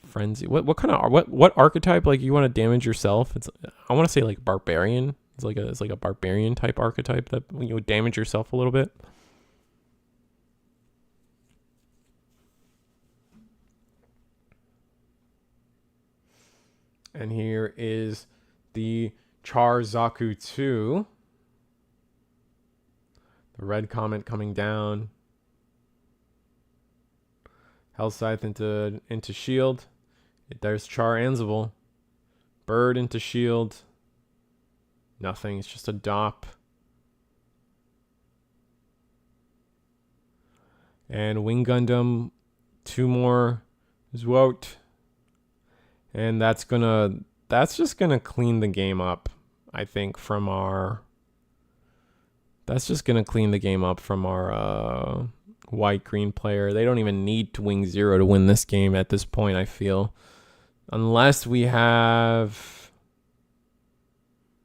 frenzy. What kind of what archetype like you want to damage yourself? I want to say like barbarian. It's like a barbarian type archetype that you would damage yourself a little bit. And here is the Char Zaku 2. The red comet coming down. Hell Scythe into shield. There's Char Ansible. Bird into shield. Nothing. It's just a dop. And Wing Gundam. 2 more. Zwout. And that's just gonna clean the game up, I think, from our... That's just gonna clean the game up from our white-green player. They don't even need to Wing 0 to win this game at this point, I feel. Unless we have...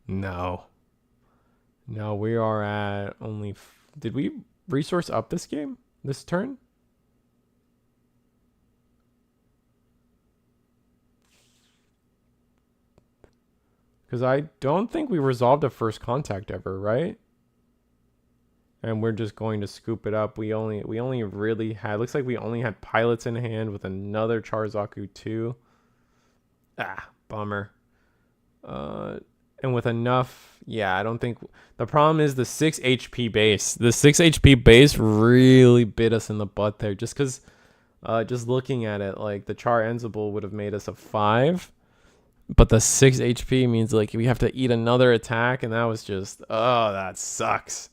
No, we are at only... Did we resource up this game? This turn? Because I don't think we resolved a first contact ever, right? And we're just going to scoop it up. We only really had... Looks like we only had pilots in hand with another Char Zaku 2. Ah, bummer. And with enough... Yeah, I don't think... The problem is the 6 HP base. The 6 HP base really bit us in the butt there. Just because... just looking at it, like, the Char Ansible would have made us a 5. But the 6 HP means like we have to eat another attack, and that was just, oh, that sucks.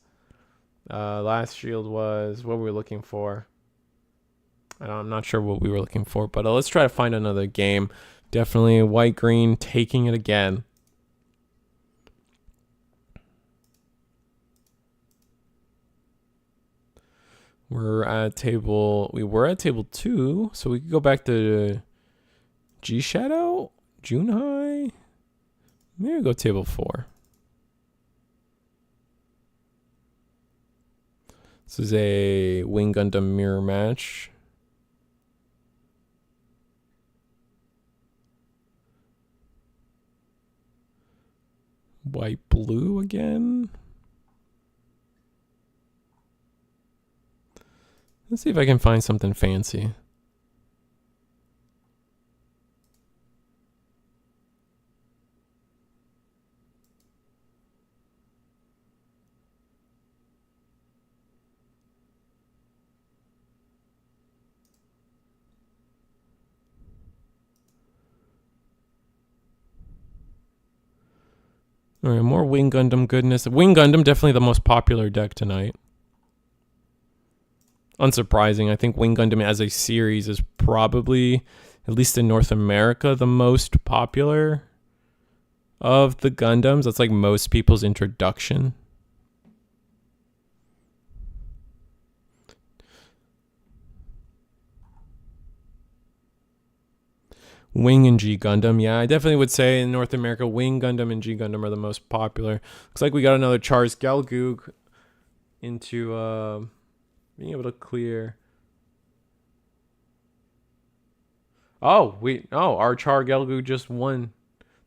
Last shield was what we were looking for. I'm not sure what we were looking for, but let's try to find another game. Definitely white-green taking it again. We were at table 2, so we could go back to G Shadow, June High. Maybe go table 4. This is a Wing Gundam mirror match. White blue again. Let's see if I can find something fancy. All right, more Wing Gundam goodness. Wing Gundam, definitely the most popular deck tonight. Unsurprising. I think Wing Gundam as a series is probably, at least in North America, the most popular of the Gundams. That's like most people's introduction. Wing and G Gundam. Yeah, I definitely would say in North America, Wing Gundam and G Gundam are the most popular. Looks like we got another Char's Gelgoog into being able to clear. Oh, our Char Gelgoog just won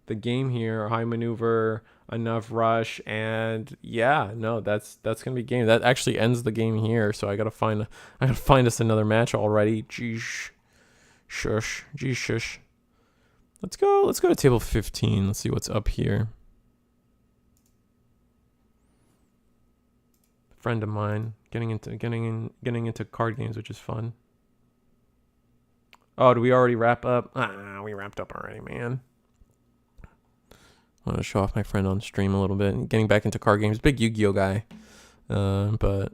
the game here. High maneuver, enough rush, and yeah, no, that's gonna be game. That actually ends the game here. So I gotta find us another match already. Geesh, shush, geesh, shush. Let's go to table 15. Let's see what's up here. Friend of mine getting into card games, which is fun. Oh, do we already wrap up? We wrapped up already, man. I want to show off my friend on stream a little bit. Getting back into card games. Big Yu-Gi-Oh guy. But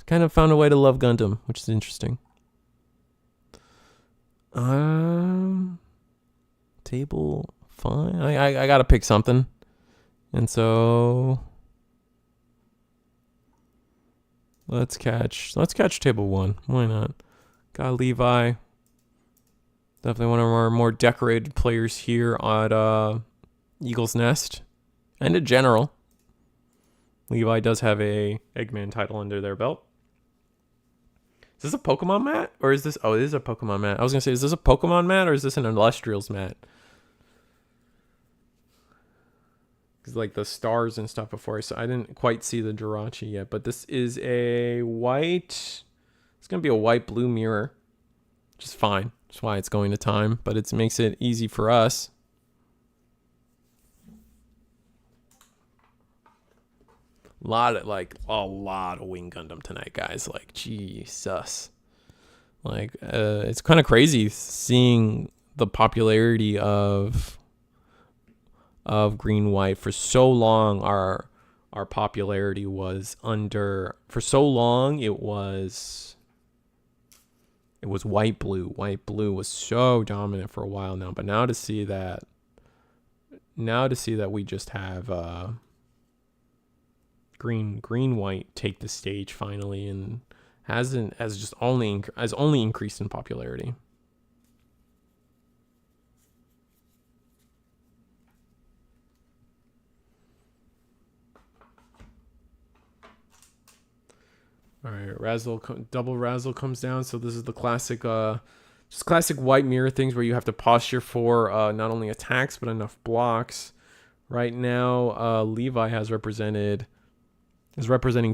kind of found a way to love Gundam, which is interesting. Table 5. I gotta pick something. And so let's catch table 1. Why not? Got Levi. Definitely one of our more decorated players here at Eagle's Nest. And a general. Levi does have a Eggman title under their belt. Is this a Pokemon mat? Or is this... Oh, it is a Pokemon mat. I was going to say, is this a Pokemon mat or is this an Illustrials mat? Because like the stars and stuff before, so I didn't quite see the Jirachi yet. But this is a white... It's going to be a white-blue mirror. Which is fine. That's why it's going to time. But it makes it easy for us. A lot of Wing Gundam tonight, guys. Like, Jesus. Like, it's kind of crazy seeing the popularity of green white. For so long, our popularity was under. For so long, it was white blue. White blue was so dominant for a while now. But now to see that we just have green white take the stage finally, and has only increased in popularity. All right, double Razzle comes down. So this is the classic, just classic white mirror things where you have to posture for not only attacks but enough blocks. Right now, Levi is representing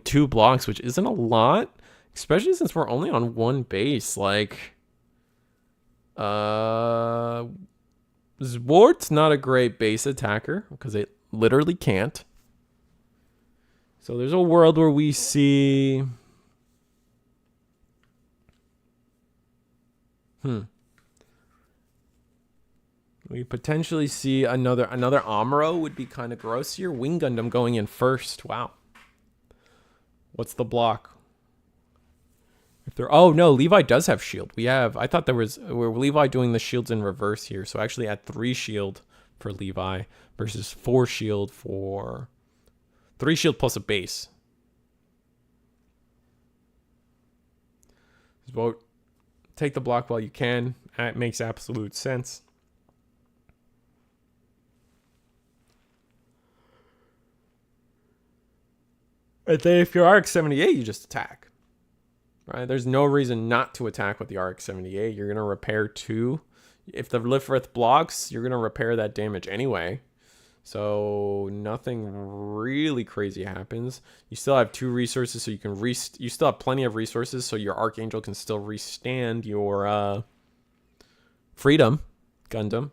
2 blocks, which isn't a lot, especially since we're only on 1 base. Like, Zwart's not a great base attacker because it literally can't. So there's a world where we see... We potentially see another Amuro would be kind of gross here. Wing Gundam going in first. Wow. What's the block? Oh no, Levi does have shield. I thought we're Levi doing the shields in reverse here. So actually at 3 shield for Levi versus 4 shield for 3 shield plus a base. Just vote. Take the block while you can. It makes absolute sense. And then if you're RX-78, you just attack. Right? There's no reason not to attack with the RX-78. You're going to repair 2. If the Lifrith blocks, you're going to repair that damage anyway. So nothing really crazy happens. You still have 2 resources, so you can you still have plenty of resources, so your Archangel can still restand your Freedom Gundam.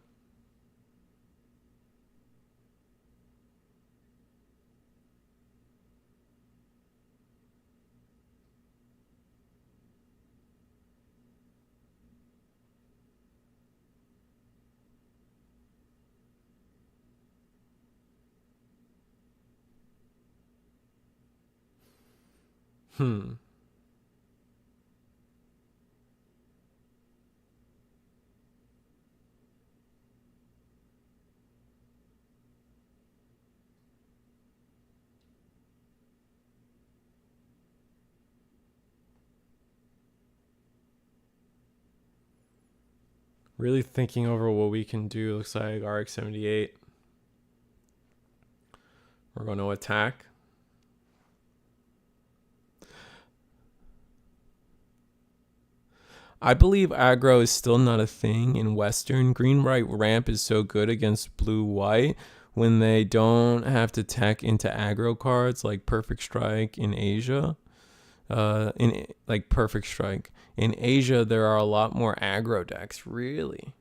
Really thinking over what we can do. Looks like RX-78. We're going to attack. I believe aggro is still not a thing in Western. Green-white ramp is so good against blue-white when they don't have to tech into aggro cards like Perfect Strike in Asia. Perfect Strike. In Asia, there are a lot more aggro decks, really.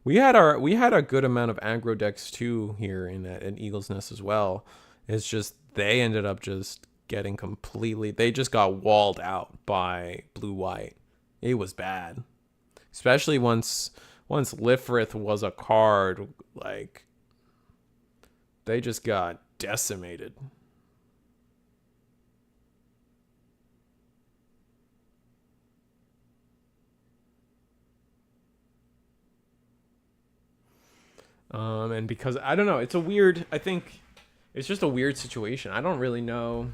We had a good amount of aggro decks too here in Eagle's Nest as well. It's just they ended up just getting completely, they just got walled out by blue-white. It was bad. Especially once Lifrith was a card, like they just got decimated. And because I don't know, I think it's just a weird situation. I don't really know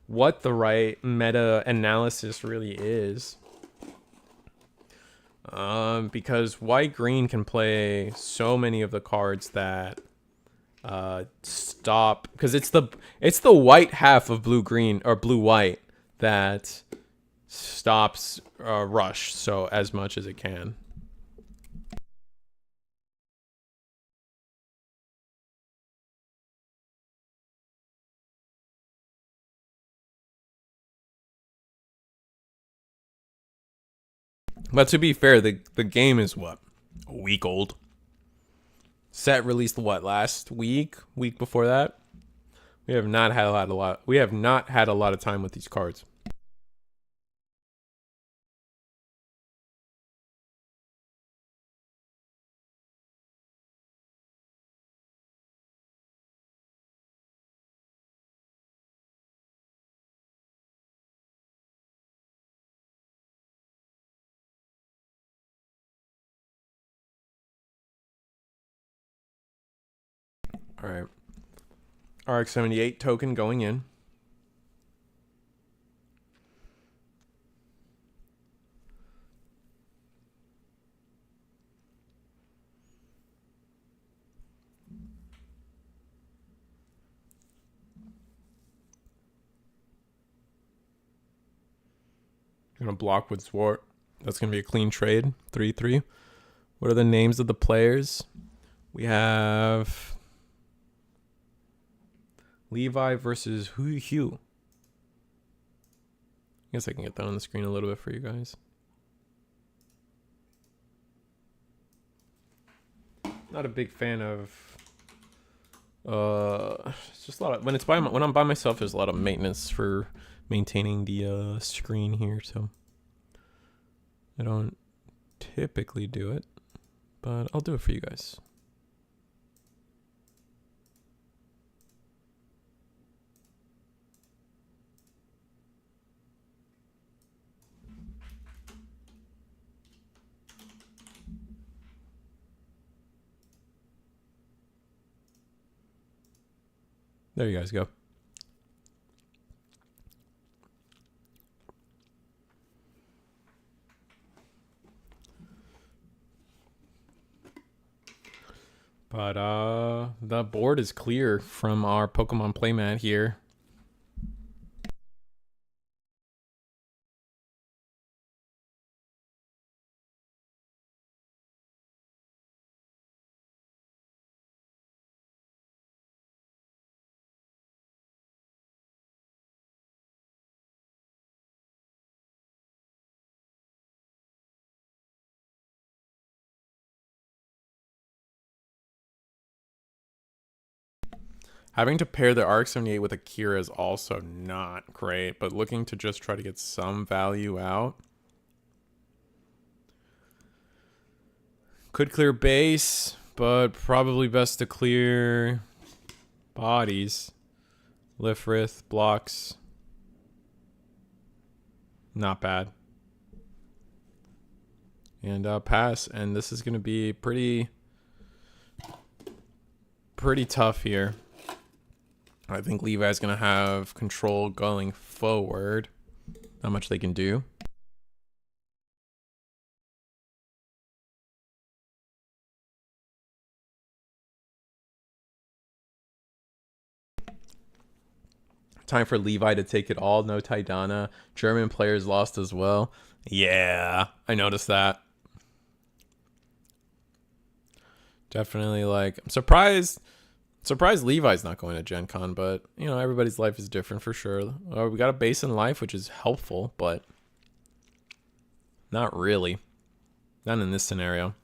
what the right meta analysis really is. Because white green can play so many of the cards that stop, because it's the white half of blue green or blue white that stops rush so as much as it can. But to be fair, the game is what, a week old. Set released what, last week before that. We have not had a lot of time with these cards. All right. RX-78 token going in. Gonna block with Zwart. That's gonna be a clean trade. 3-3. What are the names of the players? We have Levi versus Hugh. I guess I can get that on the screen a little bit for you guys. Not a big fan of. It's just a lot of, when I'm by myself, there's a lot of maintenance for maintaining the screen here, so I don't typically do it, but I'll do it for you guys. There you guys go. board is clear from our Pokemon playmat here. Having to pair the RX-78 with Akira is also not great, but looking to just try to get some value out. Could clear base, but probably best to clear bodies. Lifrith, blocks. Not bad. And pass, and this is going to be pretty tough here. I think Levi's going to have control going forward. Not much they can do. Time for Levi to take it all. No Taidana. German players lost as well. Yeah, I noticed that. Definitely, like, I'm surprised Levi's not going to Gen Con, but, you know, everybody's life is different for sure. We got a base in life, which is helpful, but not really. Not in this scenario.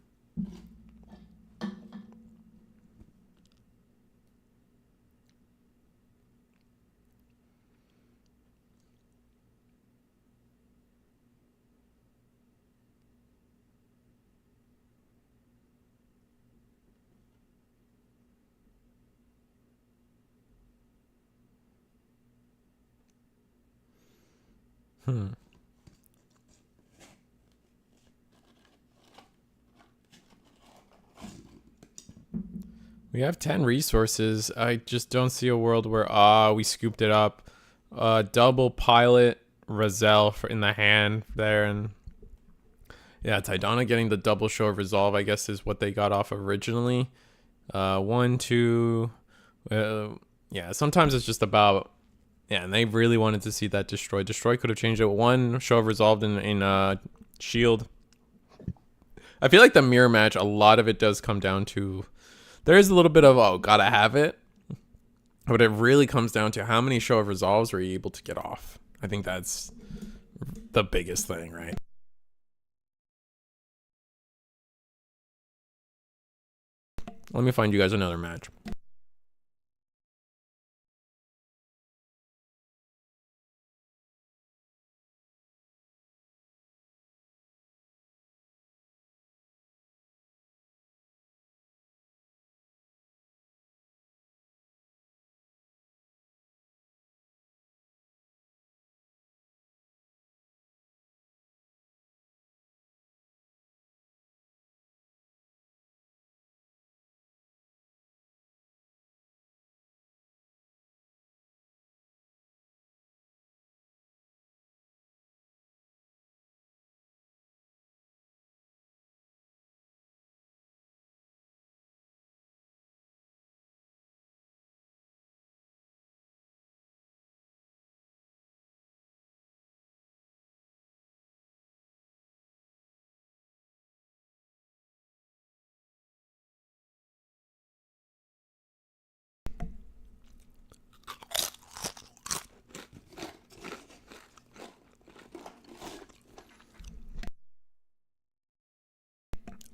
We have 10 resources. I just don't see a world where, we scooped it up. Double pilot Rozelle in the hand there. And yeah, Taidana getting the double show of resolve, I guess, is what they got off originally. 1, 2. Yeah, sometimes it's just about, yeah, and they really wanted to see that destroy. Destroy could have changed it. 1 show of resolved in shield. I feel like the mirror match, a lot of it does come down to, there is a little bit of, oh, gotta have it. But it really comes down to how many show of resolves were you able to get off. I think that's the biggest thing, right? Let me find you guys another match.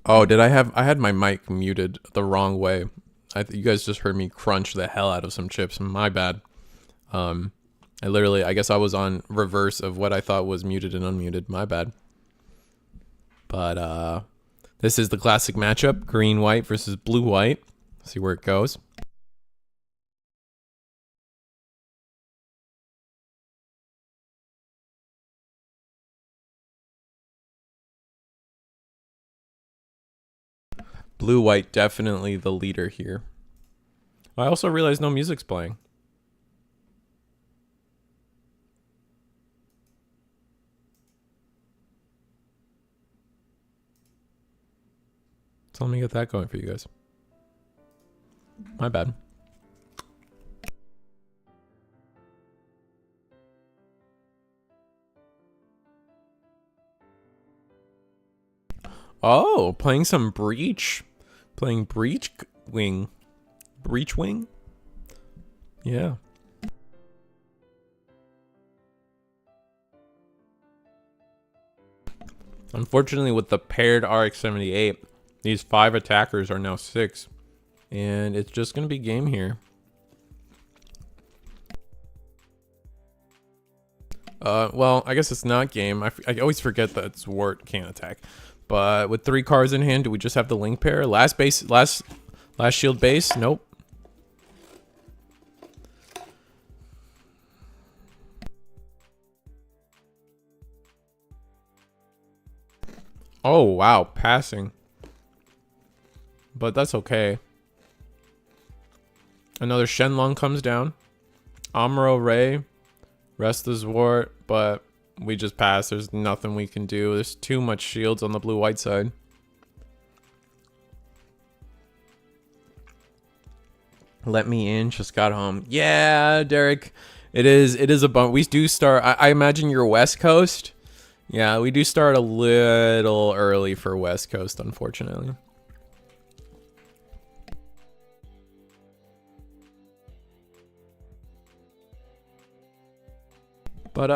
Oh, I had my mic muted the wrong way. You guys just heard me crunch the hell out of some chips. My bad. I guess I was on reverse of what I thought was muted and unmuted. My bad. But this is the classic matchup: green-white versus blue-white. See where it goes. Blue-white definitely the leader here. I also realized no music's playing. So let me get that going for you guys. My bad. Oh, playing some Breach. Playing Breach Wing. Breach Wing? Yeah. Unfortunately, with the paired RX-78, these 5 attackers are now 6. And it's just going to be game here. Well, I guess it's not game. I always forget that Zwart can't attack. But with 3 cards in hand, do we just have the link pair? Last shield base? Nope. Oh, wow. Passing. But that's okay. Another Shenlong comes down. Amuro Ray. Rest is Zwart, but we just pass. There's nothing we can do. There's too much shields on the blue-white side. Let me in. Just got home. Yeah, Derek. It is a bump. We do start. I imagine you're West Coast. Yeah, we do start a little early for West Coast, unfortunately. But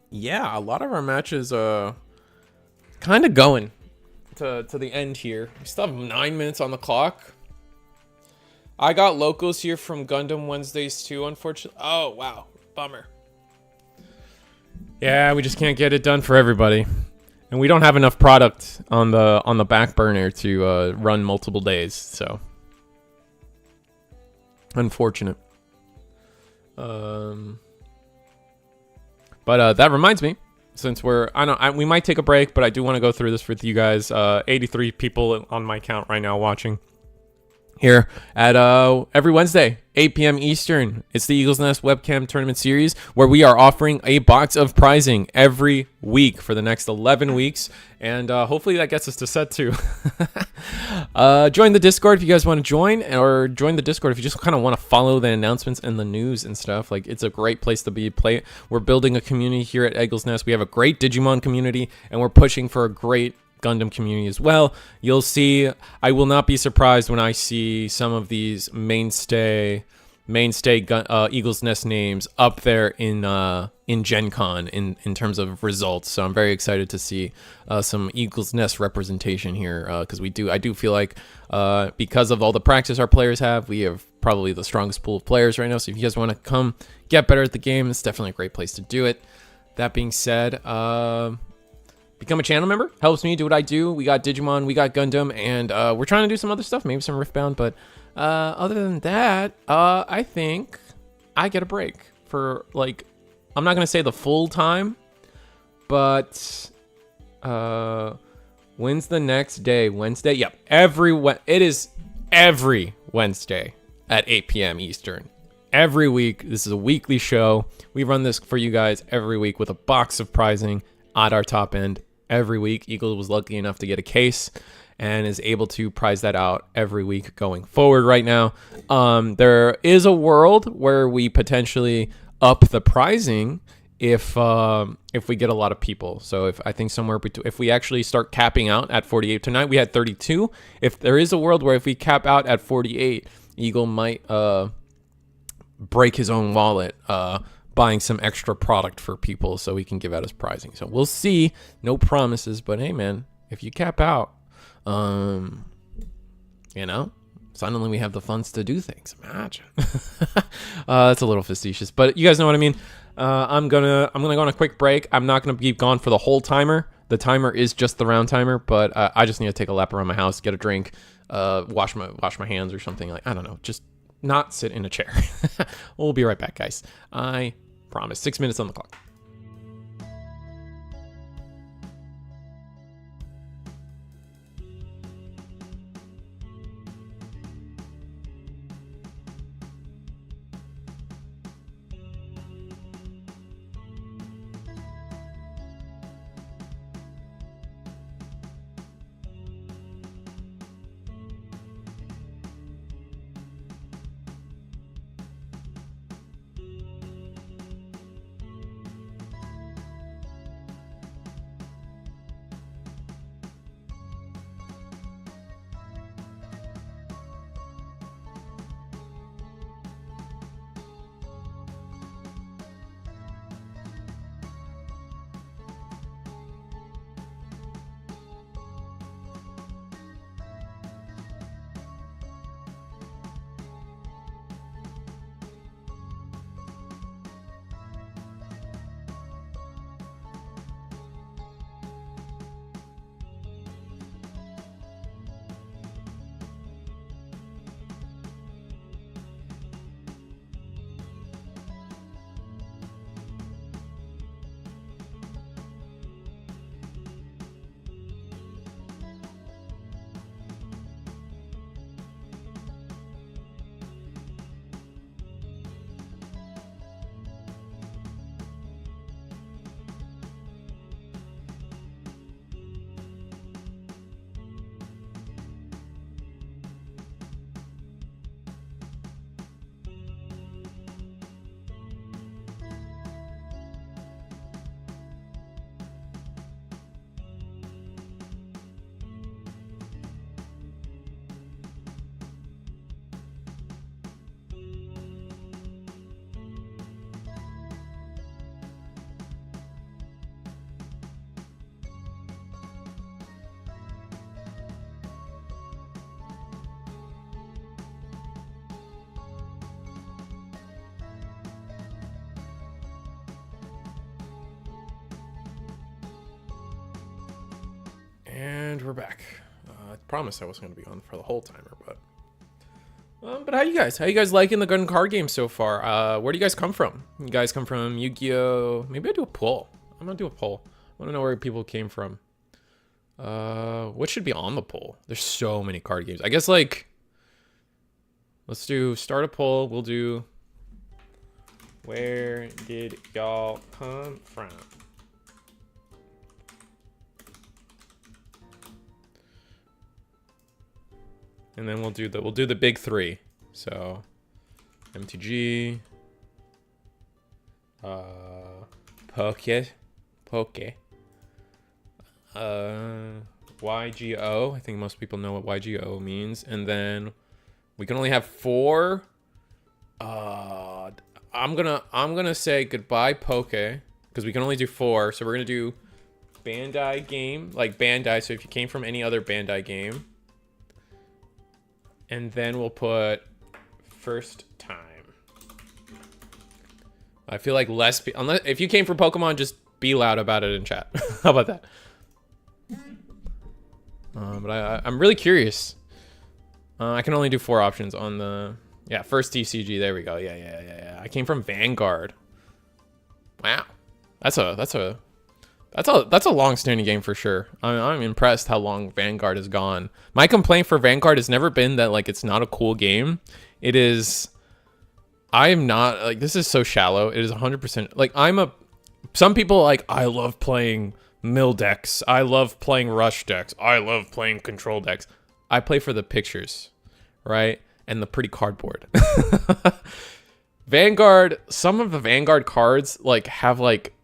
yeah, a lot of our matches kind of going to the end here. We still have 9 minutes on the clock. I got locals here from Gundam Wednesdays too, unfortunately. Oh wow, bummer. Yeah, we just can't get it done for everybody, and we don't have enough product on the back burner to run multiple days. So unfortunate. But that reminds me, since we might take a break, but I do want to go through this with you guys. 83 people on my count right now watching here at every Wednesday, 8 p.m. Eastern. It's the Eagle's Nest webcam tournament series where we are offering a box of prizing every week for the next 11 weeks. And hopefully that gets us to set 2. Join the Discord if you guys want to join, or join the Discord if you just kind of want to follow the announcements and the news and stuff. Like, it's a great place to be. We're building a community here at Eagle's Nest. We have a great Digimon community, and we're pushing for a great Gundam community as well. You'll see, I will not be surprised when I see some of these mainstay Eagle's Nest names up there in Gen Con in terms of results. So I'm very excited to see some Eagle's Nest representation here, because I do feel like because of all the practice our players have, we have probably the strongest pool of players right now. So if you guys want to come get better at the game, it's definitely a great place to do it. That being said, become a channel member. Helps me do what I do. We got Digimon, we got Gundam, and we're trying to do some other stuff, maybe some Riftbound, but other than that, I think I get a break for, like, I'm not going to say the full time, but when's the next day? Wednesday? Yep. It is every Wednesday at 8 p.m. Eastern. Every week. This is a weekly show. We run this for you guys every week with a box of prizing at our top end every week. Eagle was lucky enough to get a case and is able to prize that out every week going forward right now. There is a world where we potentially up the prizing if we get a lot of people. So if we actually start capping out at 48 tonight, we had 32. If there is a world where if we cap out at 48, Eagle might break his own wallet buying some extra product for people so we can give out as prizing. So we'll see. No promises, but hey man, if you cap out, suddenly we have the funds to do things. Imagine. That's a little facetious, but you guys know what I mean. I'm gonna go on a quick break. I'm not gonna be gone for the whole timer. The timer is just the round timer, but I just need to take a lap around my house, get a drink, wash my hands or something. Like, I don't know, just not sit in a chair. We'll be right back, guys. I promise. 6 minutes on the clock. And we're back. I promised I wasn't going to be on for the whole timer, but how you guys? How you guys liking the Gundam card game so far? Where do you guys come from? You guys come from Yu-Gi-Oh? Maybe I do a poll. I'm gonna do a poll. I want to know where people came from. What should be on the poll? There's so many card games. I guess like, let's do start a poll. We'll do where did y'all come from? And then we'll do the big three. So MTG, Poke, YGO. I think most people know what YGO means. And then we can only have 4. I'm gonna say goodbye Poke, because we can only do 4. So we're gonna do Bandai game, like Bandai. So if you came from any other Bandai game. And then we'll put first time. I feel like unless if you came from Pokemon, just be loud about it in chat. How about that? But I'm really curious. I can only do 4 options on the first TCG. There we go. Yeah. I came from Vanguard. Wow, that's a long-standing game for sure. I'm impressed how long Vanguard has gone. My complaint for Vanguard has never been that like it's not a cool game. It is. I am not like, this is so shallow. It is 100% like some people like, I love playing mill decks. I love playing rush decks. I love playing control decks. I play for the pictures, right? And the pretty cardboard. Vanguard, some of the Vanguard cards like have like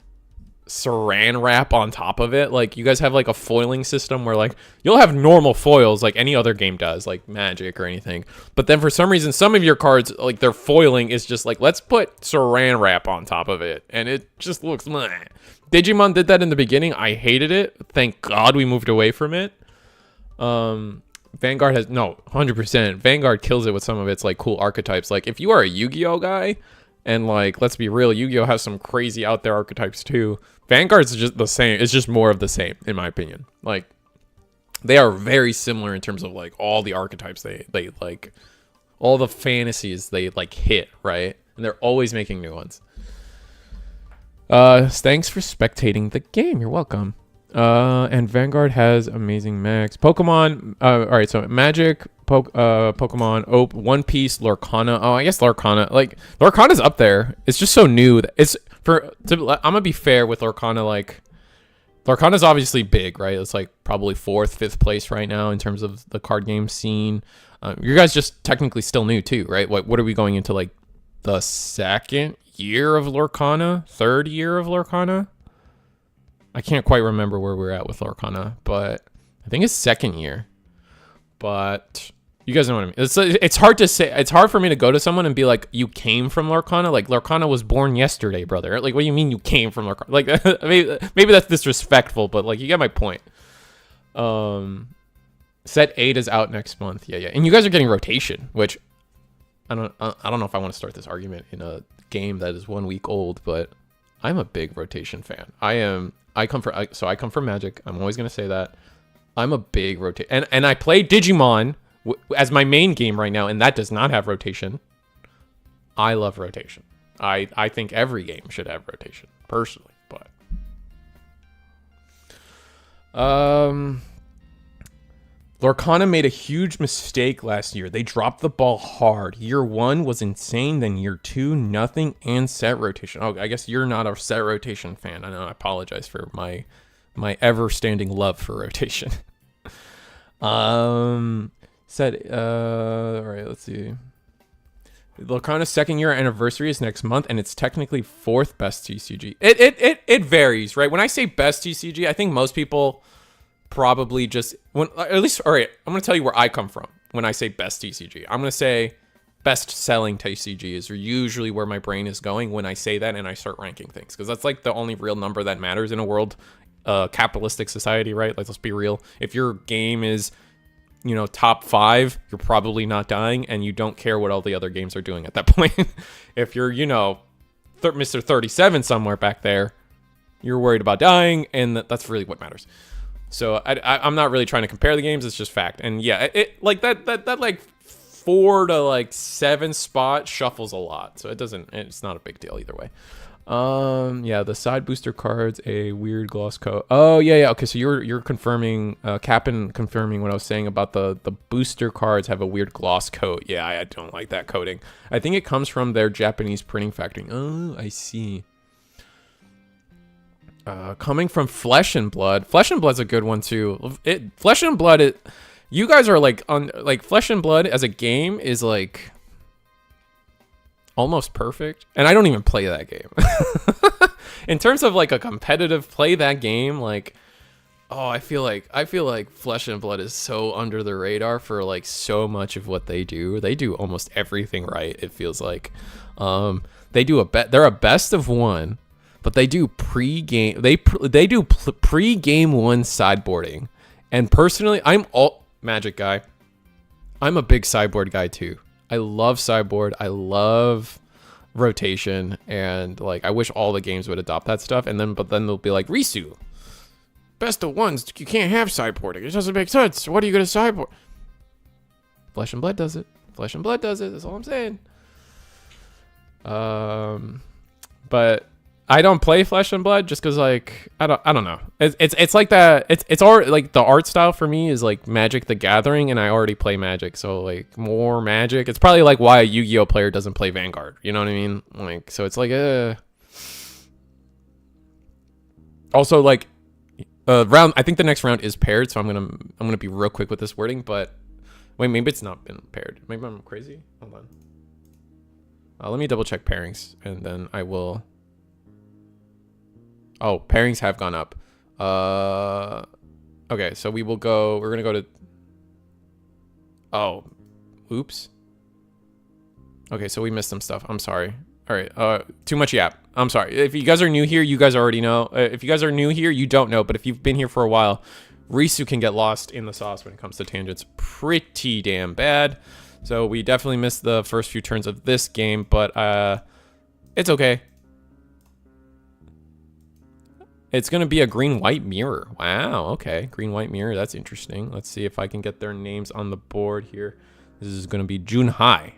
saran wrap on top of it. Like you guys have like a foiling system where like you'll have normal foils like any other game does, like Magic or anything, but then for some reason some of your cards, like their foiling is just like, let's put saran wrap on top of it, and it just looks meh. Digimon did that in the beginning. I hated it. Thank God we moved away from it. Vanguard has 100%. Vanguard kills it with some of its like cool archetypes. Like if you are a Yu-Gi-Oh guy, and like, let's be real, Yu-Gi-Oh has some crazy out there archetypes too. Vanguard's just the same. It's just more of the same, in my opinion. Like, they are very similar in terms of like all the archetypes they like, all the fantasies they like hit, right? And they're always making new ones. Thanks for spectating the game. You're welcome. And Vanguard has amazing mechs. Pokemon. All right. So Magic, Pokemon, One Piece, Lorcana. Oh, I guess Lorcana. Like Lorcana's up there. It's just so new. I'm gonna be fair with Lorcana. Like Lorcana's obviously big, right? It's like probably 4th, 5th place right now in terms of the card game scene. You guys just technically still new too, right? What are we going into, like the 2nd year of Lorcana, 3rd year of Lorcana? I can't quite remember where we're at with Lorcana, but I think it's 2nd year. But you guys know what I mean. It's hard to say. It's hard for me to go to someone and be like, you came from Lorcana? Like, Lorcana was born yesterday, brother. Like, what do you mean you came from Lorcana? Like, maybe that's disrespectful, but like, you get my point. Set 8 is out next month. Yeah. And you guys are getting rotation, which I don't know if I want to start this argument in a game that is 1 week old, but I'm a big rotation fan. I come from Magic. I'm always gonna say that. I'm a big rotation, and I play Digimon as my main game right now, and that does not have rotation. I love rotation. I think every game should have rotation, personally, but Lorcana made a huge mistake last year. They dropped the ball hard. Year 1 was insane. Then year 2, nothing and set rotation. Oh, I guess you're not a set rotation fan. I know. I apologize for my ever-standing love for rotation. All right, let's see. Lorcana's 2nd year anniversary is next month, and it's technically 4th best TCG. It varies, right? When I say best TCG, I think most people probably just, at least, all right, I'm going to tell you where I come from when I say best TCG. I'm going to say best selling TCG is usually where my brain is going when I say that and I start ranking things, because that's like the only real number that matters in a world, capitalistic society, right? Like, let's be real. If your game is, top 5, you're probably not dying, and you don't care what all the other games are doing at that point. If you're, Mr. 37 somewhere back there, you're worried about dying, and that's really what matters. So I'm not really trying to compare the games. It's just fact. And yeah, it like that like 4 to like 7 spot shuffles a lot. So it's not a big deal either way. Yeah, the side booster cards, a weird gloss coat. Oh yeah. Okay, so you're confirming, Cap'n confirming what I was saying about the booster cards have a weird gloss coat. Yeah, I don't like that coating. I think it comes from their Japanese printing factory. Oh, I see. Coming from Flesh and Blood. Flesh and Blood's a good one too. Flesh and Blood, you guys are like Flesh and Blood as a game is like almost perfect, and I don't even play that game. In terms of like a competitive play that game, like, oh, I feel like Flesh and Blood is so under the radar for like so much of what they do. They do almost everything right. It feels like, they do they're a best of one. But they do pre-game. They do pre-game 1 sideboarding, and personally, I'm all Magic guy. I'm a big sideboard guy too. I love sideboard. I love rotation, and like I wish all the games would adopt that stuff. But then they'll be like, Risu, best of ones. You can't have sideboarding. It doesn't make sense. What are you gonna sideboard? Flesh and Blood does it. Flesh and Blood does it. That's all I'm saying. But I don't play Flesh and Blood just because like I don't know. It's like that. It's already like the art style for me is like Magic the Gathering, and I already play Magic, so like more Magic. It's probably like why a Yu-Gi-Oh player doesn't play Vanguard. You know what I mean? Like so it's like Also like round. I think the next round is paired, so I'm gonna be real quick with this wording. But wait, maybe it's not been paired. Maybe I'm crazy. Hold on. Let me double check pairings, and then I will. Oh, pairings have gone up. Okay, so we're gonna go to. Oh, oops. Okay, so we missed some stuff. I'm sorry. All right, too much yap. I'm sorry. If you guys are new here, you guys already know. If you guys are new here, you don't know. But if you've been here for a while, Risu can get lost in the sauce when it comes to tangents. Pretty damn bad. So we definitely missed the first few turns of this game, but it's okay. It's going to be a green-white mirror. Wow, okay. Green-white mirror, that's interesting. Let's see if I can get their names on the board here. This is going to be Junhai.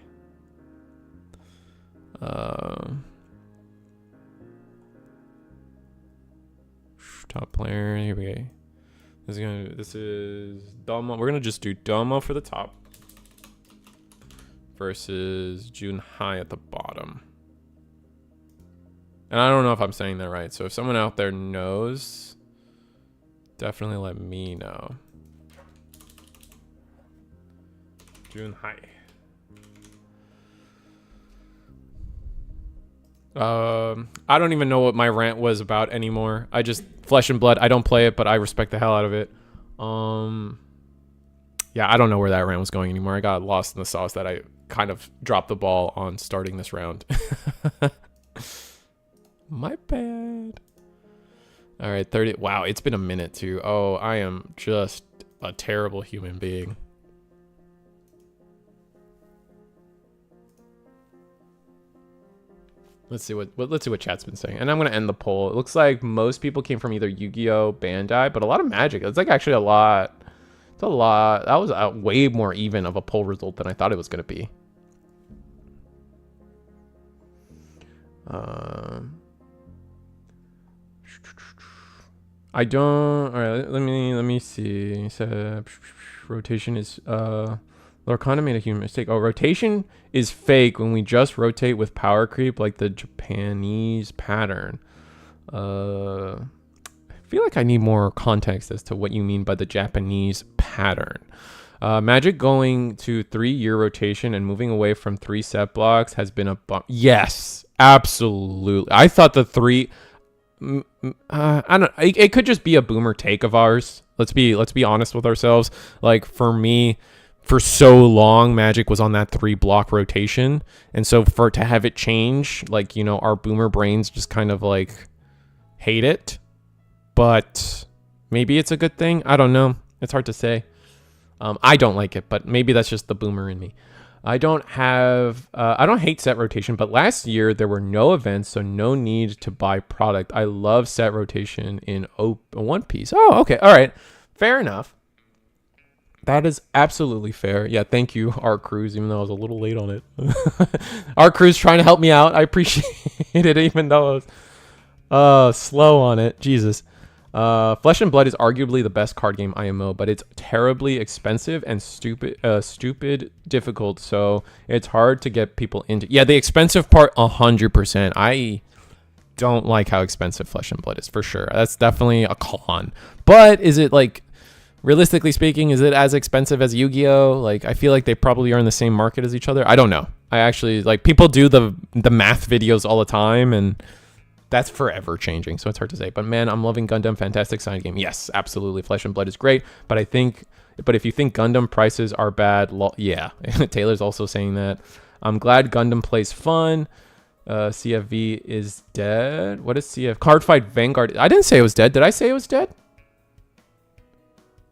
Top player, here we go. This is Domo. We're going to just do Domo for the top. Versus Junhai at the bottom. And I don't know if I'm saying that right. So if someone out there knows, definitely let me know. Junhai. I don't even know what my rant was about anymore. I just Flesh and Blood. I don't play it, but I respect the hell out of it. Yeah, I don't know where that rant was going anymore. I got lost in the sauce that I kind of dropped the ball on starting this round. My bad. All right, 30. Wow, it's been a minute too. Oh, I am just a terrible human being. Let's see what chat's been saying, and I'm gonna end the poll. It looks like most people came from either Yu-Gi-Oh, Bandai, but a lot of Magic. It's like actually a lot. It's a lot. That was a way more even of a poll result than I thought it was gonna be. I don't. All right, let me see. So, rotation is Lorcana made a human mistake. Oh, rotation is fake when we just rotate with power creep like the Japanese pattern. I feel like I need more context as to what you mean by the Japanese pattern. Magic going to 3-year rotation and moving away from 3 set blocks has been a bump. Yes, absolutely. I thought the 3. I don't. It could just be a boomer take of ours. Let's be honest with ourselves. Like for me, for so long, Magic was on that 3-block rotation, and so to have it change, like our boomer brains just kind of like hate it. But maybe it's a good thing. I don't know. It's hard to say. I don't like it, but maybe that's just the boomer in me. I don't hate set rotation, but last year there were no events, so no need to buy product. I love set rotation in One Piece. Oh, okay. All right. Fair enough. That is absolutely fair. Yeah, thank you, R Cruz, even though I was a little late on it. R Cruz trying to help me out. I appreciate it, even though I was slow on it. Jesus. Flesh and Blood is arguably the best card game IMO, but it's terribly expensive and stupid difficult, so it's hard to get people into. Yeah, the expensive part, 100%. I don't like how expensive Flesh and Blood is, for sure. That's definitely a con. But is it, like, realistically speaking, is it as expensive as Yu-Gi-Oh? Like, I feel like they probably are in the same market as each other. I don't know. I actually, like, people do the math videos all the time, and that's forever changing, so it's hard to say. But man, I'm loving Gundam. Fantastic side game. Yes, absolutely. Flesh and Blood is great, but if you think Gundam prices are bad, yeah. Taylor's also saying that. I'm glad Gundam plays fun. CFV is dead. What is CF? Cardfight Vanguard. I didn't say it was dead. Did I say it was dead?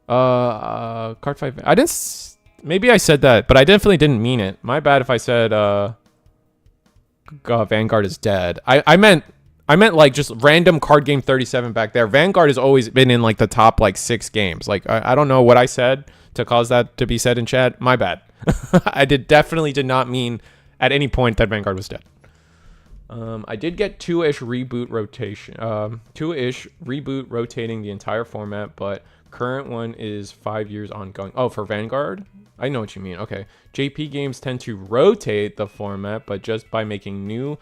Cardfight. I didn't. Maybe I said that, but I definitely didn't mean it. My bad if I said Vanguard is dead. I meant like just random card game 37 back there. Vanguard has always been in like the top like 6 games. Like I don't know what I said to cause that to be said in chat. My bad. I definitely did not mean at any point that Vanguard was dead. I did get 2-ish reboot rotation. 2-ish reboot rotating the entire format, but current one is 5 years ongoing. Oh, for Vanguard? I know what you mean. Okay. JP games tend to rotate the format, but just by making new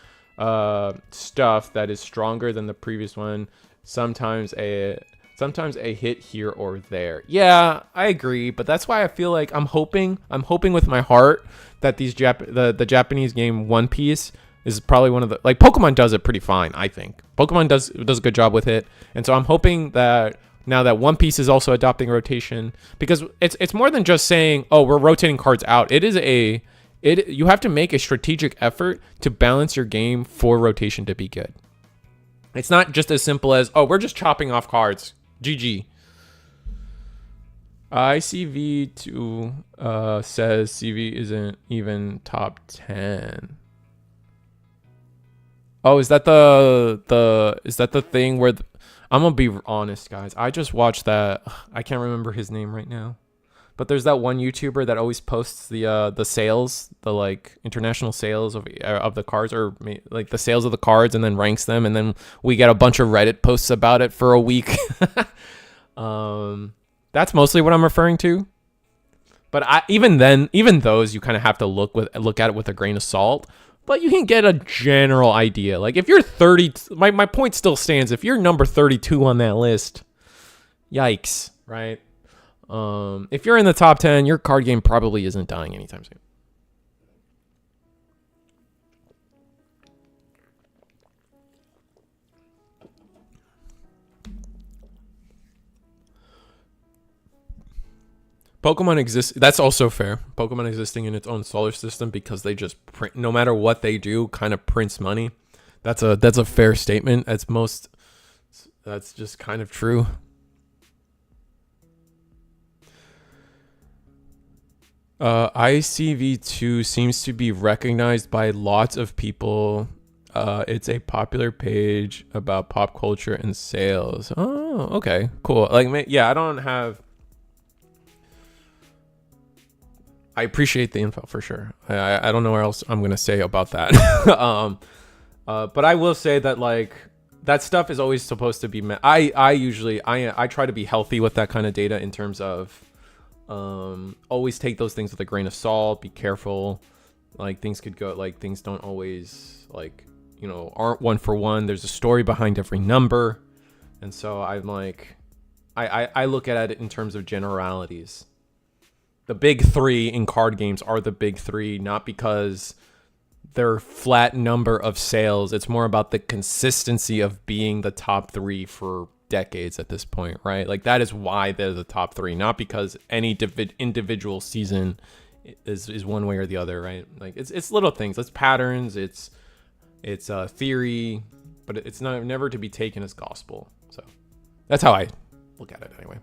stuff that is stronger than the previous one, sometimes a hit here or there. Yeah, I agree, but that's why I feel like I'm hoping with my heart that these the Japanese game One Piece is probably one of the, like, Pokemon does it pretty fine. I think Pokemon does a good job with it, and so I'm hoping that now that One Piece is also adopting rotation, because it's more than just saying, oh, we're rotating cards out. You have to make a strategic effort to balance your game for rotation to be good. It's not just as simple as, oh, we're just chopping off cards. GG. ICV2 says CV isn't even top 10. Oh, is that the thing where I'm gonna be honest, guys. I just watched that. I can't remember his name right now, but there's that one YouTuber that always posts the sales, the like international sales of the cards, or like the sales of the cards, and then ranks them, and then we get a bunch of Reddit posts about it for a week. That's mostly what I'm referring to. But even those you kind of have to look at it with a grain of salt. But you can get a general idea. Like if you're 30, my point still stands. If you're number 32 on that list, yikes, right? If you're in the top 10, your card game probably isn't dying anytime soon. Pokemon exists. That's also fair. Pokemon existing in its own solar system because they just print, no matter what they do, kind of prints money. That's a fair statement. That's just kind of true. ICV2 seems to be recognized by lots of people. It's a popular page about pop culture and sales. Oh, okay, cool. Like, yeah, I appreciate the info for sure. I don't know what else I'm gonna say about that. But I will say that like that stuff is always supposed to be. I try to be healthy with that kind of data in terms of always take those things with a grain of salt. Be careful. Like things could go. Like things don't always like aren't one for one. There's a story behind every number, and so I'm like, I look at it in terms of generalities. The big 3 in card games are the big 3, not because they're flat number of sales. It's more about the consistency of being the top 3 for decades at this point, right? Like that is why they're the top 3, not because any individual season is one way or the other, right? Like it's little things, it's patterns, it's theory, but it's never to be taken as gospel. So that's how I look at it anyway.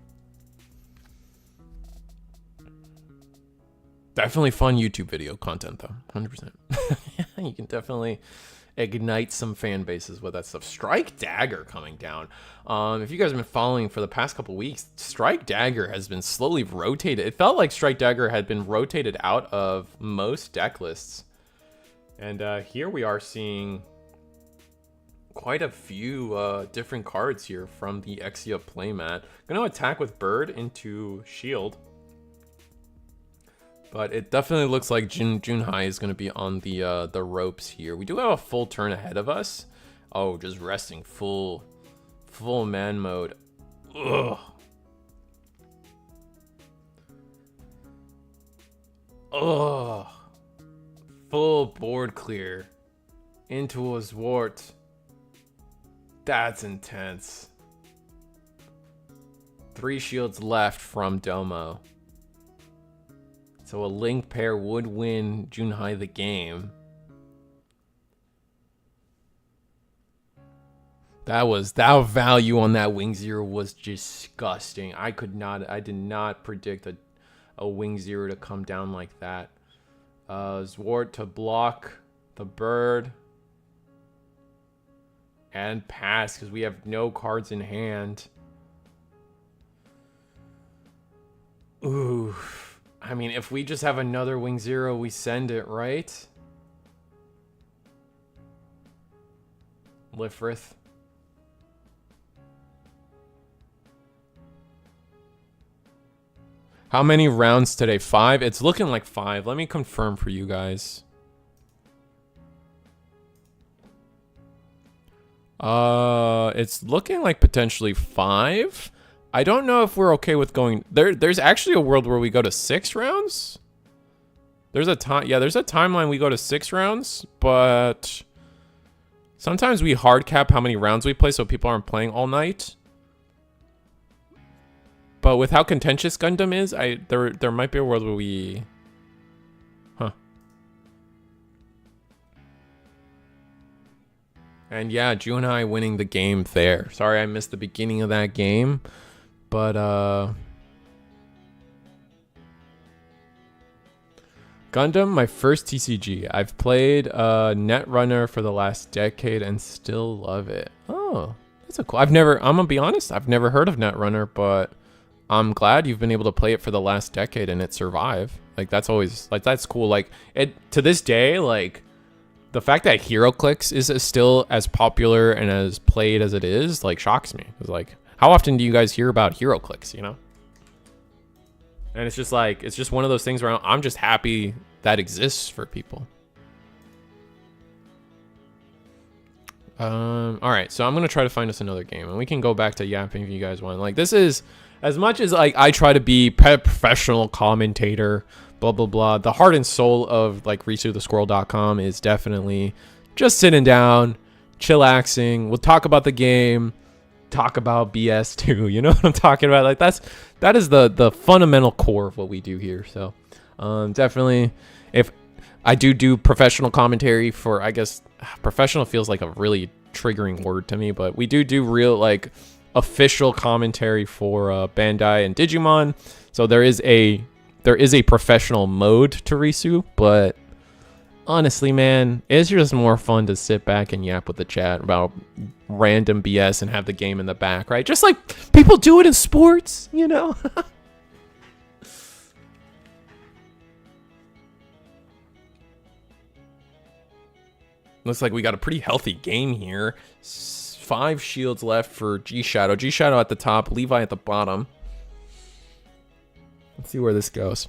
Definitely fun YouTube video content though, 100%. You can definitely, ignite some fan bases with that stuff. Strike Dagger coming down. If you guys have been following for the past couple weeks, Strike Dagger has been slowly rotated. It felt like Strike Dagger had been rotated out of most deck lists. And here we are seeing quite a few different cards here from the Exia playmat. Going to attack with Bird into Shield. But it definitely looks like Junhai is going to be on the ropes here. We do have a full turn ahead of us. Oh, just resting full man mode. Ugh. Ugh. Full board clear into a Zwart. That's intense. 3 shields left from Domo. So a link pair would win Junhai the game. That value on that Wing Zero was disgusting. I did not predict a Wing Zero to come down like that. Zwart to block the Bird. And pass, because we have no cards in hand. Ooh. I mean, if we just have another Wing Zero, we send it, right? Lifrith. How many rounds today? 5? It's looking like 5. Let me confirm for you guys. It's looking like potentially 5. I don't know if we're okay with going there's actually a world where we go to 6 rounds. There's a timeline we go to 6 rounds, but sometimes we hard cap how many rounds we play so people aren't playing all night. But with how contentious Gundam is, there might be a world where we And yeah, Junhai winning the game there. Sorry I missed the beginning of that game. But, Gundam, my first TCG. I've played Netrunner for the last decade and still love it. Oh, that's a cool. I'm gonna be honest, I've never heard of Netrunner, but I'm glad you've been able to play it for the last decade and it survive. Like, that's always, like, that's cool. Like, it, to this day, like, the fact that HeroClix is still as popular and as played as it is, like, shocks me. It's like, how often do you guys hear about HeroClix, you know? And it's just like, it's just one of those things where I'm just happy that exists for people. All right, so I'm gonna try to find us another game, and we can go back to yapping if you guys want. Like, this is, as much as like I try to be professional commentator, blah blah blah, the heart and soul of like RisuTheSquirrel.com is definitely just sitting down, chillaxing. We'll talk about the game, talk about BS too. You know what I'm talking about? Like, that is the fundamental core of what we do here. So definitely, if I do professional commentary for, I guess professional feels like a really triggering word to me, but we do real like official commentary for Bandai and Digimon. So there is a professional mode to Risu, but honestly, man, it's just more fun to sit back and yap with the chat about random BS and have the game in the back, right? Just like people do it in sports, you know? Looks like we got a pretty healthy game here. 5 shields left for G-Shadow. G-Shadow at the top, Levi at the bottom. Let's see where this goes.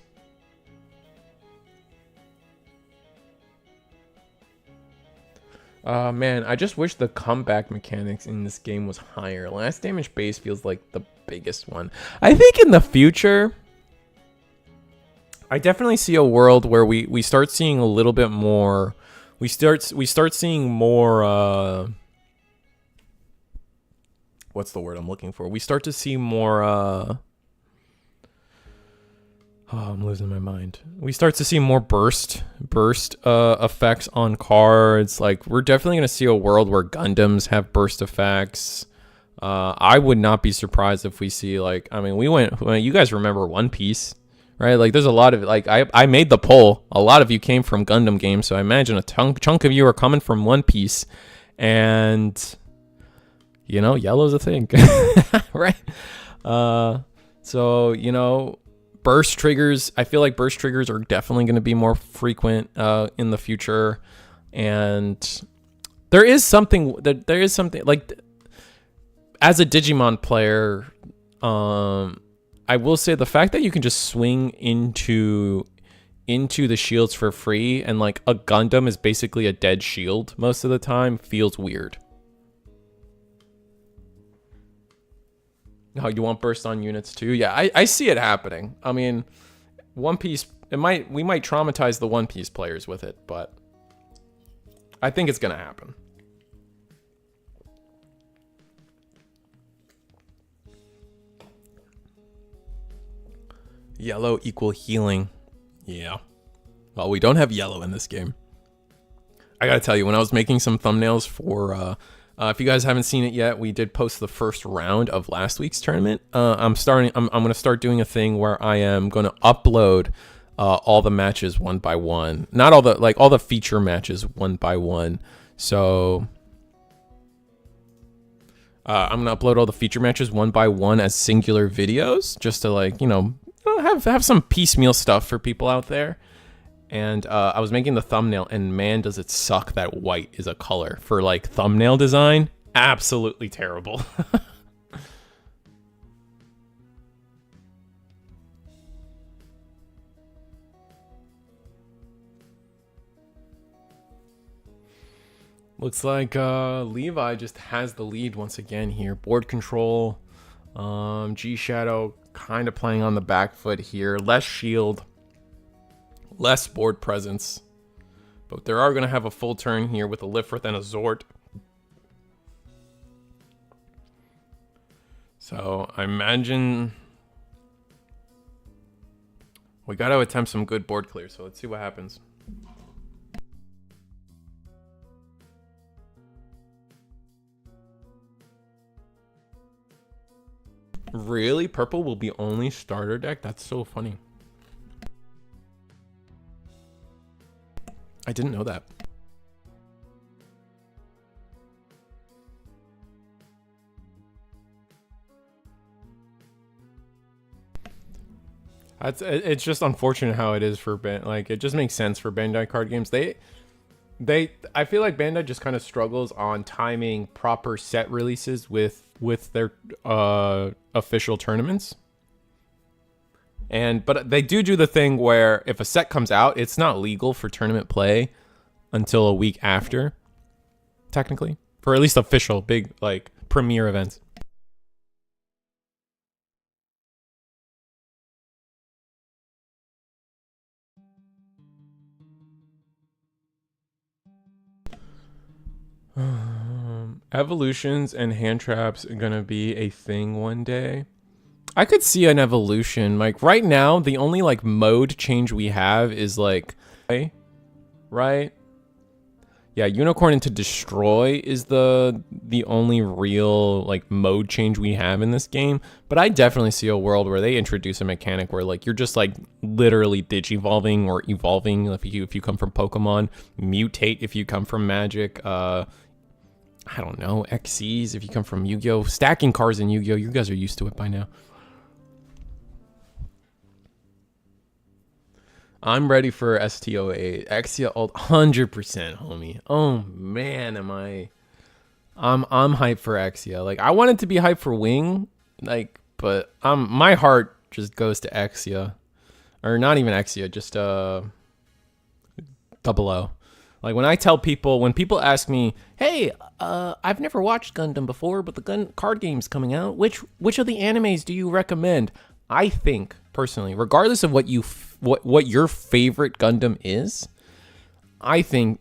Man, I just wish the comeback mechanics in this game was higher. Last damage base feels like the biggest one. I think in the future, I definitely see a world where we start seeing a little bit more. We start seeing more. What's the word I'm looking for? We start to see more. Oh, I'm losing my mind. We start to see more burst effects on cards. Like, we're definitely gonna see a world where Gundams have burst effects. I would not be surprised if we see, like, I mean, you guys remember One Piece, right? Like there's a lot of like I made the poll. A lot of you came from Gundam games, so I imagine a chunk of you are coming from One Piece, and you know, yellow's a thing, right? So you know, burst triggers. I feel like burst triggers are definitely going to be more frequent in the future, and there is something like as a Digimon player, I will say the fact that you can just swing into the shields for free, and like a Gundam is basically a dead shield most of the time, feels weird. Oh, you want burst on units too? Yeah, I see it happening. I mean, One Piece, we might traumatize the One Piece players with it, but I think it's gonna happen. Yellow equal healing. Yeah. Well, we don't have yellow in this game. I gotta tell you, when I was making some thumbnails for, if you guys haven't seen it yet, we did post the first round of last week's tournament. I'm gonna start doing a thing where I am gonna upload all the matches one by one. Not all the feature matches one by one. So I'm gonna upload all the feature matches one by one as singular videos, just to like, you know, have some piecemeal stuff for people out there. And I was making the thumbnail, and man, does it suck that white is a color for like thumbnail design. Absolutely terrible. Looks like Levi just has the lead once again here. Board control. G Shadow kind of playing on the back foot here. Less shield. Less board presence. But they are going to have a full turn here with a Lifrith and a Zort. So I imagine we got to attempt some good board clear. So let's see what happens. Really? Purple will be only starter deck? That's so funny. I didn't know that. It's just unfortunate how it is for like it just makes sense for Bandai card games. I feel like Bandai just kind of struggles on timing proper set releases with their official tournaments. But they do the thing where if a set comes out, it's not legal for tournament play until a week after, technically, for at least official big like premier events. Evolutions and hand traps are gonna be a thing one day. I could see an evolution. Like right now, the only like mode change we have is like, right? Yeah, unicorn into destroy is the only real like mode change we have in this game. But I definitely see a world where they introduce a mechanic where like you're just like literally digivolving or evolving if you come from Pokemon, mutate if you come from Magic. I don't know, XCs if you come from Yu-Gi-Oh, stacking cards in Yu-Gi-Oh. You guys are used to it by now. I'm ready for STO8. Exia ult 100%, homie. Oh man, I'm hyped for Exia. Like I wanted to be hyped for Wing, like, but my heart just goes to Exia. Or not even Exia, just Double O. Like when people ask me, "Hey, I've never watched Gundam before, but the card game's coming out. Which of the animes do you recommend?" I think personally, regardless of what what your favorite Gundam is, I think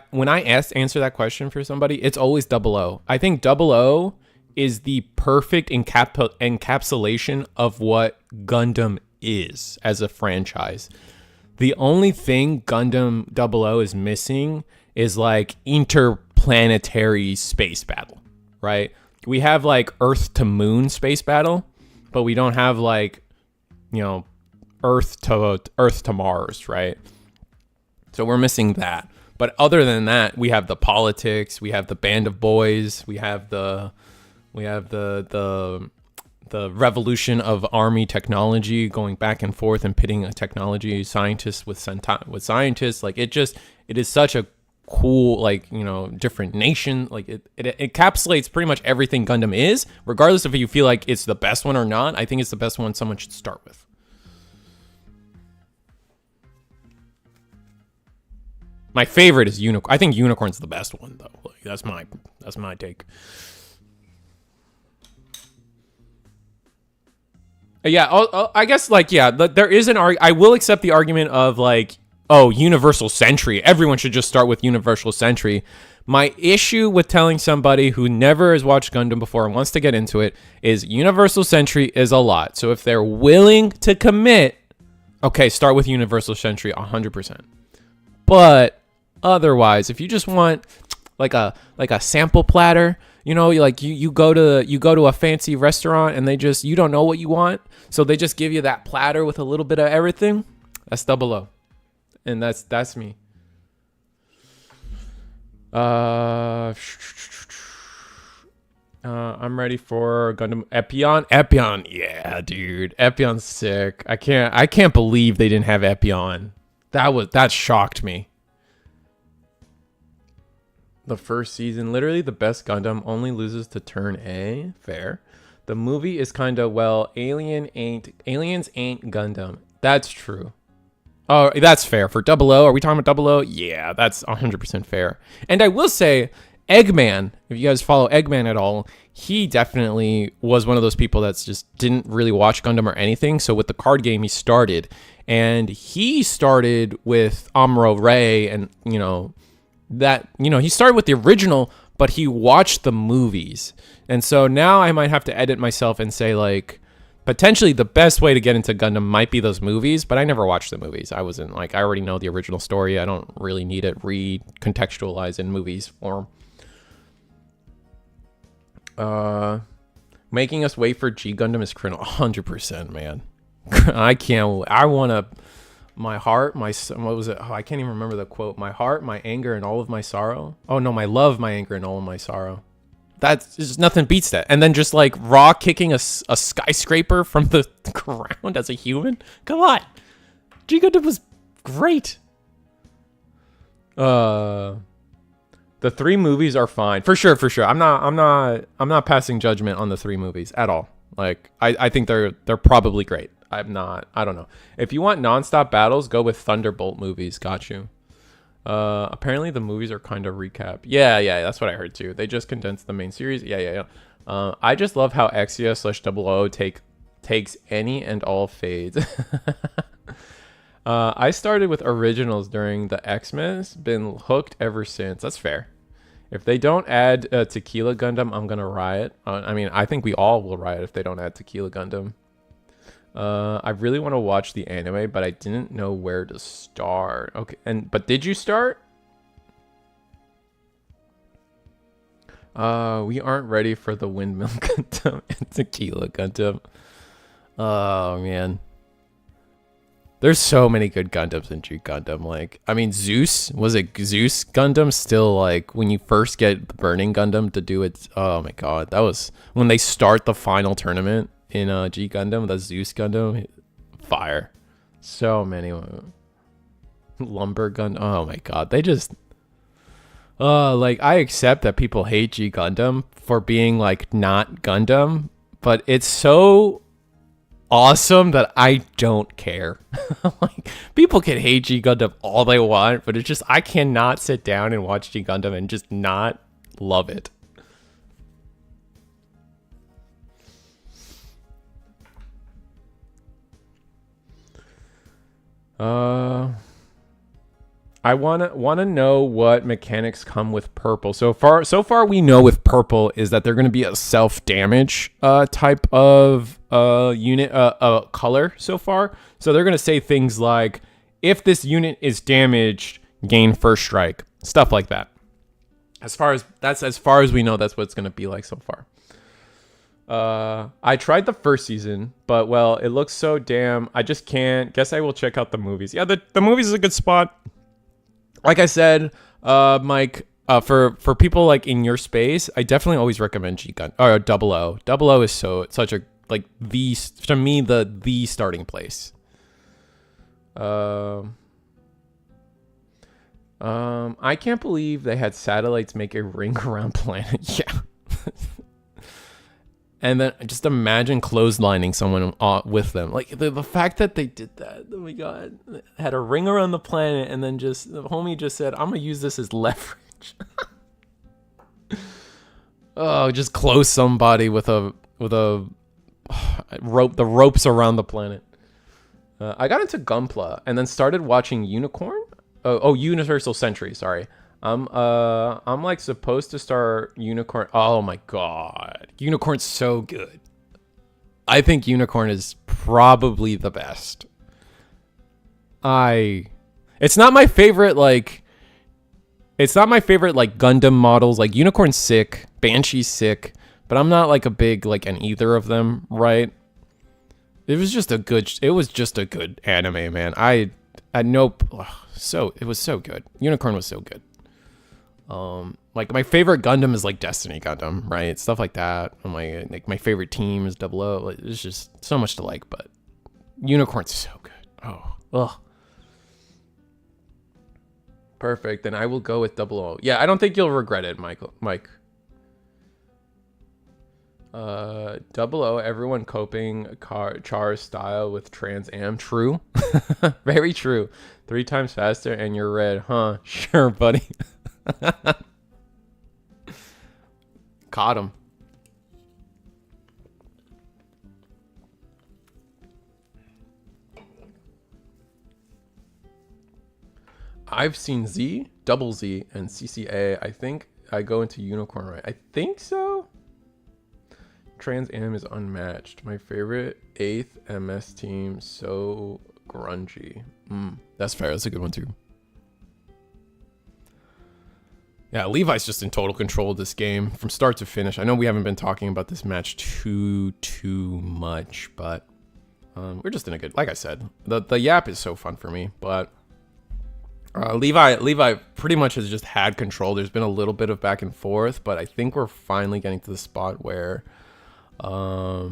when I answer that question for somebody, it's always Double O. I think Double O is the perfect encapsulation of what Gundam is as a franchise. The only thing Gundam 00 is missing is like interplanetary space battle, right? We have like Earth to Moon space battle, but we don't have like, you know, Earth to Mars, right? So we're missing that. But other than that, we have the politics, we have the band of boys, we have the revolution of army technology going back and forth and pitting a technology scientists with scientists. Like it is such a cool, like, you know, different nation. Like it encapsulates pretty much everything Gundam is, regardless if you feel like it's the best one or not. I think it's the best one someone should start with. My favorite is Unicorn. I think Unicorn's the best one though. Like that's my take. Yeah, I guess, like, yeah, there is I will accept the argument of, like, oh, Universal Century. Everyone should just start with Universal Century. My issue with telling somebody who never has watched Gundam before and wants to get into it is Universal Century is a lot. So if they're willing to commit, okay, start with Universal Century 100%. But otherwise, if you just want like a sample platter, you know, like you go to a fancy restaurant and you don't know what you want, so they just give you that platter with a little bit of everything. That's Double O, and that's me. I'm ready for Gundam Epion. Epion, yeah, dude, Epion's sick. I can't believe they didn't have Epion. That shocked me. The first season, literally the best Gundam, only loses to Turn A. Fair. The movie is kind of, well, aliens ain't Gundam. That's true. Oh, that's fair. For Double O, are we talking about Double O? Yeah, that's 100% fair. And I will say, Eggman, if you guys follow Eggman at all, he definitely was one of those people that's just didn't really watch Gundam or anything. So with the card game, he started. And he started with Amuro Ray and, you know, that, you know, he started with the original, but he watched the movies. And so now I might have to edit myself and say, like, potentially the best way to get into Gundam might be those movies, but I never watched the movies. I wasn't, like, I already know the original story. I don't really need it recontextualized in movies form. Making us wait for G Gundam is criminal. 100%, man. I want to... My heart, what was it? Oh, I can't even remember the quote. My heart, my anger, and all of my sorrow. Oh, no, my love, my anger, and all of my sorrow. That's just nothing beats that. And then just like raw kicking a skyscraper from the ground as a human. Come on. G Gundam was great. The 3 movies are fine. For sure. I'm not passing judgment on the 3 movies at all. Like, I think they're probably great. I don't know. If you want nonstop battles, go with Thunderbolt movies. Got you. Apparently the movies are kind of recap. Yeah, that's what I heard too. They just condensed the main series. Yeah. I just love how Exia/00 takes any and all fades. I started with originals during the X-Men's. Been hooked ever since. That's fair. If they don't add Tequila Gundam, I'm gonna riot. I mean, I think we all will riot if they don't add Tequila Gundam. I really want to watch the anime, but I didn't know where to start. Okay, but did you start? We aren't ready for the Windmill Gundam and Tequila Gundam. Oh, man. There's so many good Gundams in G Gundam. Like, I mean, Zeus Gundam still, like, when you first get the Burning Gundam to do it. Oh, my God. That was when they start the final tournament. In G Gundam, the Zeus Gundam, fire. So many. Lumber Gundam. Oh my God. They just... like, I accept that people hate G Gundam for being, like, not Gundam. But it's so awesome that I don't care. Like, people can hate G Gundam all they want. But it's just, I cannot sit down and watch G Gundam and just not love it. I wanna know what mechanics come with purple. So far we know with purple is that they're gonna be a self-damage type of unit color so far. So they're gonna say things like, if this unit is damaged, gain first strike, stuff like that. As far as we know, that's what it's gonna be like so far. I tried the first season, but well, it looks so damn. I just can't. Guess I will check out the movies. Yeah, the movies is a good spot. Like I said, Mike, for people like in your space, I definitely always recommend G Gun or Double O. Double O is such a like the to me the starting place. I can't believe they had satellites make a ring around planet. Yeah. And then just imagine clotheslining someone with them. Like the fact that they did that. Oh my god. Had a ring around the planet and then just the homie just said, I'm gonna use this as leverage. Oh, just close somebody with a rope, the ropes around the planet. I got into Gunpla and then started watching Unicorn. Universal Century, sorry. I'm like supposed to start Unicorn. Oh my god. Unicorn's so good. I think Unicorn is probably the best. It's not my favorite like Gundam models. Like Unicorn's sick, Banshee's sick, but I'm not like a big like an either of them, right? It was just a good anime, man. It was so good. Unicorn was so good. Like my favorite Gundam is like Destiny Gundam, right? Stuff like that. My favorite team is Double O. Like, there's just so much to like, but Unicorn's so good. Oh, perfect. Then I will go with Double O. Yeah, I don't think you'll regret it, Mike. Double O, everyone coping Char's style with Trans Am. True. Very true. 3 times faster and you're red, huh? Sure, buddy. Caught him. I've seen Z, Double Z, and CCA. I think I go into Unicorn, right? I think so. Trans Am is unmatched. My favorite 8th MS team, so grungy. That's fair. That's a good one too. Yeah, Levi's just in total control of this game from start to finish. I know we haven't been talking about this match too much, but we're just in a good. Like I said, the Yap is so fun for me, but Levi pretty much has just had control. There's been a little bit of back and forth, but I think we're finally getting to the spot where our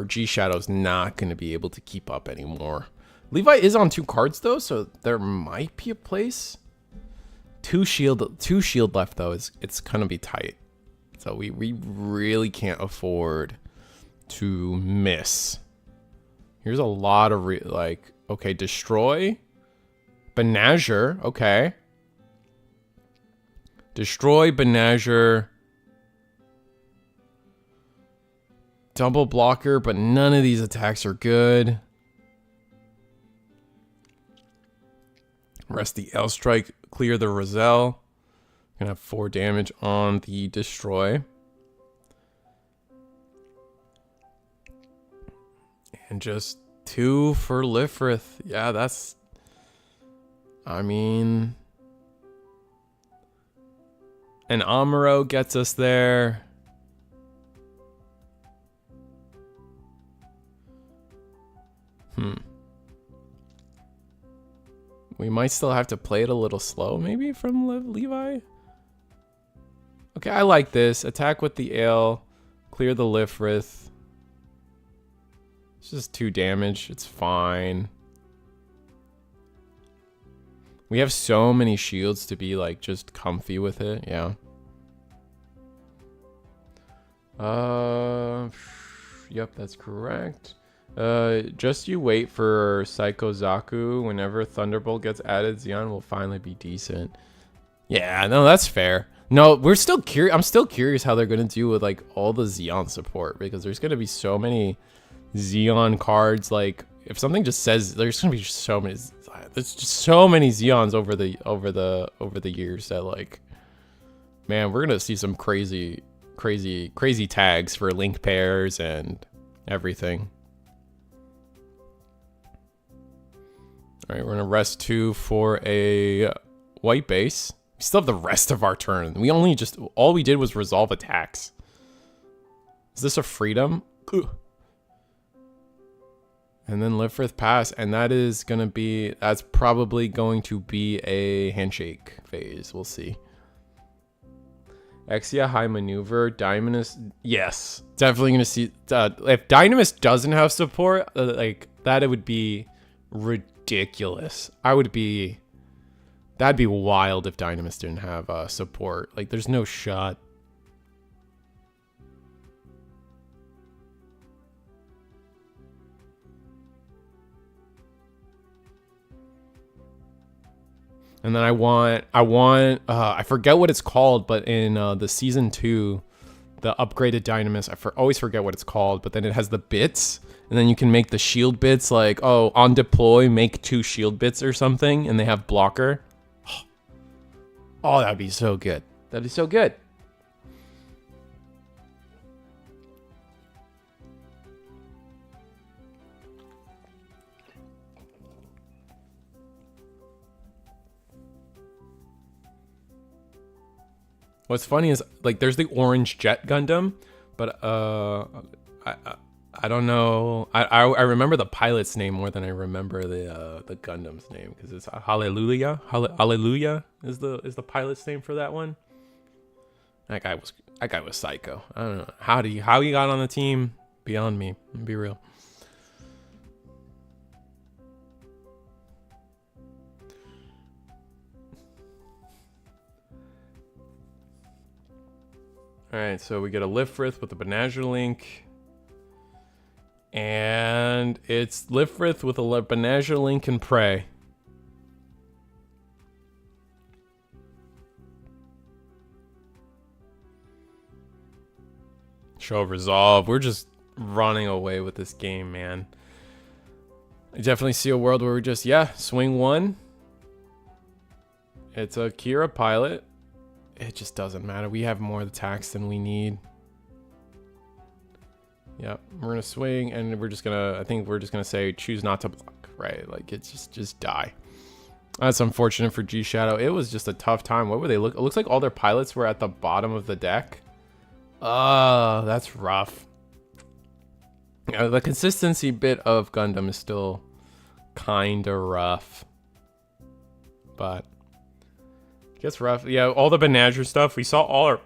G Shadow's not going to be able to keep up anymore. Levi is on 2 cards though, so there might be a place. 2 shield left though. It's gonna be tight, so we really can't afford to miss. Here's a lot of okay, destroy, Benager, okay, destroy, Benager, double blocker, but none of these attacks are good. Rest the L strike, clear the Roselle. Gonna have 4 damage on the destroy. And just 2 for Lifrith. Yeah, that's... I mean... And Amuro gets us there. We might still have to play it a little slow, maybe, from Levi. Okay, I like this. Attack with the Ale. Clear the Lifrith. It's just 2 damage. It's fine. We have so many shields to be, like, just comfy with it. Yeah. Yep, that's correct. Just you wait for Psycho Zaku. Whenever Thunderbolt gets added, Xeon will finally be decent. Yeah, no, that's fair. No, we're still curious. I'm still curious how they're gonna do with like all the Xeon support, because there's gonna be so many Xeon cards. Like if something just says there's gonna be so many, there's just so many Xeons over the years that like, man, we're gonna see some crazy tags for link pairs and everything. All right, we're gonna rest 2 for a white base. We still have the rest of our turn. We only just, all we did was resolve attacks. Is this a freedom? Ugh. And then Liftfrith Pass, and that is gonna be, that's probably going to be a handshake phase. We'll see. Exia High Maneuver, Dynamis, yes, definitely gonna see. If Dynamis doesn't have support, like that, it would be ridiculous. That'd be wild if Dynamis didn't have support. Like, there's no shot. And then I forget what it's called, but in the season 2, the upgraded Dynamis, always forget what it's called, but then it has the bits, and then you can make the shield bits like, oh, on deploy, make 2 shield bits or something, and they have blocker. Oh, that'd be so good. That'd be so good. What's funny is, like, there's the orange jet Gundam, but I don't know. I remember the pilot's name more than I remember the Gundam's name, because it's Hallelujah. Hallelujah is the pilot's name for that one. That guy was psycho. I don't know how he got on the team. Beyond me. Be real. Alright, so we get a Liftfrith with a Banagher Link. And it's Liftfrith with a Banagher Link and Prey. Show of Resolve. We're just running away with this game, man. I definitely see a world where we just, swing 1. It's a Kira pilot. It just doesn't matter. We have more attacks than we need. Yep, we're gonna swing, and we're just gonna, I think we're just gonna say choose not to block, right? Like, it's just die. That's unfortunate for G Shadow. It was just a tough time. What were they look? It looks like all their pilots were at the bottom of the deck. Oh, that's rough. The consistency bit of Gundam is still kind of rough, but it gets rough. Yeah, all the Banagher stuff. We saw all our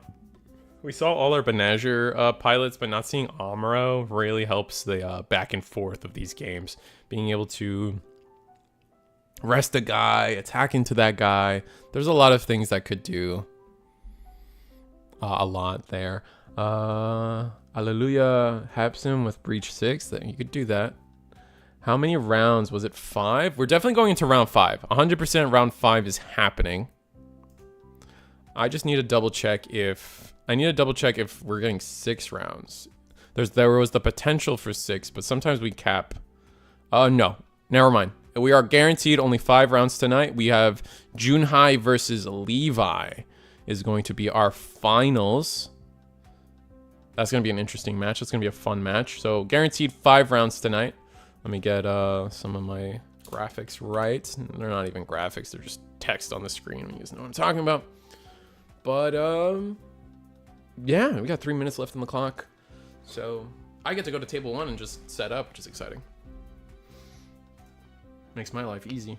Banagher pilots, but not seeing Amuro really helps the back and forth of these games. Being able to rest a guy, attack into that guy. There's a lot of things that could do a lot there. Hallelujah Hapsim with Breach 6. You could do that. How many rounds? Was it 5? We're definitely going into round 5. 100% round 5 is happening. I just need to double check if we're getting 6 rounds. There was the potential for 6, but sometimes we cap. No, never mind. We are guaranteed only 5 rounds tonight. We have Junhai versus Levi is going to be our finals. That's going to be an interesting match. It's going to be a fun match. So guaranteed 5 rounds tonight. Let me get some of my graphics right. They're not even graphics. They're just text on the screen. You guys know what I'm talking about. But yeah, we got 3 minutes left on the clock. So I get to go to table 1 and just set up, which is exciting. Makes my life easy.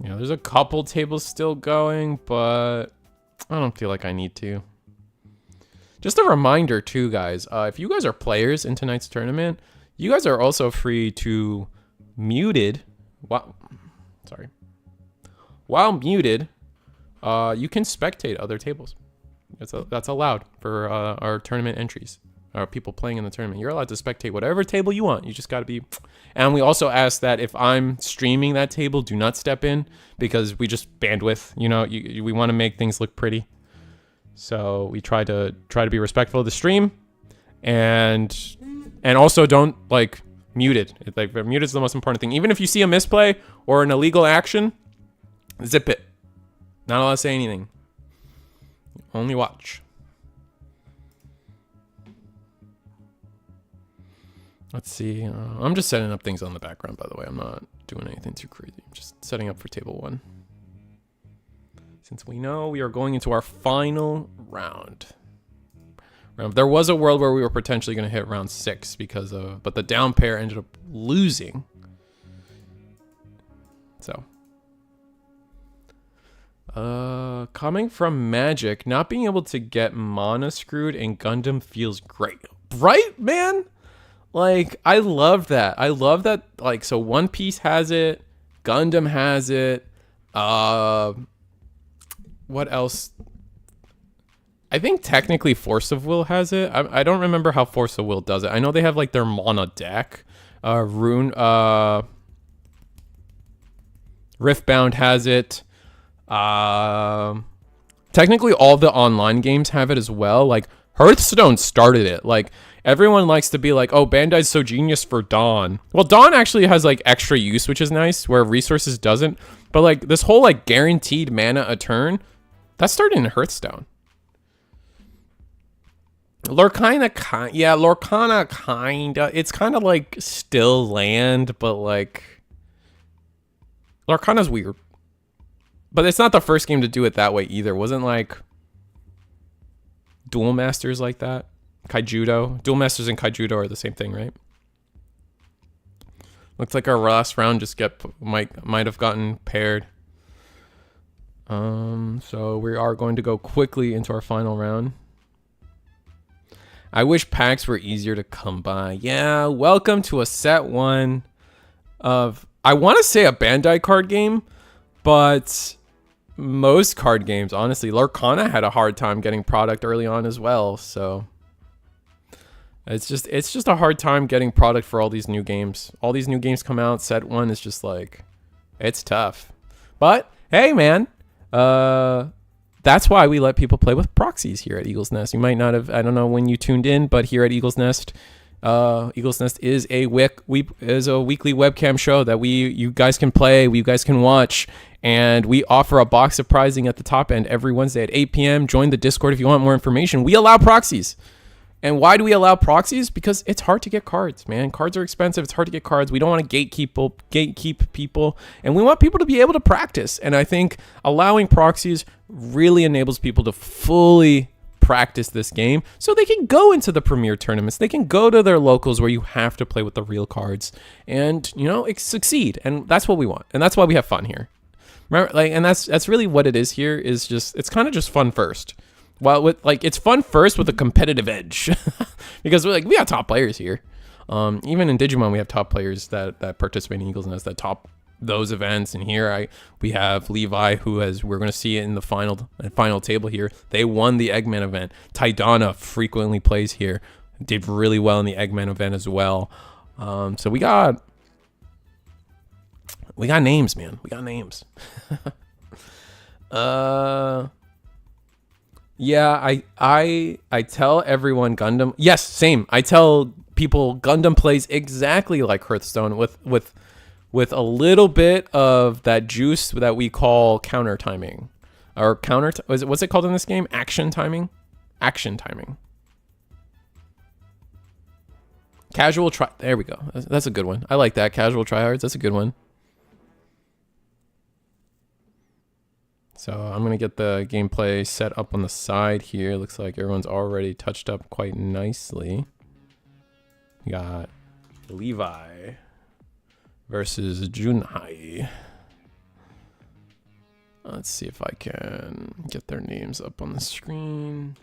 Yeah, there's a couple tables still going, but I don't feel like I need to. Just a reminder too, guys, if you guys are players in tonight's tournament, you guys are also free to muted. While muted, you can spectate other tables. That's allowed for our tournament entries. Or people playing in the tournament. You're allowed to spectate whatever table you want. You just got to be. And we also ask that if I'm streaming that table, do not step in, because we just bandwidth. You know, we want to make things look pretty. So we try to be respectful of the stream, and also don't like mute it. Like, mute is the most important thing. Even if you see a misplay or an illegal action, zip it. Not allowed to say anything. Only watch. Let's see. I'm just setting up things on the background, by the way. I'm not doing anything too crazy. I'm just setting up for table 1. Since we know we are going into our final round. There was a world where we were potentially going to hit round 6 because of, but the down pair ended up losing. So, coming from Magic, not being able to get mana screwed in Gundam feels great, right, man? Like, I love that. I love that. Like, so One Piece has it, Gundam has it. What else? I think technically Force of Will has it. I don't remember how Force of Will does it. I know they have like their mana deck. Riftbound has it. Technically all the online games have it as well. Like Hearthstone started it. Like everyone likes to be like, oh, Bandai's so genius for Dawn. Well, Dawn actually has like extra use, which is nice, where Resources doesn't. But like this whole like guaranteed mana a turn, that started in Hearthstone. Lorcana, kinda. It's kind of like still land, but like Lorcana's weird. But it's not the first game to do it that way either. Wasn't like Duel Masters like that? Kaijudo. Duel Masters and Kaijudo are the same thing, right? Looks like our last round just might have gotten paired. So we are going to go quickly into our final round. I wish packs were easier to come by. Yeah, welcome to a set 1 of, I want to say a Bandai card game, but most card games, honestly, Lorcana had a hard time getting product early on as well. So it's just a hard time getting product for all these new games. All these new games come out. Set 1 is just like, it's tough. But hey, man, that's why we let people play with proxies here at Eagle's Nest. You might not have, I don't know when you tuned in, but here at Eagle's Nest is a weekly webcam show that you guys can play, you guys can watch, and we offer a box of prizing at the top end every Wednesday at 8 p.m. Join the Discord if you want more information. We allow proxies. And why do we allow proxies? Because it's hard to get cards, man. Cards are expensive. It's hard to get cards. We don't want to gatekeep people, and we want people to be able to practice. And I think allowing proxies really enables people to fully practice this game so they can go into the premier tournaments. They can go to their locals where you have to play with the real cards and, succeed. And that's what we want. And that's why we have fun here. Remember, and that's really what it is here, is just, it's kind of just fun first. Well, it's fun first with a competitive edge because we got top players here. Even in Digimon, we have top players that participate in Eagles Nest that top those events. And here we have Levi, we're going to see it in the final table here. They won the Eggman event. Taidana frequently plays here. Did really well in the Eggman event as well. So we got names, man. We got names. Yeah, I tell everyone Gundam. Yes, same. I tell people Gundam plays exactly like Hearthstone with a little bit of that juice that we call counter timing, or what's it called in this game? Action timing. Casual try. There we go. That's a good one. I like that. Casual tryhards. That's a good one. So I'm going to get the gameplay set up on the side here. Looks like everyone's already touched up quite nicely. We got Levi versus Junhai. Let's see if I can get their names up on the screen.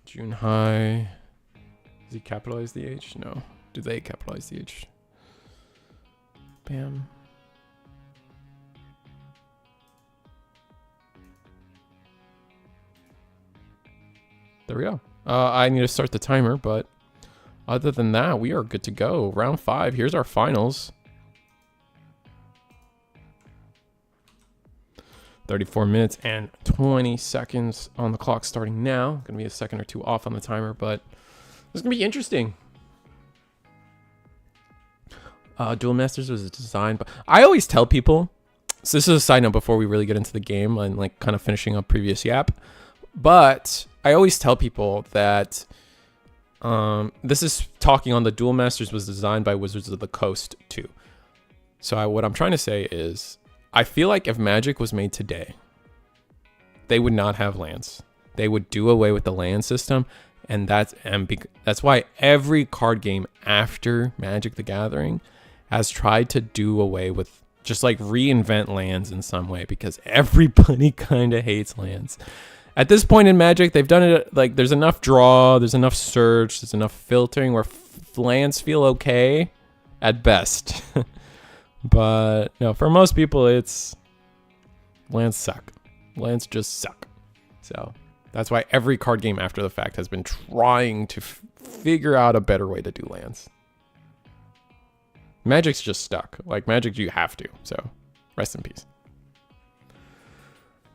Junhai. Does he capitalize the H? No. Do they capitalize the H? Bam. There we go. I need to start the timer, but other than that, we are good to go. Round 5. Here's our finals. 34 minutes and 20 seconds on the clock starting now. Gonna be a second or two off on the timer, but it's gonna be interesting. Duel Masters was designed, but I always tell people, so this is a side note before we really get into the game and like kind of finishing up previous yap. But I always tell people that this is talking on the Duel Masters was designed by Wizards of the Coast too. So what I'm trying to say is, I feel like if Magic was made today, they would not have lands. They would do away with the land system, and that's why every card game after Magic the Gathering has tried to do away with, just like reinvent lands in some way, because everybody kind of hates lands. At this point in Magic, they've done it like there's enough draw, there's enough search, there's enough filtering where lands feel okay at best. But no, for most people, it's lands suck. Lands just suck. So that's why every card game after the fact has been trying to figure out a better way to do lands. Magic's just stuck. Like Magic, you have to. So rest in peace.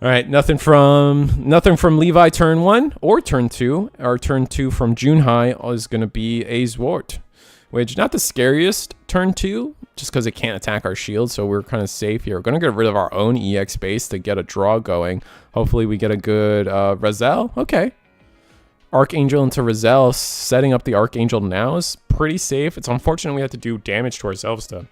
All right, nothing from Levi turn 1 or turn 2. Our turn 2 from Junhai is going to be a Zwart, which not the scariest turn 2, just because it can't attack our shield, so we're kind of safe here. We're going to get rid of our own EX base to get a draw going. Hopefully we get a good Razel. Okay. Archangel into Razel. Setting up the Archangel now is pretty safe. It's unfortunate we have to do damage to ourselves to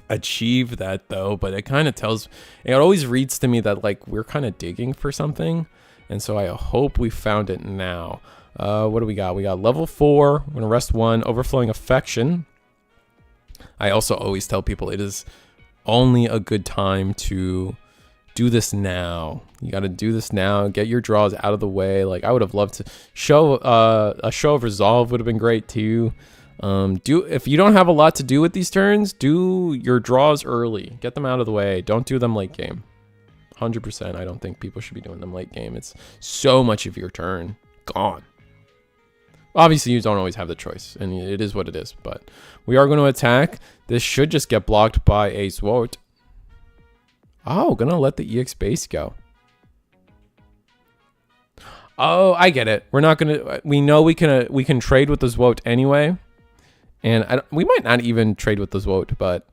achieve that though, but it kind of tells, it always reads to me that like we're kind of digging for something, and so I hope we found it now. What do we got? We got level 4. We're gonna rest 1, Overflowing Affection. I also always tell people it is only a good time to do this now. You got to do this now, get your draws out of the way. Like I would have loved to show a show of Resolve would have been great too. If you don't have a lot to do with these turns, do your draws early. Get them out of the way. Don't do them late game. 100%. I don't think people should be doing them late game. It's so much of your turn gone. Obviously, you don't always have the choice, and it is what it is. But we are going to attack. This should just get blocked by a Zwart. Oh, gonna let the EX base go. Oh, I get it. We're not gonna. We know we can trade with the Zwart anyway. And we might not even trade with the Zwart, but...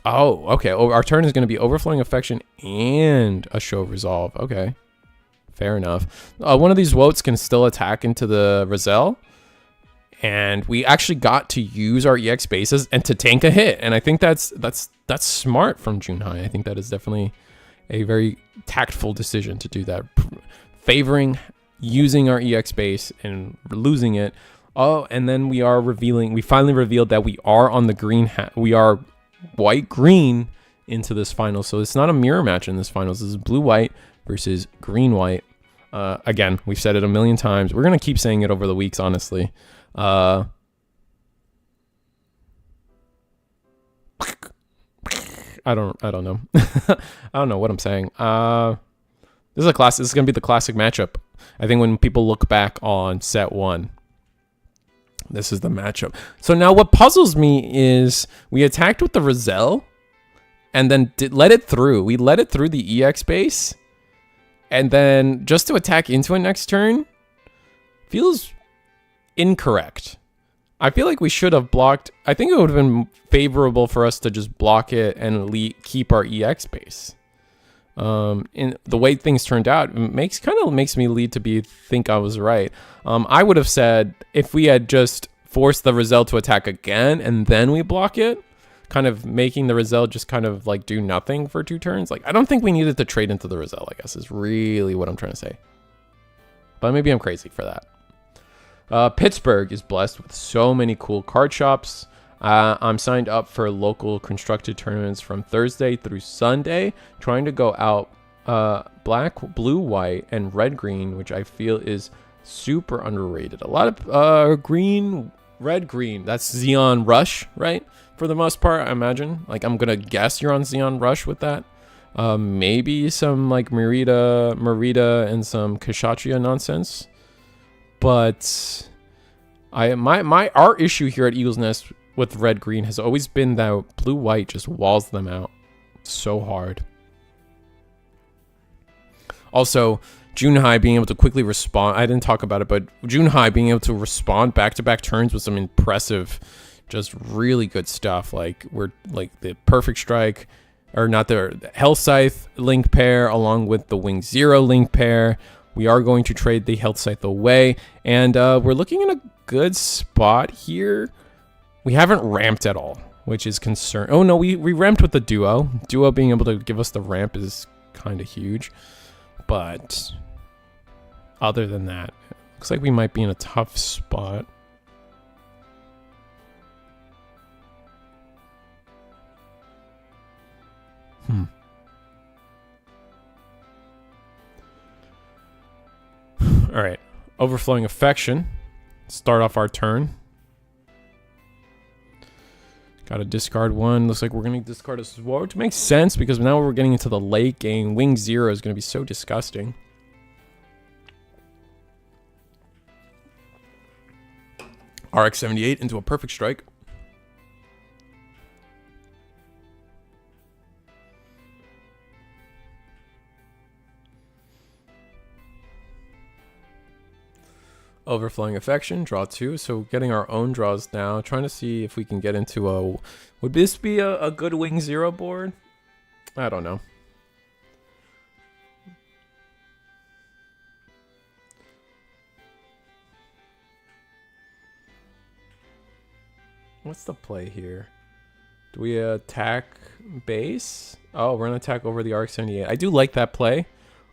Oh, okay. Our turn is going to be Overflowing Affection and a Show of Resolve. Okay. Fair enough. One of these Zwarts can still attack into the Razel. And we actually got to use our EX bases and to tank a hit. And I think that's smart from Junhai. I think that is definitely a very tactful decision to do that. Favoring using our EX base and losing it. Oh, and then we finally revealed that we are on the green we are white-green into this final. So it's not a mirror match in this finals. This is blue-white versus green-white. Again, we've said it a million times. We're going to keep saying it over the weeks, honestly. I don't know. I don't know what I'm saying. This is going to be the classic matchup. I think when people look back on set 1, this is the matchup. So now what puzzles me is we attacked with the Razel and then let it through. We let it through the EX base, and then just to attack into it next turn feels incorrect. I feel like we should have blocked. I think it would have been favorable for us to just block it and keep our EX base. In the way things turned out makes me think I was right. I would have said if we had just forced the Razel to attack again and then we block it, kind of making the Razel just kind of like do nothing for 2 turns. Like I don't think we needed to trade into the Razel, I guess is really what I'm trying to say. But maybe I'm crazy for that. Pittsburgh is blessed with so many cool card shops. I'm signed up for local constructed tournaments from Thursday through Sunday, trying to go out black, blue, white, and red, green, which I feel is super underrated. A lot of green, red, green. That's Xeon Rush, right? For the most part, I imagine. Like, I'm going to guess you're on Xeon Rush with that. Maybe some, like, Merida, and some Kshatriya nonsense. But our issue here at Eagle's Nest with red green has always been that blue white just walls them out so hard. Also, Junhai being able to quickly respond. I didn't talk about it, but Junhai being able to respond back-to-back turns with some impressive, just really good stuff. Like we're like the perfect strike, or not the Health Scythe link pair along with the Wing Zero link pair. We are going to trade the Health Scythe away, and we're looking in a good spot here. We haven't ramped at all, which is concern. Oh no, we ramped with the Duo. Duo being able to give us the ramp is kind of huge, but other than that, looks like we might be in a tough spot. All right, Overflowing Affection. Start off our turn. Got to discard one. Looks like we're going to discard a Sword, which makes sense because now we're getting into the late game. Wing Zero is going to be so disgusting. RX-78 into a Perfect Strike. Overflowing Affection, draw 2. So getting our own draws now. Trying to see if we can get into a... Would this be a good Wing Zero board? I don't know. What's the play here? Do we attack base? Oh, we're going to attack over the RX-78. I do like that play.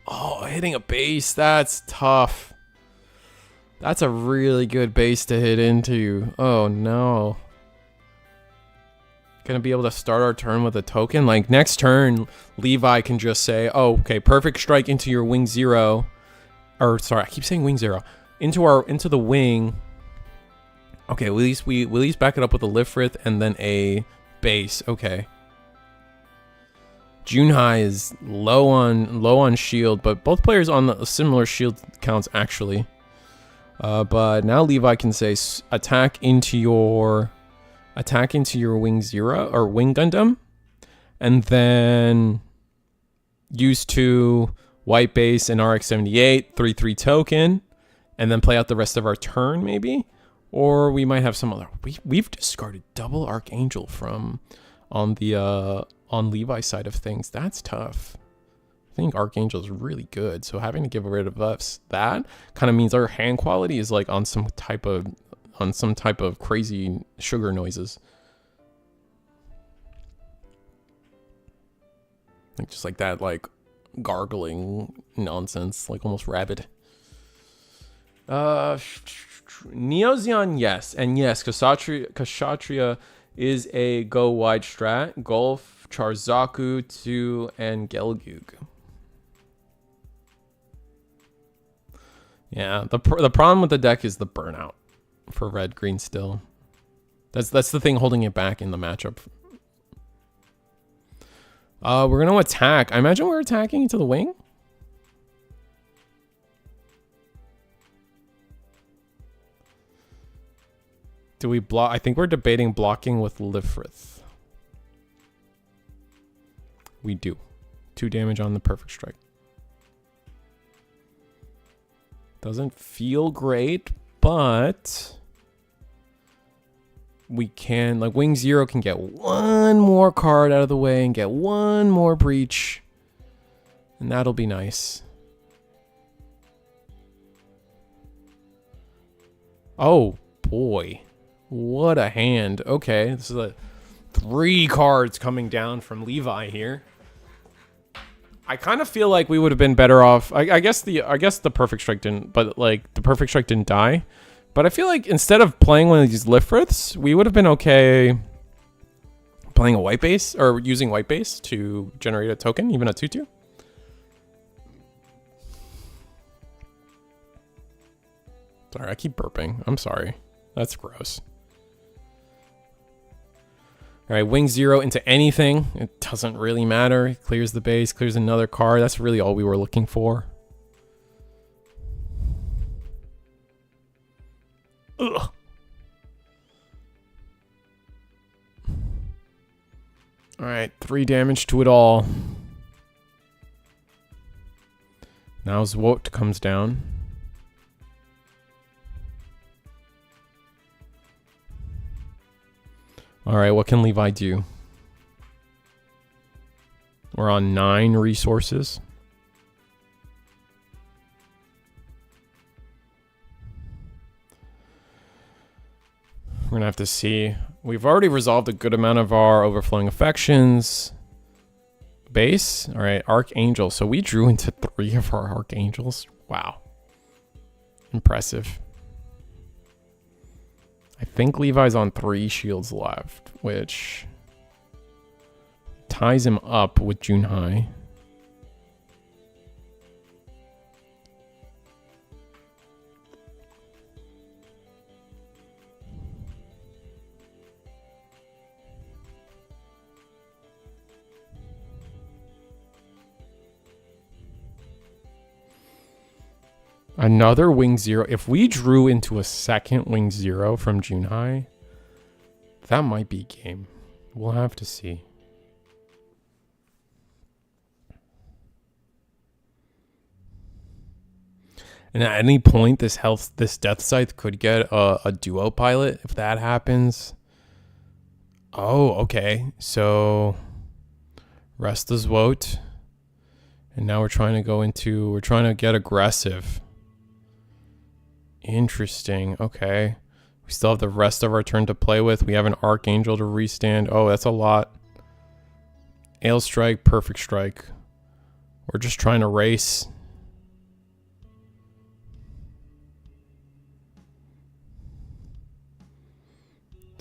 Oh, hitting a base. That's tough. That's a really good base to hit into. Oh, no. Gonna be able to start our turn with a token? Like, next turn, Levi can just say, oh, okay, Perfect Strike into your Wing Zero. Or, sorry, I keep saying Wing Zero. Into the wing. Okay, at least we back it up with a Lifrith and then a base. Okay. Junhai is low on shield, but both players on the similar shield counts, actually. But now Levi can say attack into your Wing Zero or Wing Gundam, and then use 2 white base and RX-78 3/3 token, and then play out the rest of our turn maybe, or we might have some other. We've discarded double Archangel from on Levi's side of things. That's tough. I think Archangel is really good, so having to give rid of us that kind of means our hand quality is like on some type of crazy sugar noises, like just like that, like gargling nonsense, like almost rabid. Neozeon, yes, and yes, Kshatriya is a go wide strat. Golf, Charzaku, 2, and Gelgug. Yeah, the problem with the deck is the burnout for red green still. That's the thing holding it back in the matchup. We're gonna attack. I imagine we're attacking into the wing. Do we block? I think we're debating blocking with Lifrith. We do. 2 damage on the Perfect Strike. Doesn't feel great, but we can, like, Wing Zero can get 1 more card out of the way and get 1 more breach, and that'll be nice. Oh boy, what a hand. Okay, this is 3 cards coming down from Levi here. I kind of feel like we would have been better off. I guess the Perfect Strike didn't, but like the Perfect Strike didn't die. But I feel like instead of playing one of these Lifriths, we would have been okay playing a white base or using white base to generate a token, even a 2/2. Sorry, I keep burping. I'm sorry. That's gross. All right, Wing Zero into anything. It doesn't really matter. It clears the base, clears another card. That's really all we were looking for. Ugh. All right, 3 damage to it all. Now Zwot comes down. All right, what can Levi do? We're on 9 resources. We're going to have to see. We've already resolved a good amount of our overflowing affections. Base. All right, Archangel. So we drew into 3 of our Archangels. Wow. Impressive. I think Levi's on 3 shields left, which ties him up with Junhai. Another Wing Zero. If we drew into a second Wing Zero from Junhai, that might be game. We'll have to see. And at any point, this Death Scythe could get a duo pilot if that happens. Oh, okay. So rest is Woat. And now we're trying to get aggressive. Interesting. Okay. We still have the rest of our turn to play with. We have an Archangel to restand. Oh, that's a lot. Ale Strike, Perfect Strike. We're just trying to race.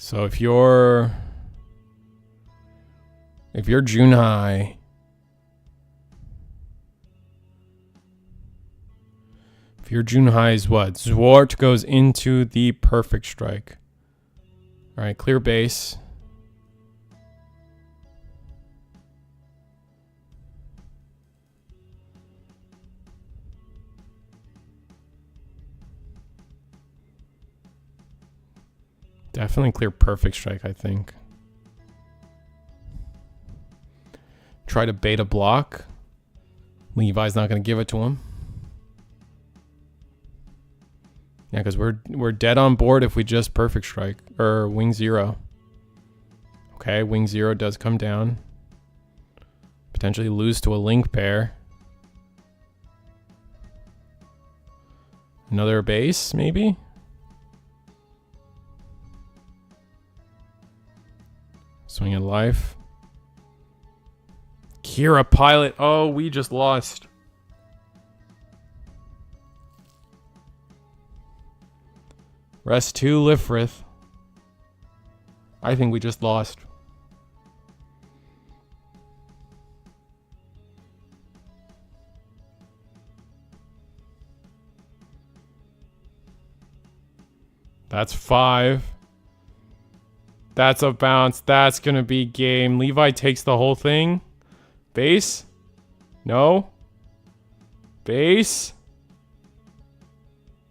So if you're Junhai, if your Junhai is what? Zwart goes into the Perfect Strike. All right, clear base. Definitely clear Perfect Strike, I think. Try to bait a block. Levi's not going to give it to him. Yeah, because we're dead on board if we just Perfect Strike. Or Wing Zero. Okay, Wing Zero does come down. Potentially lose to a link pair. Another base, maybe? Swing at life. Kira pilot. Oh, we just lost. Rest 2, Lifrith. I think we just lost. That's 5. That's a bounce. That's going to be game. Levi takes the whole thing. Base? No. Base?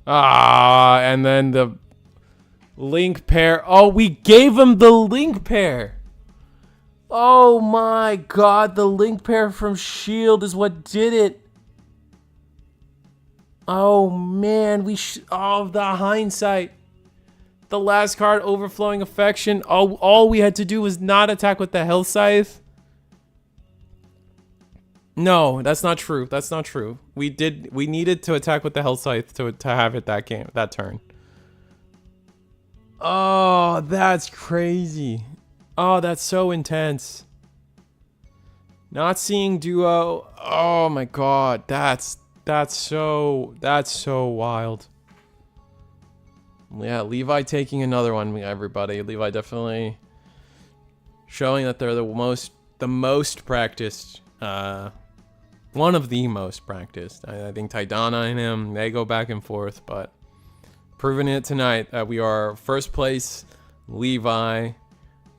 Ah, and then the link pair. Oh, we gave him the link pair. Oh my god, the link pair from Shield is what did it. Oh man, the hindsight. The last card, Overflowing Affection. All we had to do was not attack with the Health Scythe. No, that's not true. That's not true. We needed to attack with the Health Scythe to have it that turn. Oh, that's crazy. Oh, that's so intense. Not seeing duo. Oh my god, that's so wild. Yeah, Levi taking another one, everybody. Levi definitely showing that they're the most practiced. One of the most practiced. I think Taidana and him, they go back and forth, but proving it tonight that we are first place, Levi,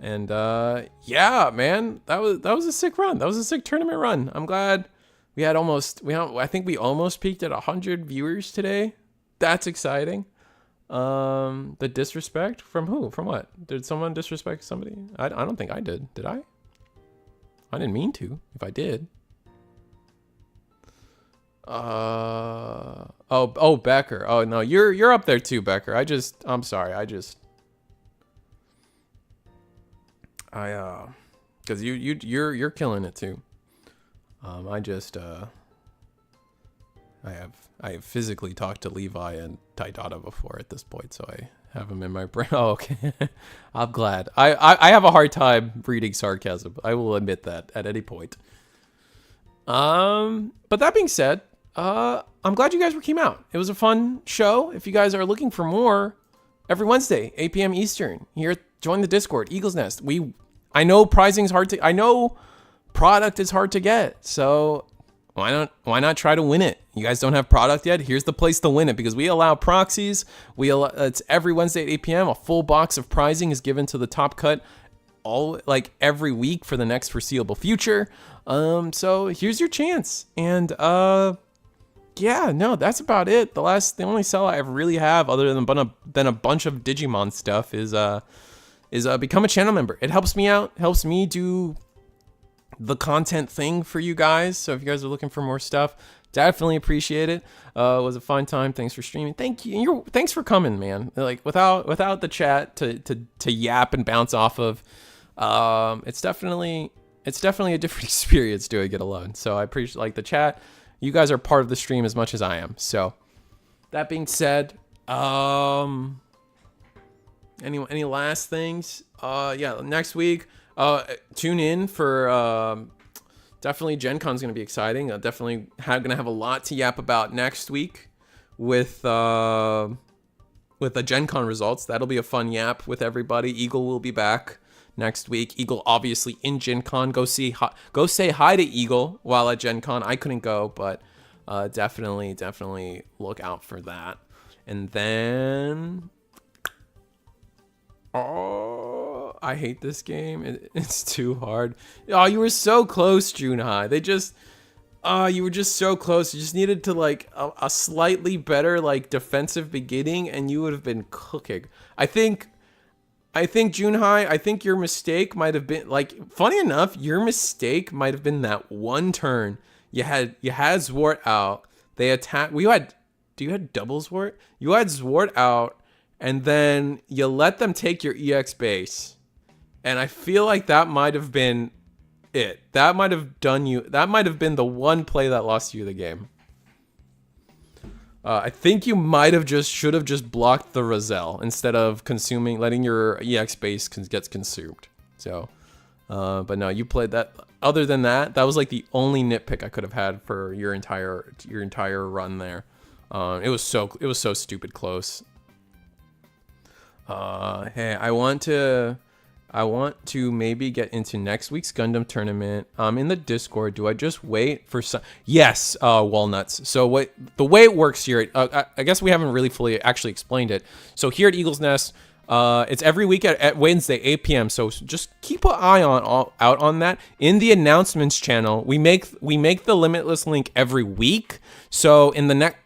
and yeah, man, that was a sick run. That was a sick tournament run. I'm glad we had I think we almost peaked at 100 viewers today. That's exciting. The disrespect from who? From what? Did someone disrespect somebody? I don't think I did. Did I? I didn't mean to. If I did. Oh, Becker. Oh no, you're up there too, Becker. I'm sorry. Because you're killing it too. I just I have physically talked to Levi and Taidata before at this point, so I have him in my brain. Oh, okay. I'm glad. I have a hard time reading sarcasm. I will admit that at any point. But that being said, I'm glad you guys came out. It was a fun show. If you guys are looking for more, every Wednesday, 8 p.m. Eastern, here, join the Discord, Eagle's Nest. I know pricing is hard to, I know product is hard to get, so why not try to win it? You guys don't have product yet? Here's the place to win it, because we allow proxies. It's every Wednesday at 8 p.m. A full box of prizing is given to the top cut every week for the next foreseeable future. So here's your chance. And yeah, no, that's about it. The only sellout I really have, other than a bunch of Digimon stuff, is become a channel member. It helps me out, helps me do the content thing for you guys. So if you guys are looking for more stuff, definitely appreciate it. It was a fun time. Thanks for streaming. Thank you. Thanks for coming, man. Like without the chat to yap and bounce off of, it's definitely a different experience doing it alone. So I appreciate the chat. You guys are part of the stream as much as I am. So that being said, any last things? Yeah, next week, tune in for, definitely Gen Con's going to be exciting. Definitely going to have a lot to yap about next week with the Gen Con results. That'll be a fun yap with everybody. Eagle will be back next week. Eagle obviously in Gen Con. Go say hi to Eagle while at Gen Con. I couldn't go, but definitely look out for that. And then, oh, I hate this game. It's too hard. Oh, you were so close, Junhai. You were just so close. You just needed to a slightly better defensive beginning, and you would have been cooking. I think Junhai, I think your mistake might have been funny enough, your mistake might have been that one turn. You had Zwart out. They attacked. You had double Zwart? You had Zwart out, and then you let them take your EX base. And I feel like that might have been it. That might have been the one play that lost you the game. I think you should have just blocked the Roselle instead of letting your EX base get consumed. So, but no, you played that. Other than that, that was the only nitpick I could have had for your entire run there. It was so stupid close. Hey, I want to maybe get into next week's Gundam tournament. In the Discord. Do I just wait for some? Yes, Walnuts. So the way it works here, I guess we haven't really fully actually explained it. So here at Eagle's Nest, it's every week at Wednesday, 8 p.m. So just keep an eye out on that. In the announcements channel, we make the Limitless link every week. So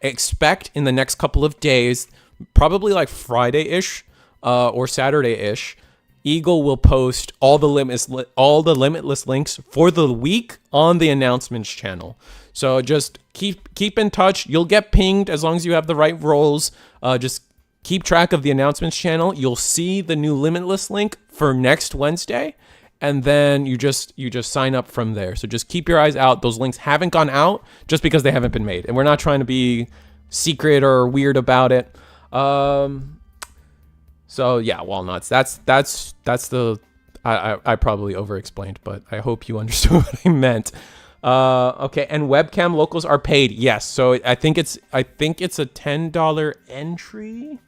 expect in the next couple of days, probably Friday-ish, or Saturday-ish, Eagle will post all the Limitless links for the week on the announcements channel. So just keep in touch. You'll get pinged as long as you have the right roles. Just keep track of the announcements channel. You'll see the new Limitless link for next Wednesday, and then you just sign up from there. So just keep your eyes out. Those links haven't gone out just because they haven't been made, and we're not trying to be secret or weird about it. So yeah, Walnuts. That's the. I probably over-explained, but I hope you understood what I meant. Okay, and webcam locals are paid. Yes, so I think it's a $10 entry.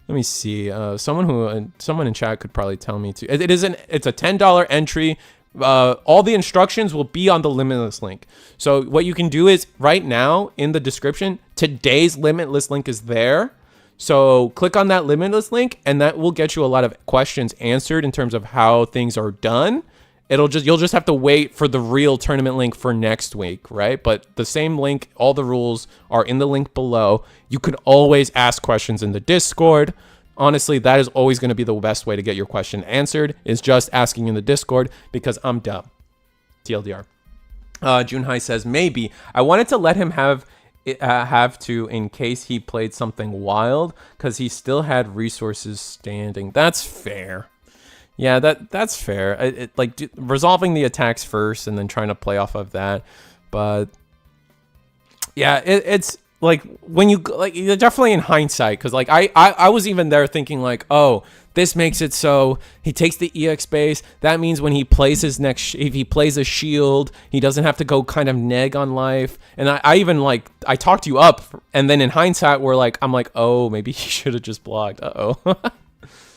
Let me see. Someone in chat could probably tell me to. It's a $10 entry. All the instructions will be on the Limitless link. So what you can do is right now in the description, today's Limitless link is there. So click on that Limitless link, and that will get you a lot of questions answered in terms of how things are done. You'll just have to wait for the real tournament link for next week, right? But the same link, all the rules are in the link below. You can always ask questions in the Discord. Honestly, that is always going to be the best way to get your question answered, is just asking in the Discord, because I'm dumb. TLDR. Junhai says, maybe. I wanted to let him have to in case he played something wild, because he still had resources standing. That's fair. Yeah, that's fair. Resolving the attacks first and then trying to play off of that. But yeah, it's like when you like you're definitely in hindsight, because like I was even there thinking like, oh, this makes it so he takes the EX base. That means when he plays his next, if he plays a shield, he doesn't have to go kind of neg on life. And I even like I talked you up, and then in hindsight, I'm like, oh, maybe he should have just blocked. Uh-oh.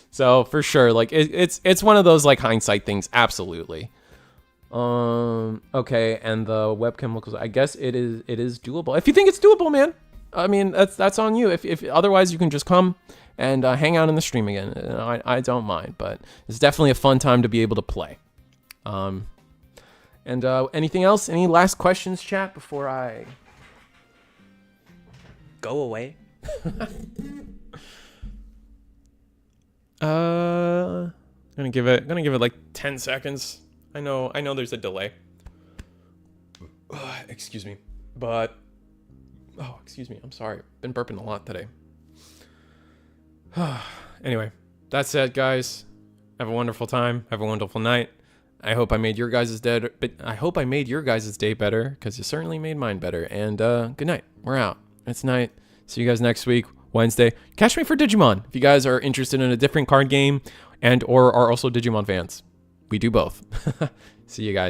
So for sure, like it's one of those like hindsight things. Absolutely. Okay, and the webcam looks. I guess it is doable. If you think it's doable, man. I mean, that's on you. If otherwise, you can just come and hang out in the stream again. I don't mind, but it's definitely a fun time to be able to play. And anything else? Any last questions, chat, before I go away? Gonna give it like 10 seconds. I know there's a delay. Excuse me. But excuse me. I'm sorry. Been burping a lot today. Anyway, that's it, guys. Have a wonderful time. Have a wonderful night. I hope I made your guys' day better, because you certainly made mine better. And good night. We're out. It's night. See you guys next week, Wednesday. Catch me for Digimon if you guys are interested in a different card game and or are also Digimon fans. We do both. See you guys.